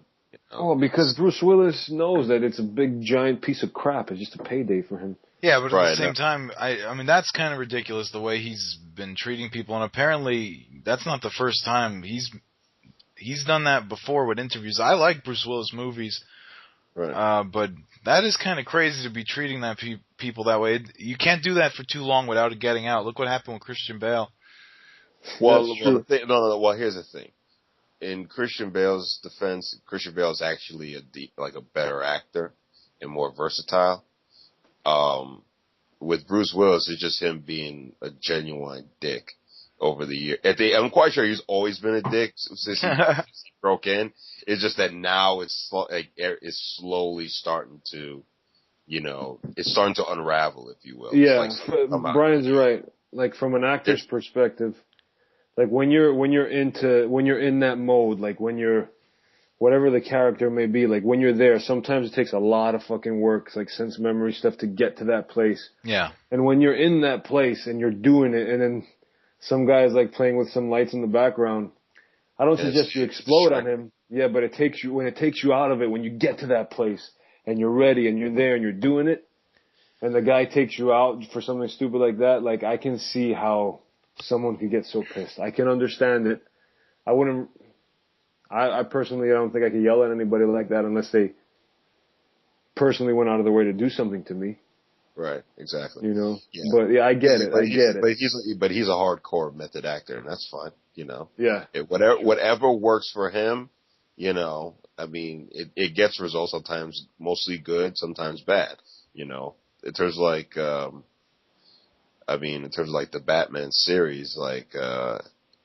[SPEAKER 3] Oh, because Bruce Willis knows that it's a big giant piece of crap. It's just a payday for him.
[SPEAKER 2] Yeah, but at the same time, I mean, that's kind of ridiculous the way he's been treating people, and apparently that's not the first time he's done that before with interviews. I like Bruce Willis movies, but that is kind of crazy to be treating that people that way. You can't do that for too long without it getting out. Look what happened with Christian Bale.
[SPEAKER 1] Well, here's the thing. In Christian Bale's defense, Christian Bale is actually a better actor. and more versatile. With Bruce Willis, it's just him being a genuine dick over the year. I'm quite sure he's always been a dick since he broke in. It's just that now it's slowly starting to, it's starting to unravel, if you will.
[SPEAKER 3] Yeah, Brian's right. Like from an actor's perspective, like when you're in that mode, like when you're whatever the character may be, like when you're there, sometimes it takes a lot of fucking work, like sense memory stuff to get to that place.
[SPEAKER 2] Yeah.
[SPEAKER 3] And when you're in that place and you're doing it, and then some guy's like playing with some lights in the background, I don't suggest you explode on him. Yeah, but when it takes you out of it, when you get to that place and you're ready and you're there and you're doing it, and the guy takes you out for something stupid like that, like I can see how someone could get so pissed. I can understand it. I personally, I don't think I could yell at anybody like that unless they personally went out of their way to do something to me.
[SPEAKER 1] Right, exactly.
[SPEAKER 3] Yeah. But yeah, I get it.
[SPEAKER 1] But he's a hardcore method actor, and that's fine.
[SPEAKER 3] Yeah.
[SPEAKER 1] Whatever works for him, I mean, it gets results sometimes, mostly good, sometimes bad. In terms of like, the Batman series, like,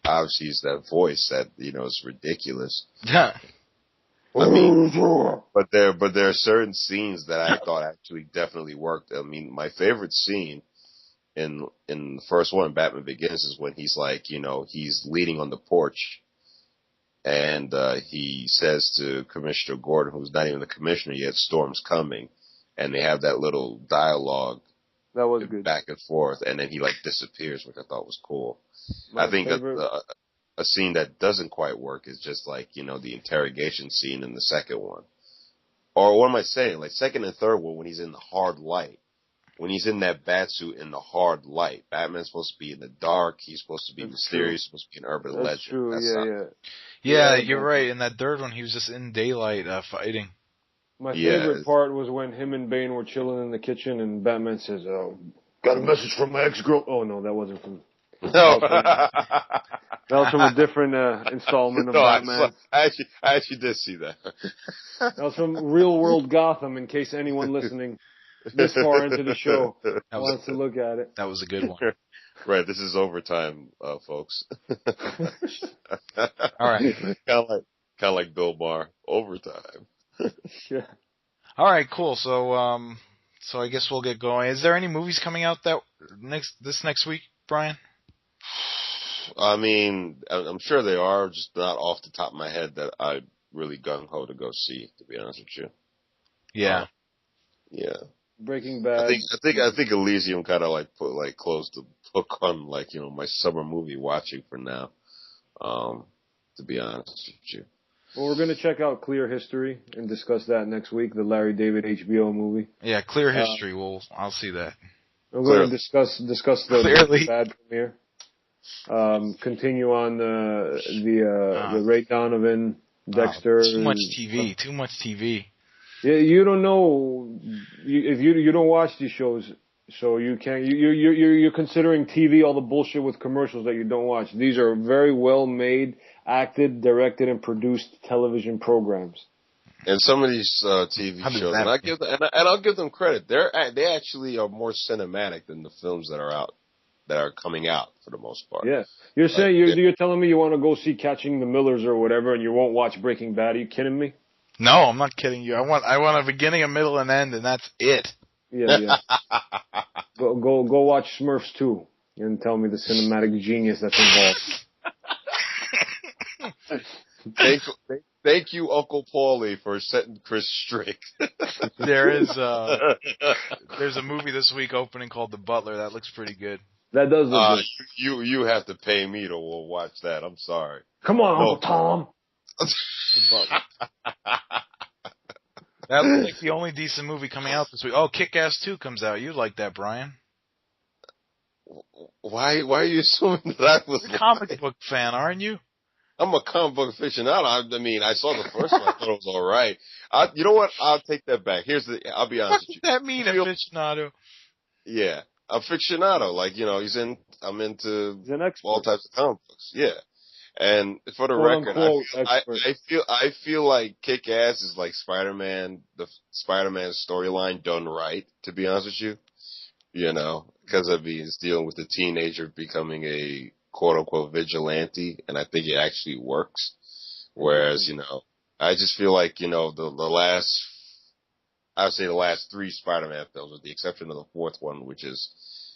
[SPEAKER 1] obviously it's that voice that, is ridiculous.
[SPEAKER 2] Yeah.
[SPEAKER 1] I mean, but there are certain scenes that I thought actually definitely worked. I mean, my favorite scene in the first one, Batman Begins, is when he's like, he's leaning on the porch, and he says to Commissioner Gordon, who's not even the commissioner yet, "Storm's coming," and they have that little dialogue.
[SPEAKER 3] That was good.
[SPEAKER 1] Back and forth, and then he like disappears, which I thought was cool. I think a scene that doesn't quite work is just like, the interrogation scene in the second one. Or what am I saying? Like second and third one, when he's in the hard light. When he's in that bat suit in the hard light. Batman's supposed to be in the dark. He's supposed to be mysterious. He's supposed to be an urban legend.
[SPEAKER 3] That's true,
[SPEAKER 2] Yeah, you're right. In that third one, he was just in daylight fighting.
[SPEAKER 3] My favorite part was when him and Bane were chilling in the kitchen and Batman says, "Oh, got a message from my ex-girl." Oh, no, that wasn't from...
[SPEAKER 1] No.
[SPEAKER 3] That was from a different installment of Batman.
[SPEAKER 1] I actually did see that.
[SPEAKER 3] That was from Real World Gotham, in case anyone listening this far into the show wants to look at it.
[SPEAKER 2] That was a good one.
[SPEAKER 1] Right, this is overtime, folks.
[SPEAKER 2] All right.
[SPEAKER 1] Kind of like Bill Maher, overtime.
[SPEAKER 3] Yeah.
[SPEAKER 2] All right, cool. So I guess we'll get going. Is there any movies coming out this next week, Brian?
[SPEAKER 1] I mean, I'm sure they are, just not off the top of my head that I'm really gung-ho to go see, to be honest with you.
[SPEAKER 2] Yeah.
[SPEAKER 1] Yeah.
[SPEAKER 3] Breaking Bad.
[SPEAKER 1] I think Elysium kind of closed the book on my summer movie watching for now. To be honest with you.
[SPEAKER 3] Well, we're going to check out Clear History and discuss that next week, the Larry David HBO movie.
[SPEAKER 2] Yeah, Clear History. I'll see that.
[SPEAKER 3] We're going to discuss the Breaking Bad premiere. Continue on the Ray Donovan, Dexter.
[SPEAKER 2] Too much TV.
[SPEAKER 3] Yeah, you don't know if you don't watch these shows, so you can't. You're considering TV all the bullshit with commercials that you don't watch. These are very well made, acted, directed, and produced television programs.
[SPEAKER 1] And some of these TV shows, and I'll give them credit. They actually are more cinematic than the films that are coming out for the most part.
[SPEAKER 3] Yeah, you're saying you're telling me you want to go see Catching the Millers or whatever, and you won't watch Breaking Bad? Are you kidding me?
[SPEAKER 2] No, I'm not kidding you. I want a beginning, a middle, and end, and that's it.
[SPEAKER 3] Yeah. Go watch Smurfs 2 and tell me the cinematic genius that's involved.
[SPEAKER 1] Thank you, Uncle Paulie, for setting Chris straight.
[SPEAKER 2] There's a movie this week opening called The Butler. That looks pretty good.
[SPEAKER 3] That does look good.
[SPEAKER 1] You have to pay me to watch that. I'm sorry.
[SPEAKER 3] Come on, Uncle Tom.
[SPEAKER 2] The Butler. That looks like the only decent movie coming out this week. Oh, Kick-Ass 2 comes out. You like that, Brian?
[SPEAKER 1] Why are you assuming that I was
[SPEAKER 2] You're a comic book fan, aren't you?
[SPEAKER 1] I'm a comic book aficionado. I mean, I saw the first one. I thought it was all right. You know what? I'll take that back. I'll be honest with you.
[SPEAKER 2] What does that mean, aficionado?
[SPEAKER 1] Yeah, aficionado. Like, I'm into all types of comic books. Yeah. And for the record, I feel like Kick-Ass is like Spider-Man, the Spider-Man storyline done right, to be honest with you. You know, because it's dealing with the teenager becoming a quote-unquote vigilante, and I think it actually works. Whereas, you know, I just feel like, you know, the last 3 Spider-Man films, with the exception of the 4th one, which is,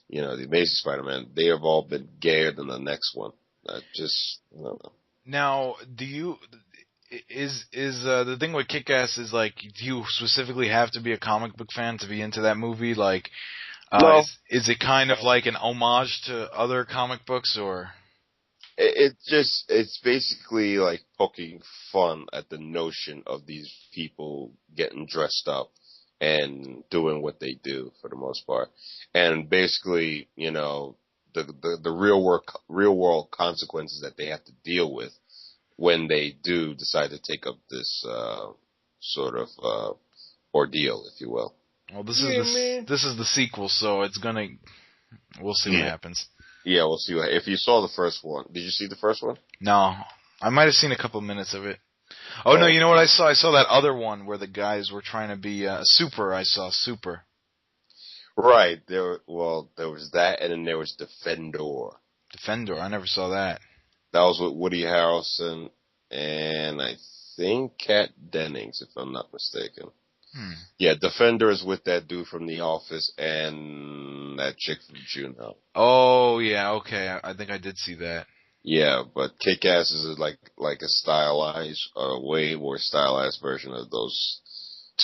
[SPEAKER 1] you know, the Amazing Spider-Man, they have all been gayer than the next one. I don't know.
[SPEAKER 2] Now, is the thing with Kick-Ass is, like, do you specifically have to be a comic book fan to be into that movie? Like,
[SPEAKER 1] no.
[SPEAKER 2] Is it kind of like an homage to other comic books, or?
[SPEAKER 1] It's basically like poking fun at the notion of these people getting dressed up and doing what they do for the most part. And basically, you know, the real world consequences that they have to deal with when they do decide to take up this sort of ordeal, if you will.
[SPEAKER 2] Well, this is the sequel, so we'll see what happens.
[SPEAKER 1] Yeah, we'll see. If you saw the first one, did you see the first one?
[SPEAKER 2] No, I might have seen a couple minutes of it. Oh no, you know what I saw? I saw that other one where the guys were trying to be Super. I saw Super.
[SPEAKER 1] Right. There was that, and then there was Defendor.
[SPEAKER 2] Defendor. I never saw that.
[SPEAKER 1] That was with Woody Harrelson and I think Kat Dennings, if I'm not mistaken. Yeah, Defender is with that dude from The Office and that chick from Juno.
[SPEAKER 2] Oh, yeah, okay. I think I did see that.
[SPEAKER 1] Yeah, but Kick-Ass is like a stylized, way more stylized version of those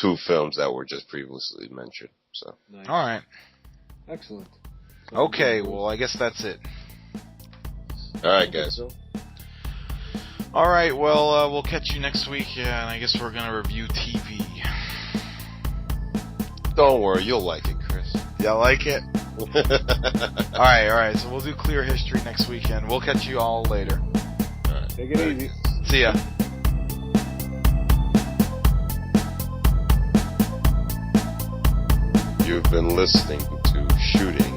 [SPEAKER 1] 2 films that were just previously mentioned. So.
[SPEAKER 3] Nice.
[SPEAKER 2] All right.
[SPEAKER 3] Excellent.
[SPEAKER 2] Okay, well, I guess that's it.
[SPEAKER 1] All right, guys.
[SPEAKER 2] All right, well, we'll catch you next week, and I guess we're going to review TV.
[SPEAKER 1] Don't worry, you'll like it, Chris.
[SPEAKER 2] Y'all like it? Alright, so we'll do Clear History next weekend. We'll catch you all later.
[SPEAKER 1] Alright.
[SPEAKER 3] Take it easy.
[SPEAKER 2] See ya.
[SPEAKER 1] You've been listening to Shooting